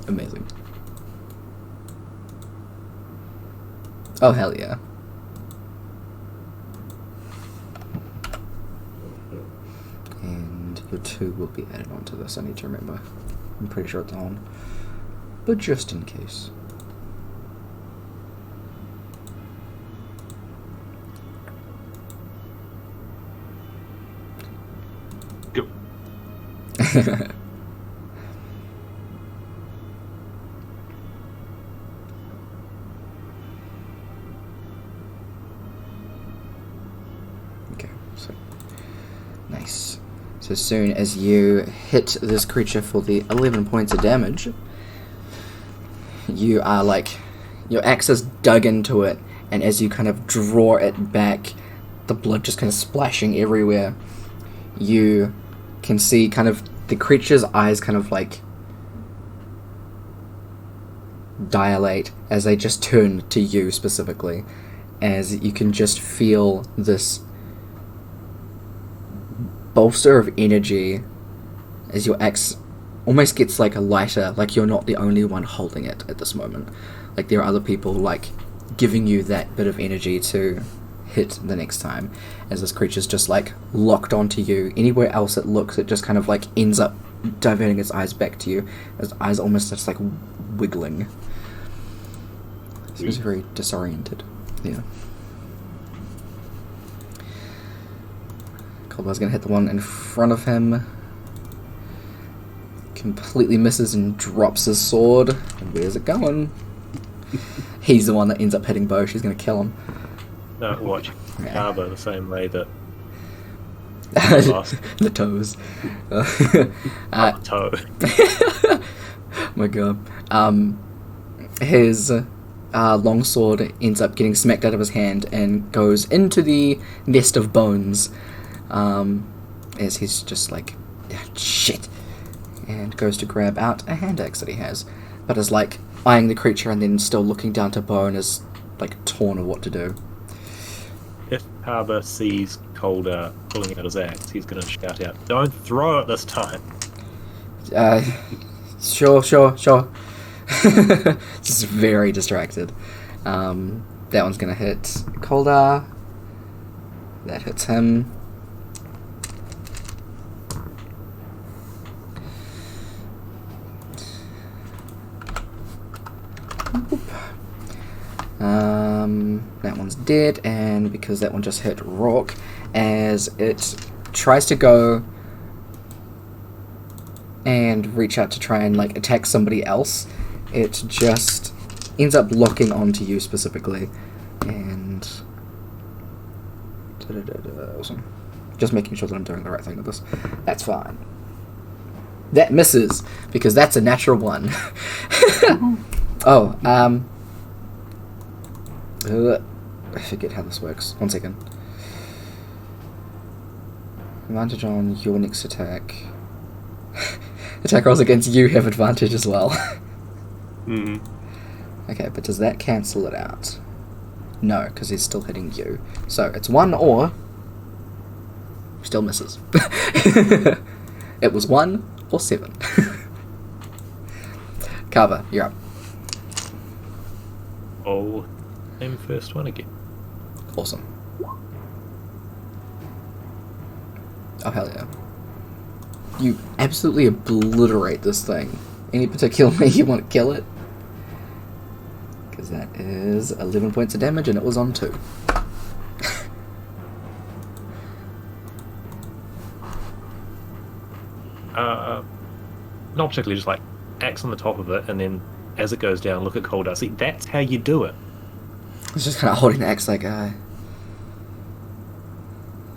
Amazing. Oh hell yeah. And your 2 will be added onto this, I need to remember. I'm pretty sure it's on. But just in case. Go. Okay, so nice. So as soon as you hit this creature for the 11 points of damage, you are like, your axe is dug into it, and as you kind of draw it back, the blood just kind of splashing everywhere. You can see kind of the creature's eyes kind of like dilate as they just turn to you specifically, as you can just feel this bolster of energy as your axe almost gets like a lighter, like you're not the only one holding it at this moment. Like there are other people like giving you that bit of energy to hit the next time, as this creature's just like locked onto you. Anywhere else it looks, it just kind of like ends up diverting its eyes back to you. Its eyes almost just like wiggling. It's very disoriented. Yeah. Coldbar's gonna hit the one in front of him. Completely misses and drops his sword. And where's it going? He's the one that ends up hitting Bo. She's gonna kill him. No, watch. Yeah. Carver the same way that The toes. toe. My god. His longsword ends up getting smacked out of his hand and goes into the nest of bones. As he's just like, shit. And goes to grab out a hand axe that he has. But is like eyeing the creature and then still looking down to Bo and is like torn of what to do. If Carver sees Calder pulling out his axe, he's going to shout out, "Don't throw it this time!" Sure. Just very distracted. That one's gonna hit Calder. That hits him. That one's dead, and because that one just hit Rourke, as it tries to go and reach out to try and like attack somebody else, it just ends up locking onto you specifically, and awesome. Just making sure that I'm doing the right thing with this. That's fine. That misses because that's a natural one. I forget how this works. 1 second. Advantage on your next attack. Attack rolls against you have advantage as well. Mm-hmm. Okay, but does that cancel it out? No, because he's still hitting you. So it's 1 or... Still misses. It was 1 or 7. Carver, you're up. Oh, name first one again. Awesome. Oh, hell yeah. You absolutely obliterate this thing. Any particular way you want to kill it? Because that is 11 points of damage and it was on 2. Not particularly, just like axe on the top of it, and then as it goes down, look at Calder. See, that's how you do it. It's just kind of holding the axe like,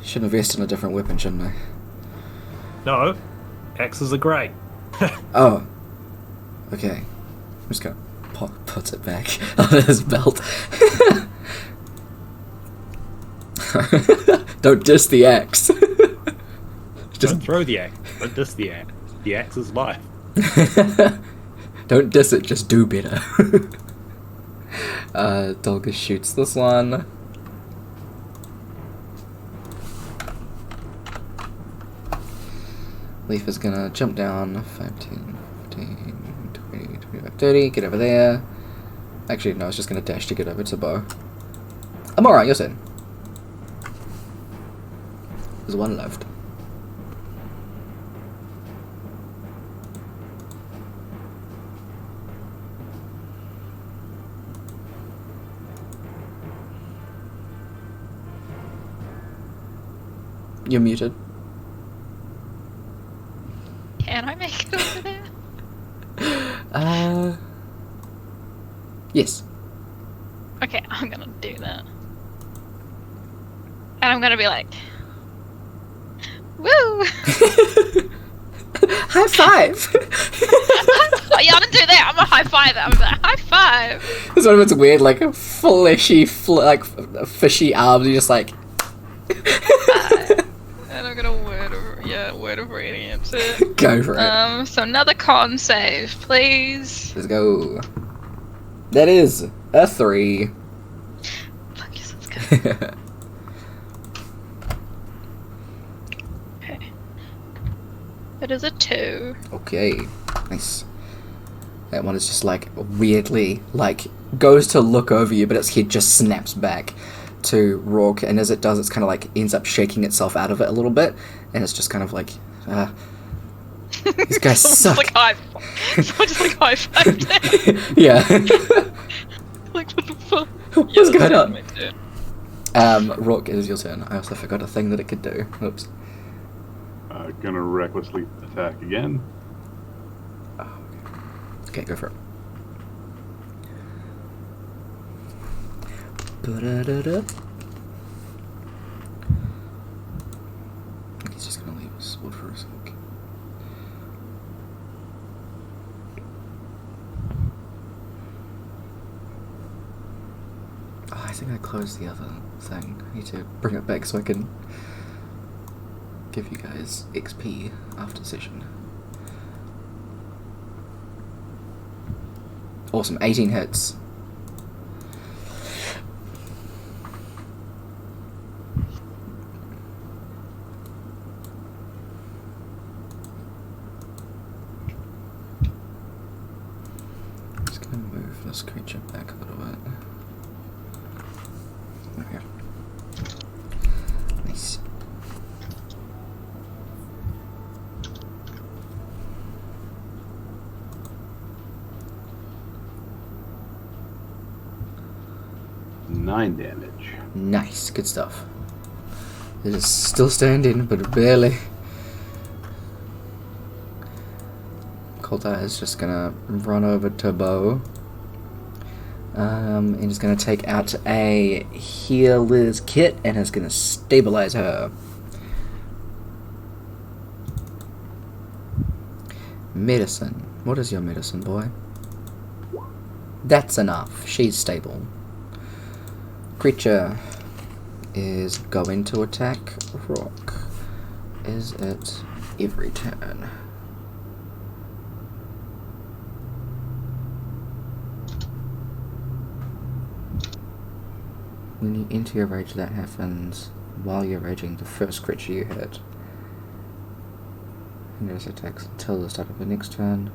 shouldn't have vested in a different weapon, shouldn't I? No, axes are great. Oh. Okay. I'm just gonna put it back on his belt. Don't diss the axe. Don't throw the axe. Don't diss the axe. The axe is life. Don't diss it, just do better. Dolga shoots this one. Leaf is gonna jump down 5, 10, 15, 20, 25, 30, get over there. Actually, no, it's just gonna dash to get over to Bo. I'm alright, you're in. There's 1 left. You're muted. Can I make it over there? Yes. Okay, I'm gonna do that. And I'm gonna be like, woo! High five! Yeah, I'm gonna do that. I'm gonna high five that. I'm gonna be like, high five! It's one of its weird, like, fleshy, like, fishy arms. You're just like... And I'm gonna word of radiance it. Go for it. So another con save, please. Let's go. That is a 3. Fuck yes, let's go. Okay. It is a 2. Okay. Nice. That one is just, like, weirdly, like, goes to look over you, but its head just snaps back. to Rourke, and as it does, it's kind of like ends up shaking itself out of it a little bit, and it's just kind of like, these guys suck. Someone just like high-fived it. Yeah. Like, what the fuck? What's going on? my turn. Rourke, it is your turn. I also forgot a thing that it could do. Oops. Gonna recklessly attack again. Okay, go for it. Ba-da-da-da. He's just gonna leave his sword for a sec. Oh, I think I closed the other thing. I need to bring it back so I can give you guys XP after session. Awesome, 18 hits. Just gonna move this creature back a little bit. Okay. Nice. Nine damage. Nice, good stuff. It is still standing, but barely. Coulter is just gonna run over to Bo. And is gonna take out a healer's kit and is gonna stabilize her. Medicine. What is your medicine, boy? That's enough. She's stable. Creature is going to attack Rock. Is it every turn? When you enter your rage, that happens while you're raging the first creature you hit. And this attacks until the start of the next turn.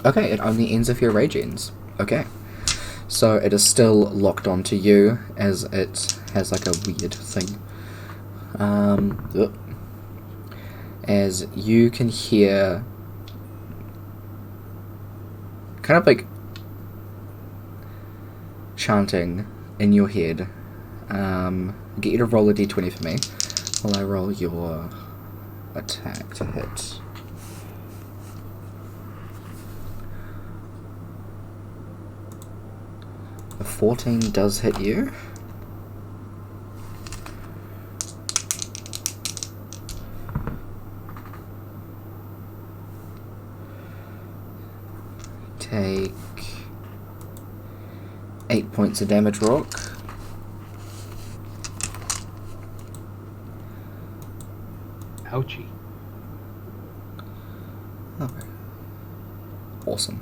Okay, it only ends if your rage ends. Okay. So it is still locked onto you, as it has like a weird thing. As you can hear kind of like chanting in your head. Get you to roll a d20 for me while I roll your attack to hit. A 14 does hit you. Take 8 points of damage, Rock. Ouchie. Okay. Awesome.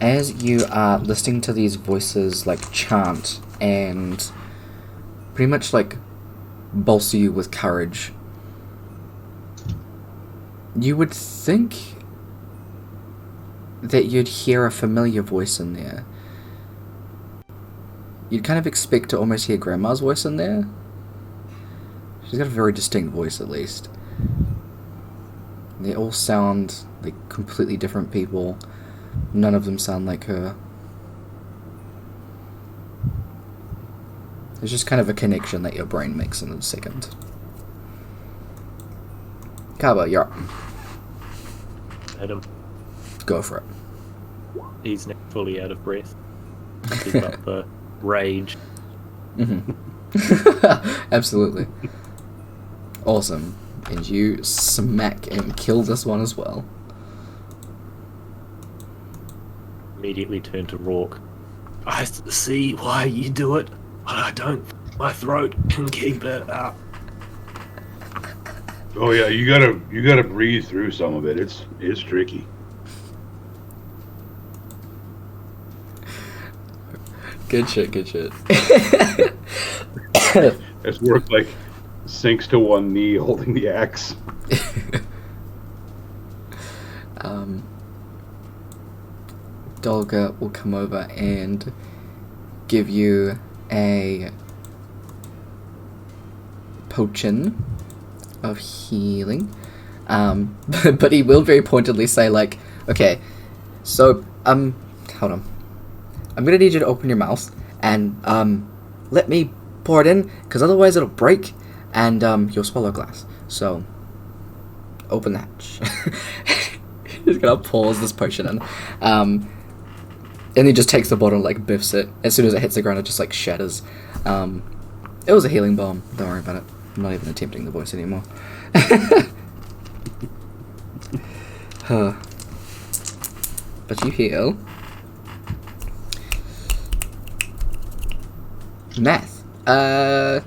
As you are listening to these voices like chant and pretty much like bolster you with courage, you would think that you'd hear a familiar voice in there. You'd kind of expect to almost hear Grandma's voice in there. She's got a very distinct voice, at least. They all sound like completely different people. None of them sound like her. There's just kind of a connection that your brain makes in a second. Kaba, you're up. Adam, Go for it. he's now fully out of breath. Keep up the rage. Absolutely. Awesome. And you smack and kill this one as well. Immediately turn to Rourke. I see why you do it, but I don't. My throat can keep it up. Oh yeah, you gotta breathe through some of it. It's tricky. Good shit, good shit. As Rourke like sinks to one knee holding the axe. Dolga will come over and give you a potion of healing. But he will very pointedly say, like, okay, so, hold on. I'm gonna need you to open your mouth and, let me pour it in, because otherwise it'll break and, you'll swallow glass. So, open the hatch. He's gonna pause this potion in. And he just takes the bottle and, like, biffs it. As soon as it hits the ground, it just, like, shatters. It was a healing bomb. Don't worry about it. I'm not even attempting the voice anymore. But you heal. Math. 8.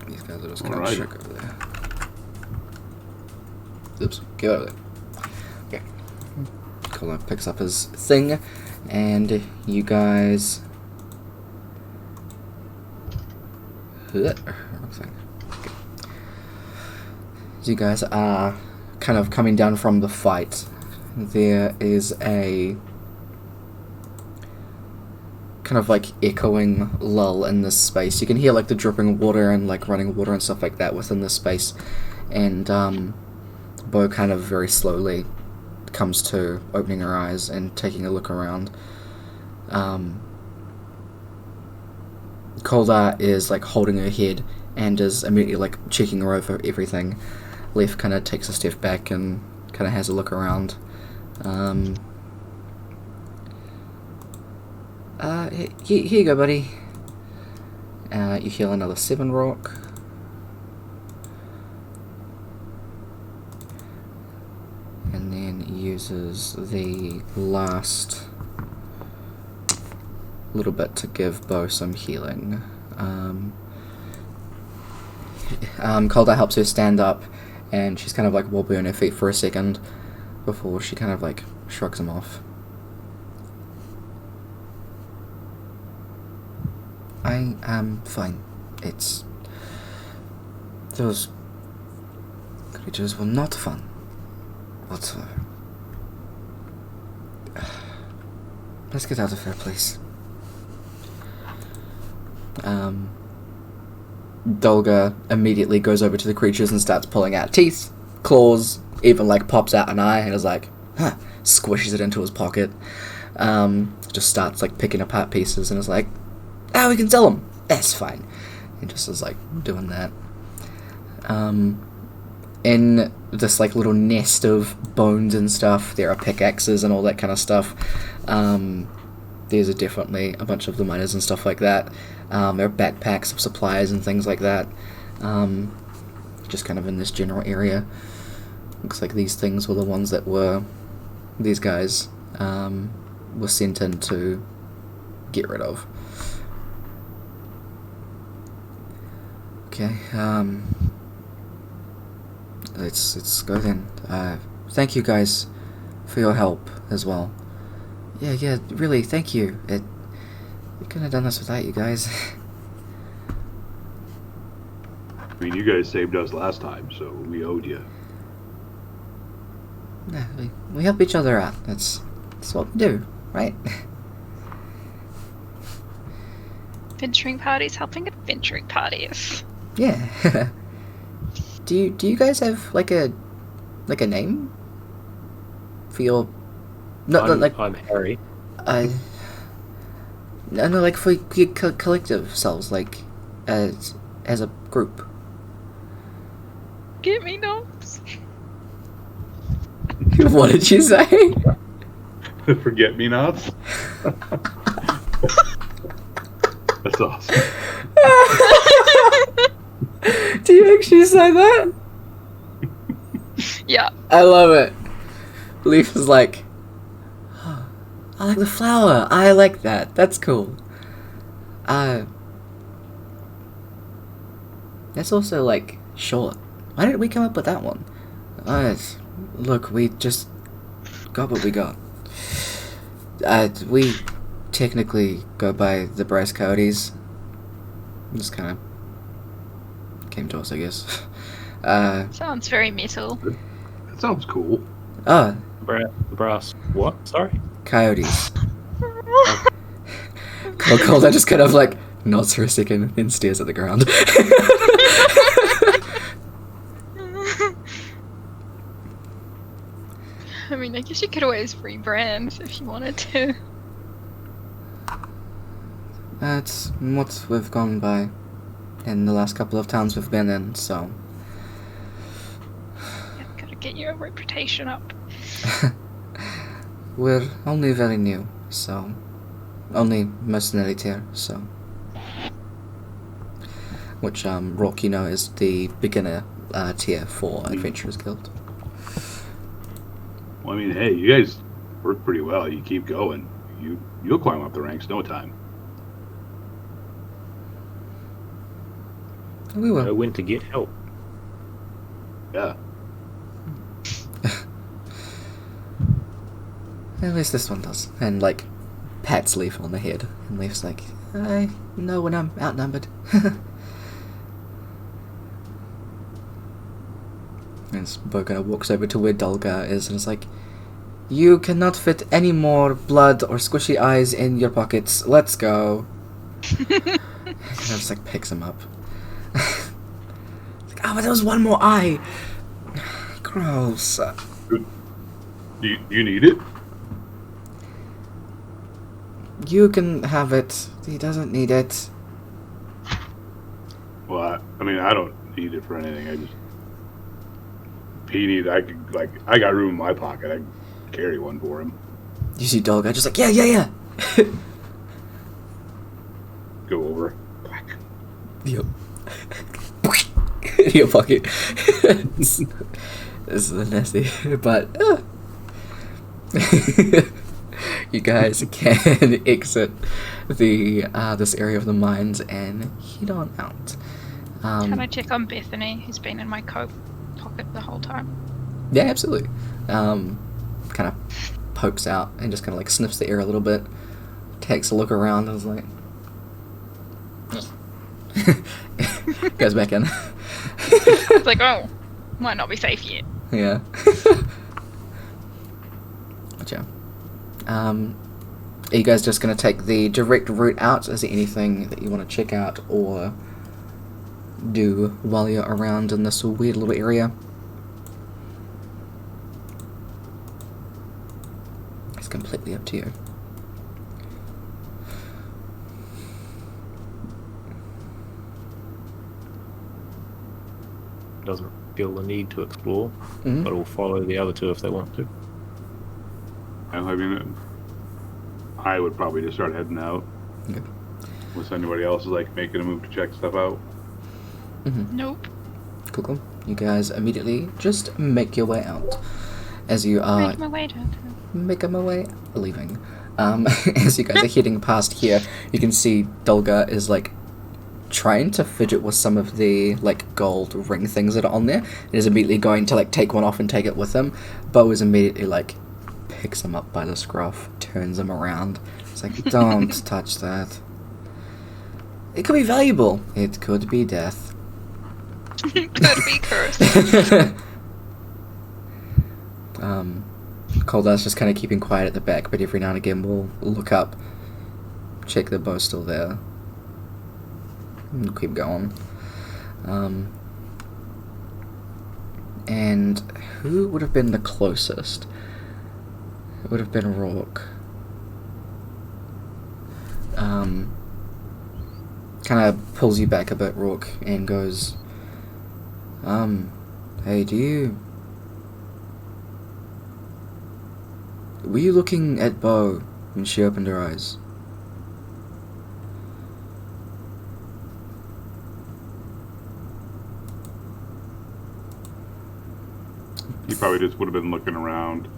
These guys are just kind of Alright. shook over there. Oops, get over there. Okay. Colin picks up his thing, and you guys. Wrong thing. Okay. As you guys are kind of coming down from the fight, there is a kind of like echoing lull in this space. You can hear like the dripping water and like running water and stuff like that within this space, and Bo kind of very slowly comes to, opening her eyes and taking a look around. Koldar is like holding her head and is immediately like checking her over everything. Leaf kind of takes a step back and kind of has a look around. Here you go, buddy. You heal another 7 rock. And then uses the last little bit to give Bo some healing. Calder helps her stand up, and she's kind of like wobbly on her feet for a second before she kind of like shrugs him off. I am fine. It's... Those creatures were not fun whatsoever. Let's get out of here, please. Dolga immediately goes over to the creatures and starts pulling out teeth, claws, even like pops out an eye and is like, squishes it into his pocket. Just starts like picking apart pieces and is like, we can sell them. That's fine. He just is like doing that. In this like little nest of bones and stuff, there are pickaxes and all that kind of stuff. There's definitely a bunch of the miners and stuff like that. There are backpacks of supplies and things like that. Just kind of in this general area. Looks like these things were the ones that were... These guys were sent in to get rid of. Okay, let's go then. Thank you guys for your help as well. Yeah, really, thank you. We couldn't have done this without you guys. I mean, you guys saved us last time, so we owed you. Yeah, we help each other out. That's what we do, right? Adventuring parties helping adventuring parties. Yeah. Do you guys have like a name for your? I'm Harry. No, like for your collective selves, like as a group. Get me notes. What did you say? Forget me nots. That's awesome. Do you actually say that? Yeah. I love it. Leaf is like, oh, I like the flower. I like that. That's cool. That's also like short. Why didn't we come up with that one? Look, we just got what we got. We technically go by the Brass Coyotes. Just kind of came to us, I guess. Sounds very metal. That sounds cool. Oh, Brass. What? Sorry? coyotes. Colda just kind of like nods for a second and then stares at the ground. I mean, I guess you could always rebrand if you wanted to. That's what we've gone by in the last couple of towns we've been in, so. You've got to get your reputation up. We're only very new, so. Only mercenary tier, so. Which, Rock, you know, is the beginner tier for Adventurers Guild. Well, I mean, hey, you guys work pretty well. You keep going. You'll climb up the ranks no time. We will. Know when to get help. Yeah. At least this one does. And, like, pats Leaf on the head. And Leaf's like, I know when I'm outnumbered. And Bo kind of walks over to where Dolgar is and is like, you cannot fit any more blood or squishy eyes in your pockets. Let's go. And just, like, picks him up. It's like, oh, but there was one more eye. Gross. Do you need it? You can have it. He doesn't need it. Well, I mean, I don't need it for anything. I just. If he needs, I got room in my pocket. I can carry one for him. You see Dolgar just like, yeah. Go over. Whack. Yep. Your pocket. This is nasty, but you guys can exit the this area of the mines and head on out. Can I check on Bethany, who's been in my coat pocket the whole time? Yeah, absolutely. Kind of pokes out and just kind of like sniffs the air a little bit, takes a look around and is like, goes back in. It's like, oh, might not be safe yet. Yeah. Gotcha. Are you guys just going to take the direct route out? Is there anything that you want to check out or do while you're around in this weird little area? It's completely up to you. Doesn't feel the need to explore, Mhm. but will follow the other two if they want to. I mean, I would probably just start heading out. Okay. Unless anybody else is like making a move to check stuff out. Nope. Cool. You guys immediately just make your way out. As you are Make my way downtown. making my way leaving. As you guys are heading past here, you can see Dolgar is like trying to fidget with some of the like gold ring things that are on there, and is immediately going to like take one off and take it with him. Bo is immediately like picks him up by the scruff, turns him around. It's like, don't touch that. It could be valuable. It could be death. Could be cursed. Coldar's just kind of keeping quiet at the back, but every now and again we'll look up, check that Bo's still there, and keep going. And who would have been the closest? It would have been Rourke. Kind of pulls you back a bit, Rourke, and goes, hey, were you looking at Bo when she opened her eyes? He probably just would have been looking around.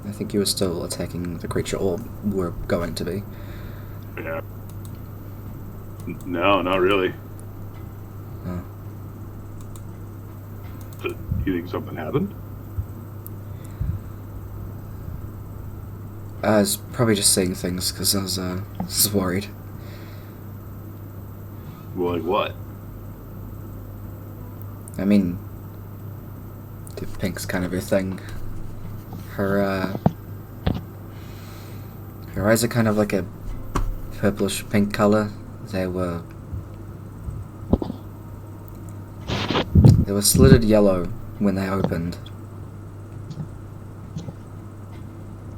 I think you were still attacking the creature, or were going to be. Yeah. No, not really. Oh. So, you think something happened? I was probably just saying things because I was worried. Well, like what? I mean, pink's kind of her thing. Her eyes are kind of like a purplish pink color. They were slitted yellow when they opened.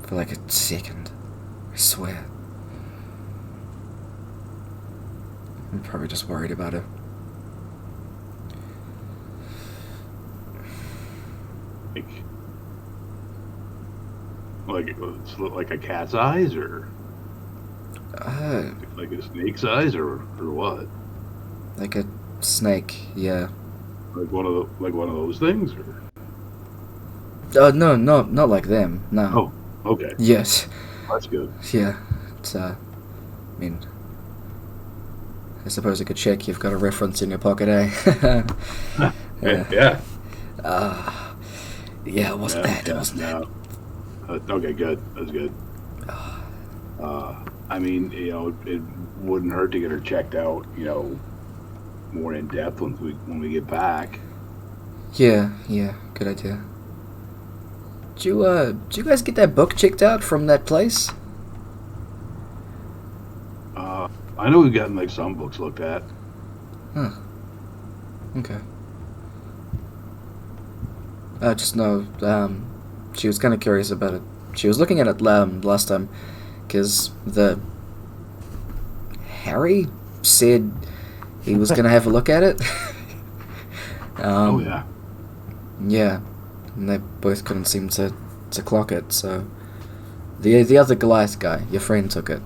For like a second. I swear. I'm probably just worried about her. It's like a cat's eyes, or like a snake's eyes, or what? Like a snake, yeah. Like one of those things, or? No, not like them. No. Oh, okay. Yes. That's good. Yeah. It's I mean, I suppose I could check you've got a reference in your pocket, eh? Yeah. Yeah, it wasn't that. It wasn't that. Okay, good. That's good. I mean, it wouldn't hurt to get her checked out, more in depth when we get back. Yeah, good idea. Did you guys get that book checked out from that place? I know we've gotten like some books looked at. Huh. Okay. I just know, she was kind of curious about it. She was looking at it last time, because Harry said he was going to have a look at it. Oh, yeah. Yeah, and they both couldn't seem to clock it, so the other Goliath guy, your friend, took it.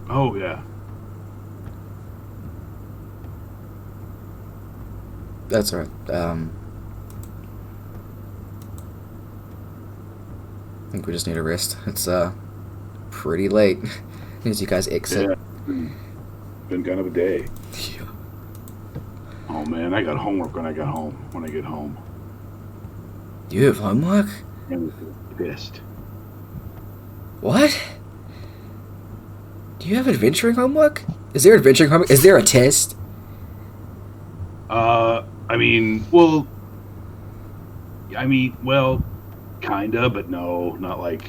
Oh, yeah. That's alright. I think we just need a rest. It's pretty late as you guys exit. Yeah. Been kind of a day. Yeah. Oh man, I got homework when I get home. You have homework? I'm pissed. What? Do you have adventuring homework? Is there adventuring homework? Is there a test? Well, kinda, but no, not like.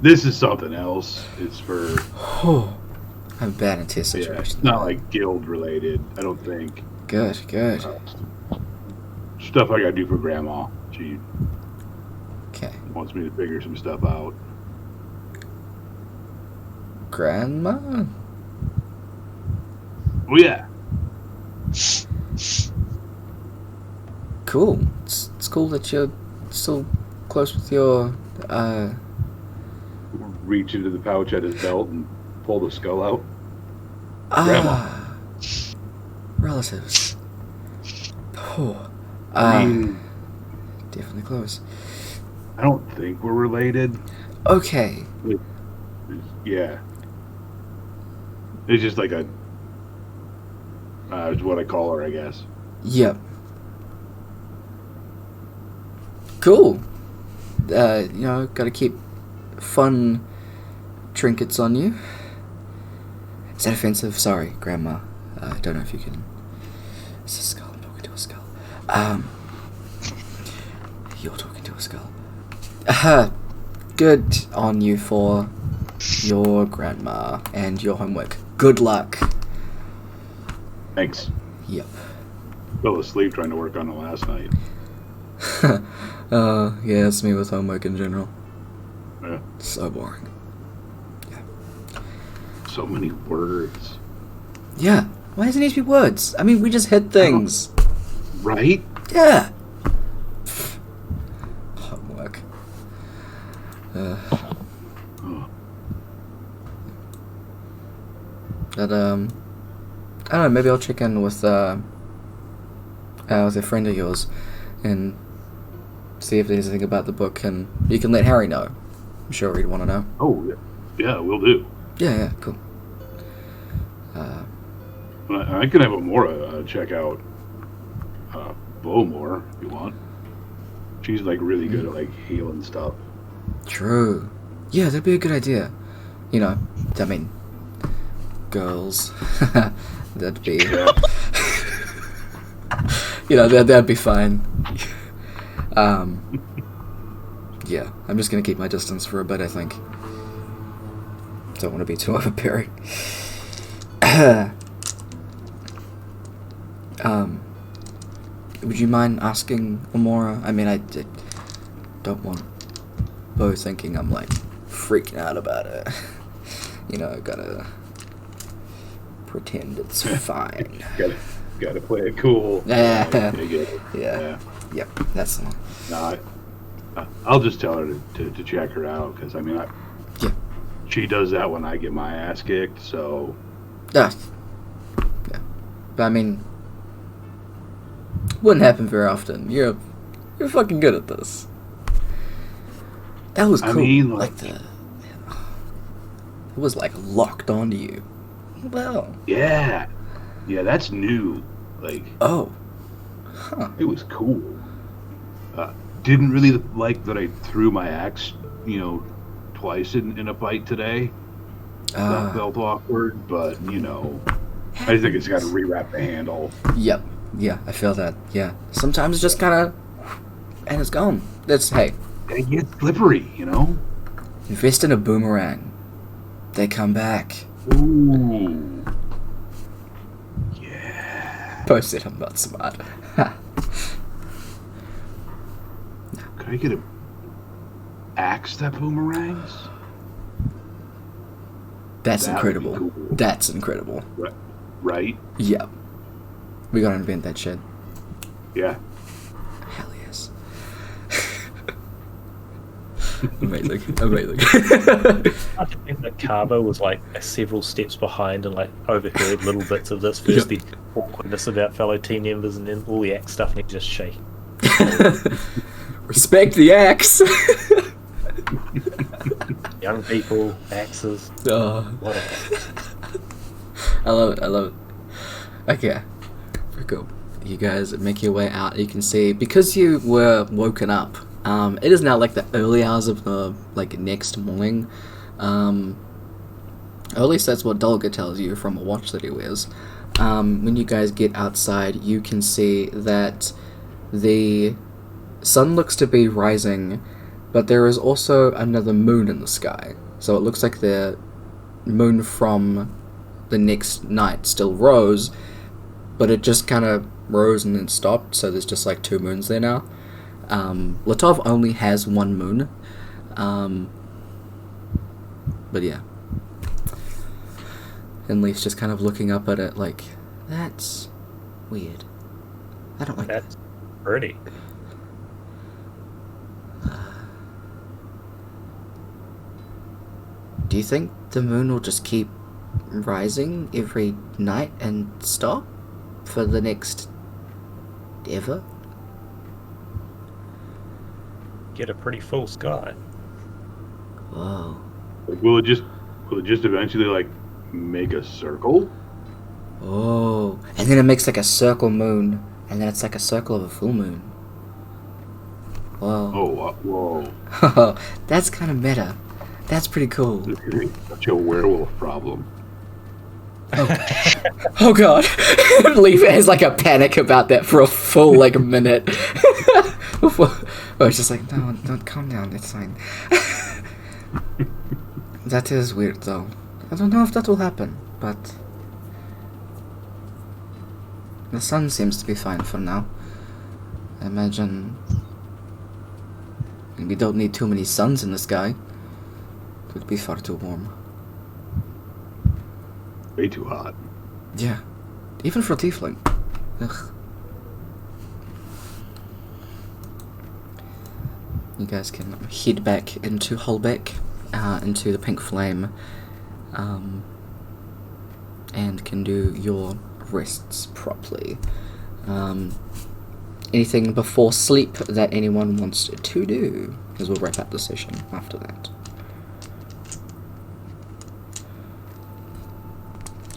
This is something else. It's for. Oh, I'm bad at test Yeah, situations. it's not like guild related. I don't think. Good. Stuff I gotta do for Grandma. She Okay. wants me to figure some stuff out. Grandma? Oh yeah. Cool. It's cool that you're still close with your, Reach into the pouch at his belt and pull the skull out. Grandma. Relatives. Oh. I mean, Definitely close. I don't think we're related. Okay. Yeah. It's just like it's what I call her, I guess. Yep. Cool. Gotta keep fun trinkets on you. Is that offensive? Sorry, Grandma. I don't know if you can... It's a skull. I'm talking to a skull. You're talking to a skull. Good on you for your grandma and your homework. Good luck. Thanks. Yep. Fell asleep trying to work on it last night. Yeah, it's me with homework in general. Yeah. So boring. So many words. Yeah. Why does it need to be words? I mean, we just hit things. Right? Yeah. Homework. But, I don't know, maybe I'll check in with a friend of yours and see if there's anything about the book, and you can let Harry know. I'm sure he'd want to know. Oh, yeah, we'll do. Yeah, cool. I can have Amora check out Bowmore if you want. She's like really good at like healing stuff. True. Yeah, that'd be a good idea. I mean, girls. That'd be... that'd be fine. Yeah, I'm just gonna keep my distance for a bit, I think. Don't want to be too overbearing. Would you mind asking Amora? I mean, I don't want Bo thinking I'm, like, freaking out about it. You know, gotta pretend it's fine. Gotta play it cool. Yeah. Yeah. Yep, that's the one. No, I'll just tell her to check her out, because, I mean, Yeah. she does that when I get my ass kicked, so... Yeah. But, I mean... wouldn't happen very often. You're fucking good at this. That was cool. I mean, it was like locked onto you. Well. Yeah, that's new. Like, oh, huh. It was cool. Didn't really like that I threw my axe, twice in a fight today. That felt awkward, but I think it's got to rewrap the handle. Yep. Yeah, I feel that. Yeah. Sometimes it's just kind of, and it's gone. Hey. They get slippery, Invest in a boomerang. They come back. Ooh. Yeah. Post it, I'm not smart. Could I get a axe that boomerangs? That's That incredible. would be cool. That's incredible. Right? Yep. We gotta invent that shit. Yeah. Hell yes. Amazing. Amazing. I think that Carbo was like several steps behind and like overheard little bits of this. First the awkwardness about fellow team members, and then all the axe stuff, and he just shaking. Respect the axe. Young people, axes. Oh. Whatever. I love it. Okay. Very cool. You guys make your way out. You can see, because you were woken up, it is now like the early hours of the next morning. Or at least that's what Dolga tells you from a watch that he wears. When you guys get outside, you can see that the sun looks to be rising, but there is also another moon in the sky. So it looks like the moon from the next night still rose, but it just kind of rose and then stopped, so there's just like two moons there now. Latov only has one moon. But yeah. And Leaf's just kind of looking up at it like, that's weird. I don't like That's pretty. Do you think the moon will just keep rising every night and stop for the next ever? Get a pretty full sky. Whoa. Will it just eventually make a circle? Oh. And then it makes like a circle moon, and then it's like a circle of a full moon. Whoa. Oh, whoa. That's kind of meta. That's pretty cool. This is such a werewolf problem. Oh god. Leaf has like a panic about that for a full minute. It's just like, no, don't calm down, it's fine. That is weird though. I don't know if that will happen, but the sun seems to be fine for now. I imagine we don't need too many suns in the sky. It would be far too warm. Way too hot. Yeah. Even for a tiefling. Ugh. You guys can head back into Holbeck, into the Pink Flame, and can do your rests properly. Anything before sleep that anyone wants to do? Because we'll wrap up the session after that.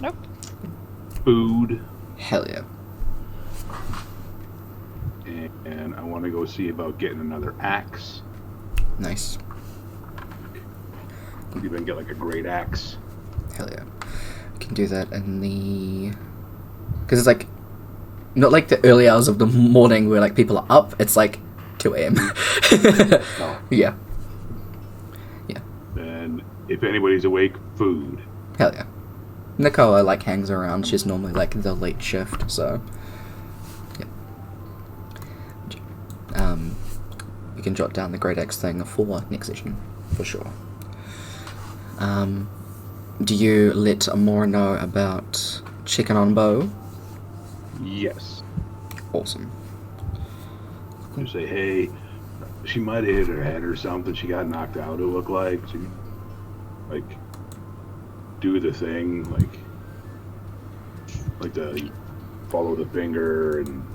Nope. Food. Hell yeah. And I want to go see about getting another axe. Nice. Even get a great axe. Hell yeah. Can do that in the... Because it's not like the early hours of the morning where people are up. It's 2 a.m. No. Yeah. And if anybody's awake, food. Hell yeah. Nicola, like, hangs around. She's normally, like, the late shift, so... Yeah. We can jot down the Great Axe thing for next session, for sure. Do you let Amora know about checking on Bo? Yes. Awesome. You say, hey, she might have hit her head or something. She got knocked out, it looked like. She, like, do the thing, like the follow the finger and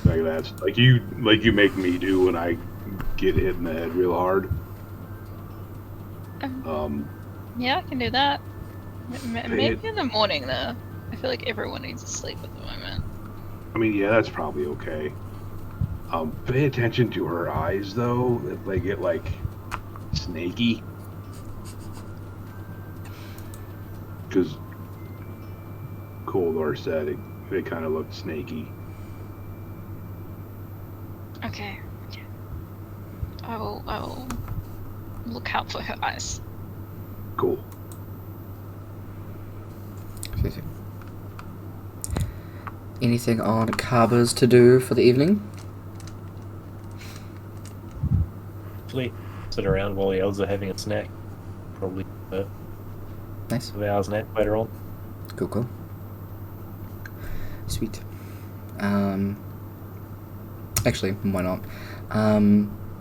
like that's like you make me do when I get hit in the head real hard. Yeah, I can do that. Maybe in the morning, though. I feel like everyone needs to sleep at the moment. I mean, yeah, that's probably okay. Pay attention to her eyes, though. If they get, like, snaky. Because Koldor said they kind of looked snaky. Okay. Yeah. I will look out for her eyes. Cool. Anything on Kaba's to do for the evening? Actually, sit around while the elves are having a snack. Probably Nice. 2 hours nap later on. Cool. Sweet. Actually, why not?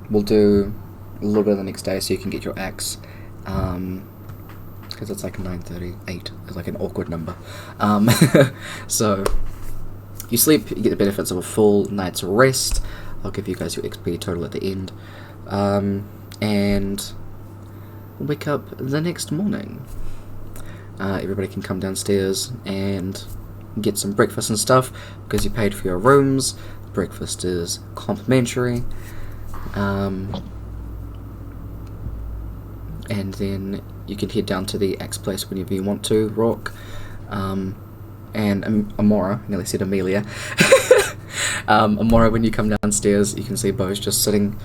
We'll do a little bit of the next day so you can get your axe. Because it's like 9:38. It's like an awkward number. So, you sleep, you get the benefits of a full night's rest. I'll give you guys your XP total at the end. And wake up the next morning. Everybody can come downstairs and get some breakfast and stuff because you paid for your rooms. Breakfast is complimentary. And then you can head down to the axe place whenever you want to, Rock. And Amora, nearly said Amelia. Amora, when you come downstairs, you can see Bo's just sitting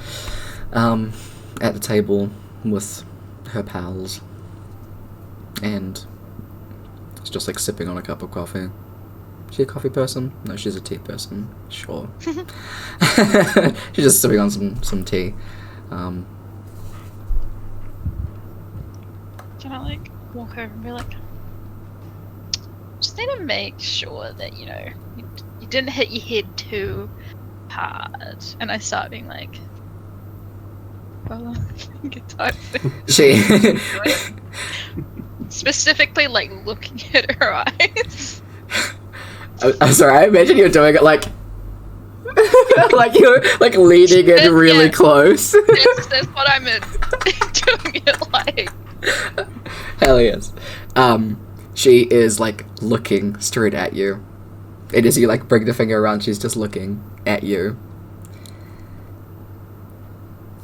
at the table with her pals. And it's just like sipping on a cup of coffee. Is she a coffee person? No, she's a tea person. Sure. She's just sipping on some tea. Can I, like, walk over and be like, just need to make sure that, you know, you didn't hit your head too hard. And I start being like, well, get tired. She... Specifically, like, looking at her eyes. I'm sorry, I imagine you're doing it like... like you're like leaning in really close. That's what I'm doing it like. Hell yes. She is like looking straight at you. And as you like bring the finger around, she's just looking at you.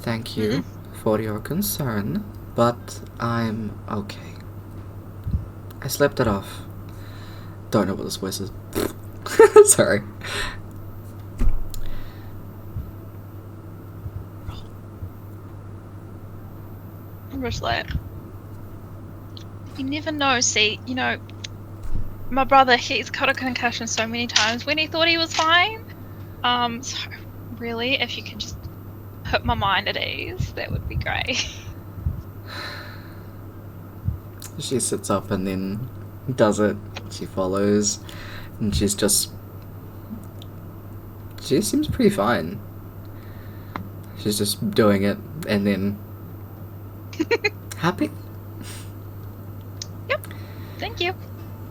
Thank you for your concern, but I'm okay. I slept it off. Don't know what this voice is. Sorry. I'm just like, you never know. See, you know, my brother, he's got a concussion so many times when he thought he was fine. So really, if you can just put my mind at ease, that would be great. She sits up and then does it. She follows. And she seems pretty fine. She's just doing it and then... Happy? Yep. Thank you.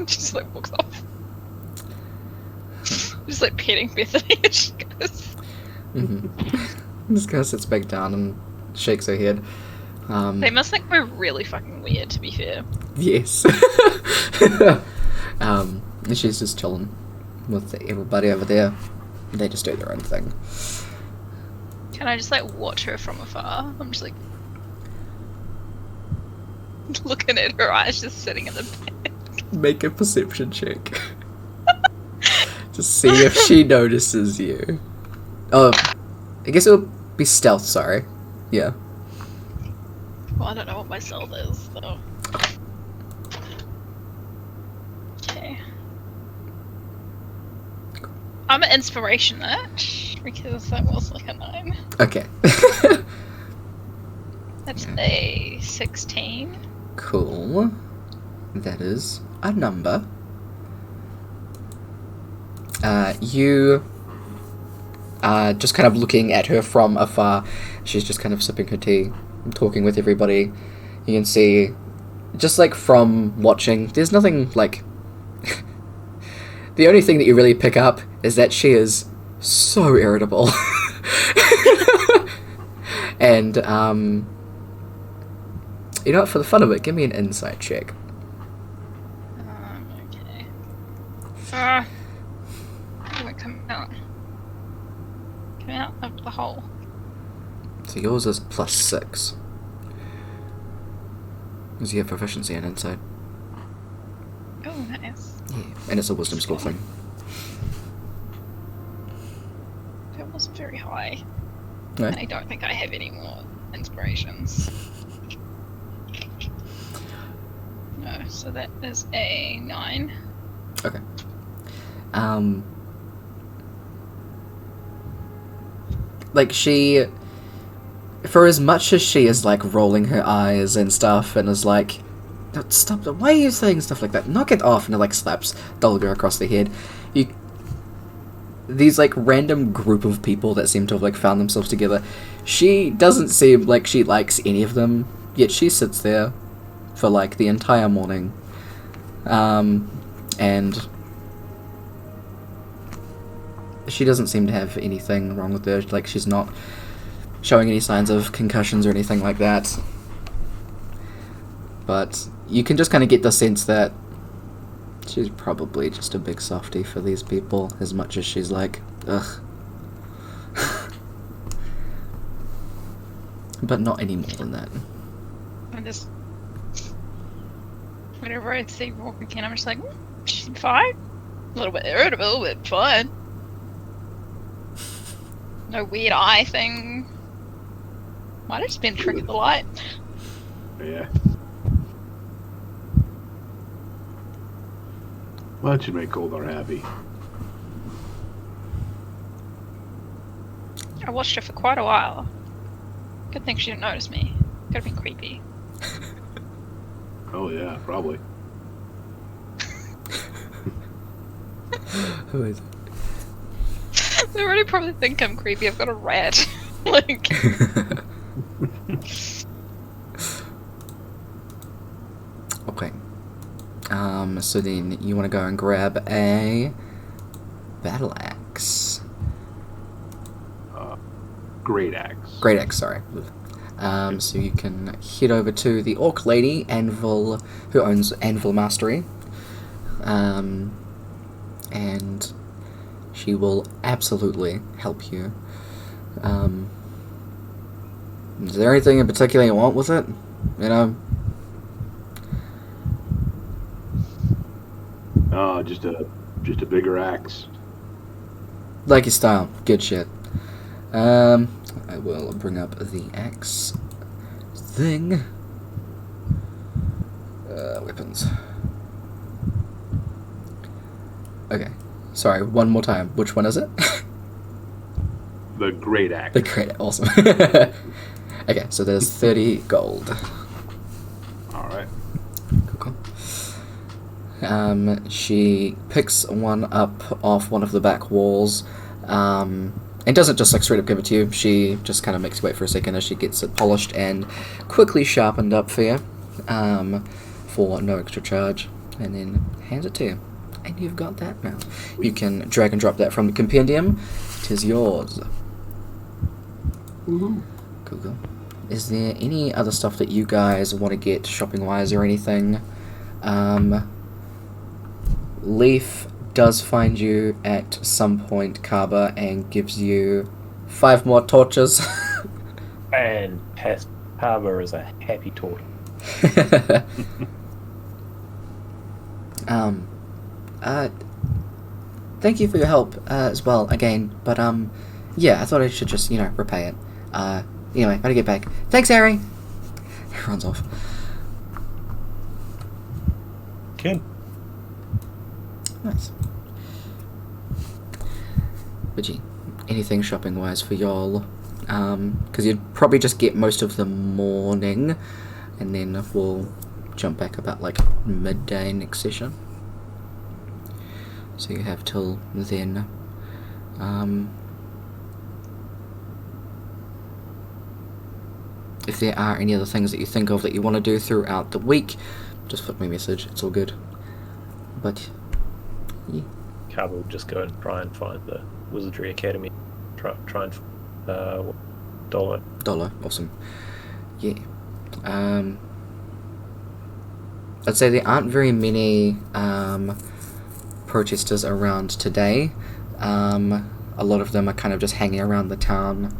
Just like walks off. Just like petting Bethany as she goes. This guy sits back down and shakes her head. They must think we're really fucking weird, to be fair. Yes. And she's just chilling with everybody over there. They just do their own thing. Can I just like watch her from afar? I'm just like looking at her eyes, just sitting in the bed. Make a perception check. To see if she notices you. Oh, I guess it would be stealth, sorry. Yeah. Well, I don't know what my stealth is, so. Okay. I'm an inspiration that, because that was like a 9. Okay. That's a 16. Cool. That is a number. You are just kind of looking at her from afar. She's just kind of sipping her tea, talking with everybody. You can see, just like from watching, there's nothing like... The only thing that you really pick up is that she is so irritable. And, you know what, for the fun of it, give me an insight check. Okay. Oh, it come out. Come out of the hole. So yours is +6. Because you have proficiency in insight. Oh, nice. Yeah, and it's a wisdom skill thing. That wasn't very high. Right. And I don't think I have any more inspirations. No, so that is a 9. Okay. Like she, for as much as she is like rolling her eyes and stuff and is like, "No, stop, why are you saying stuff like that? Knock it off," and it like slaps Dulgar across the head. These like random group of people that seem to have like found themselves together, she doesn't seem like she likes any of them, yet she sits there for like the entire morning. And she doesn't seem to have anything wrong with her. Like, she's not showing any signs of concussions or anything like that. But you can just kind of get the sense that she's probably just a big softie for these people, as much as she's like, ugh. But not any more than that. I'm just... Whenever I see Rourke again, I'm just like, she's fine. A little bit irritable, but fine. No weird eye thing. Might have just been a trick of the light. Yeah. Well, that should make Goldar happy. I watched her for quite a while. Good thing she didn't notice me. Could have been creepy. Oh yeah, probably. Who is it? They already probably think I'm creepy. I've got a rat. Like... Okay. So then you want to go and grab a battle axe. Great axe. Great axe, sorry. So you can head over to the orc lady, Anvil, who owns Anvil Mastery. And she will absolutely help you. Is there anything in particular you want with it? You know? Oh, just a bigger axe. Like your style. Good shit. I will bring up the axe thing. Weapons. Okay. Sorry, one more time. Which one is it? The great axe. The great, awesome. Okay, so there's 30 gold. Alright. Cool. She picks one up off one of the back walls, and doesn't just like straight up give it to you. She just kind of makes you wait for a second as she gets it polished and quickly sharpened up for you, for no extra charge, and then hands it to you. And you've got that now. You can drag and drop that from the compendium. It is yours. Woohoo. Cool. Is there any other stuff that you guys want to get shopping-wise or anything? Leaf does find you at some point, Kaba, and gives you 5 more torches. And Harbor is a happy tortoise. Thank you for your help as well again, but Yeah, I thought I should just, repay it. Anyway, gotta get back. Thanks, Harry! He runs off. Good. Nice. But gee, anything shopping-wise for y'all? Because you'd probably just get most of the morning, and then we'll jump back about, like, midday next session. So you have till then. If there are any other things that you think of that you want to do throughout the week, just put me a message. It's all good. But yeah. Carver will just go and try and find the Wizardry Academy. Try and dollar. Awesome. Yeah. I'd say there aren't very many protesters around today. A lot of them are kind of just hanging around the town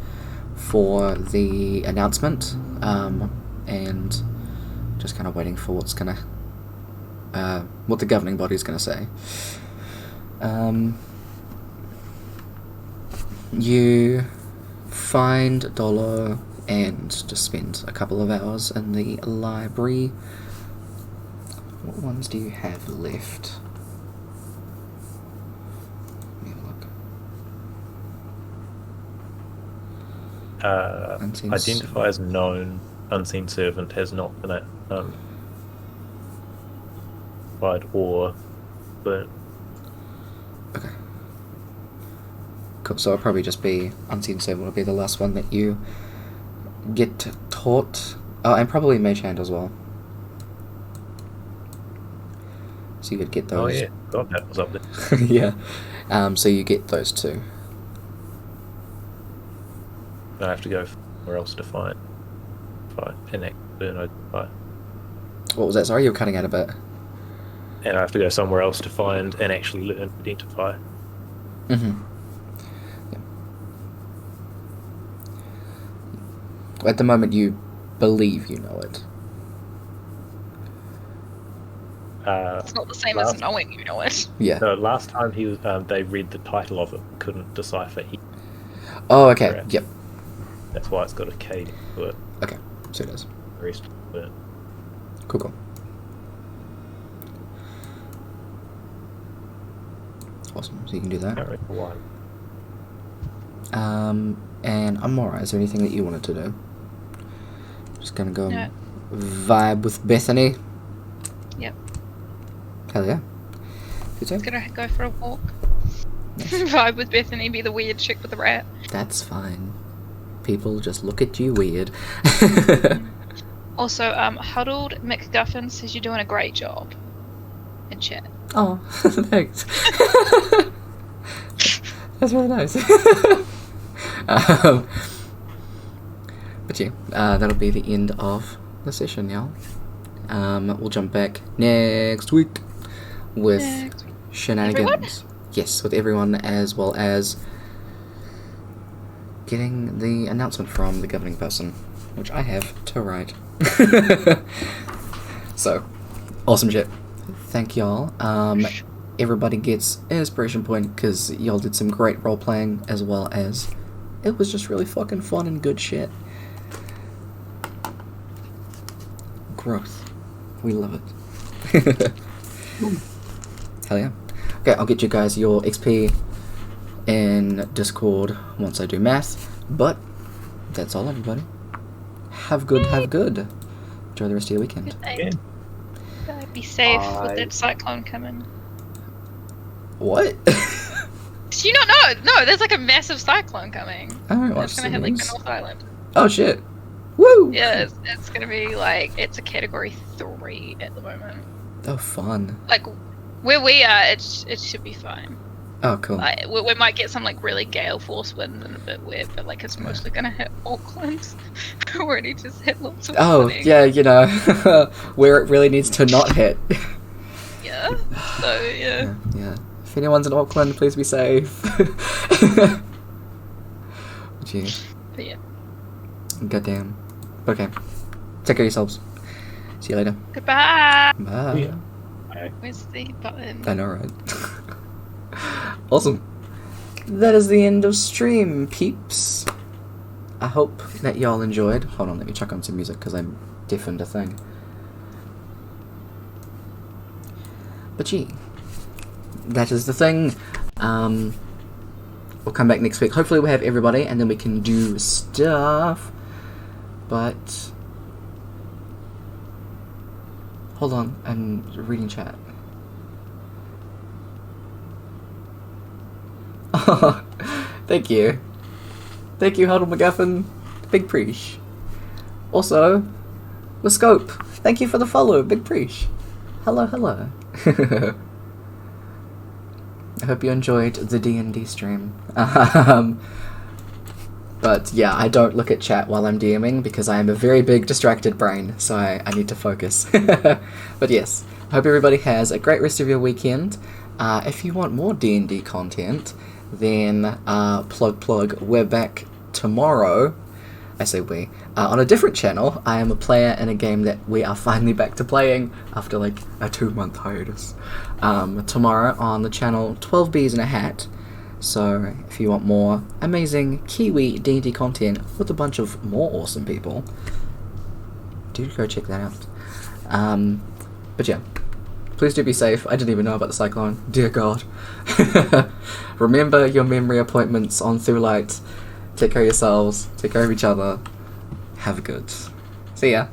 for the announcement, and just kind of waiting for what the governing body's gonna say. You find $1 and just spend a couple of hours in the library. What ones do you have left? Let me have a look. Unseen Identify as known. Unseen servant has not been or burnt. Okay. Cool. So it'll probably just be Unseen Servant will be the last one that you get taught. Oh, and probably Mage Hand as well. So you could get those. Oh yeah, God, that was up there. Yeah. So you get those two. I have to go somewhere else to find an identify. What was that? Sorry, you were cutting out a bit. And I have to go somewhere else to find and actually learn to identify. Mm-hmm. Yeah. At the moment, you believe you know it. It's not the same as knowing you know it. Yeah. No, last time he was, they read the title of it, couldn't decipher. Oh, okay. Correct. Yep. That's why it's got a K to it. Okay. So it does. The rest of it. Cool. Awesome. So you can do that. Can't remember why. And Amora, is there anything that you wanted to do? Just gonna go No. vibe with Bethany. Yep. Hell yeah. Good I'm job. gonna go for a walk. Nice. Vibe with Bethany, be the weird chick with the rat. That's fine. People just look at you weird. Also, Huddled McGuffin says you're doing a great job in chat. Oh, thanks. That's really nice. But yeah, that'll be the end of the session, y'all. We'll jump back next week with shenanigans. Everyone? Yes, with everyone, as well as getting the announcement from the governing person, which I have to write. So, awesome shit. Thank y'all. Everybody gets an inspiration point because y'all did some great role playing, as well as it was just really fucking fun and good shit. Growth. We love it. Hell yeah. Okay, I'll get you guys your XP in Discord once I do math, but that's all, everybody. Have good. Enjoy the rest of your weekend. Yeah. Be safe Bye. with that cyclone coming. What? Did you not know? No, there's like a massive cyclone coming. I haven't watched It's gonna the hit like the news. North Island. Oh shit. Woo! Yeah, it's gonna be like, it's a category 3 at the moment. Oh, fun. Like, where we are, it should be fine. Oh, cool. Like, we might get some like really gale force wind and a bit weird, but like it's mostly gonna hit Auckland. We already just hit lots of Oh, flooding. yeah, where it really needs to not hit. Yeah. So yeah. Yeah. If anyone's in Auckland, please be safe. Gee, But yeah. goddamn. Okay. Take care of yourselves. See you later. Goodbye. Bye. Yeah. Where's the button? I know, right? Awesome. that is the end of stream, peeps. I hope that y'all enjoyed. Hold on, let me chuck on some music because I'm deafened a thing. But gee, that is the thing. We'll come back next week. Hopefully we'll have everybody and then we can do stuff. But hold on, I'm reading chat. Oh, thank you. Thank you, Huddle McGuffin. Big preach. Also, the scope. Thank you for the follow, Big preach. Hello, hello. I hope you enjoyed the D&D stream. But yeah, I don't look at chat while I'm DMing because I am a very big distracted brain, so I need to focus. But yes, I hope everybody has a great rest of your weekend. If you want more D&D content, then plug, we're back tomorrow. I say we. On a different channel, I am a player in a game that we are finally back to playing after like a 2-month hiatus. Tomorrow on the channel 12 Bees in a Hat. So if you want more amazing Kiwi D&D content with a bunch of more awesome people, do go check that out. But yeah, please do be safe. I didn't even know about the cyclone. Dear God. Remember your memory appointments on Through Light. Take care of yourselves. Take care of each other. Have a good. See ya.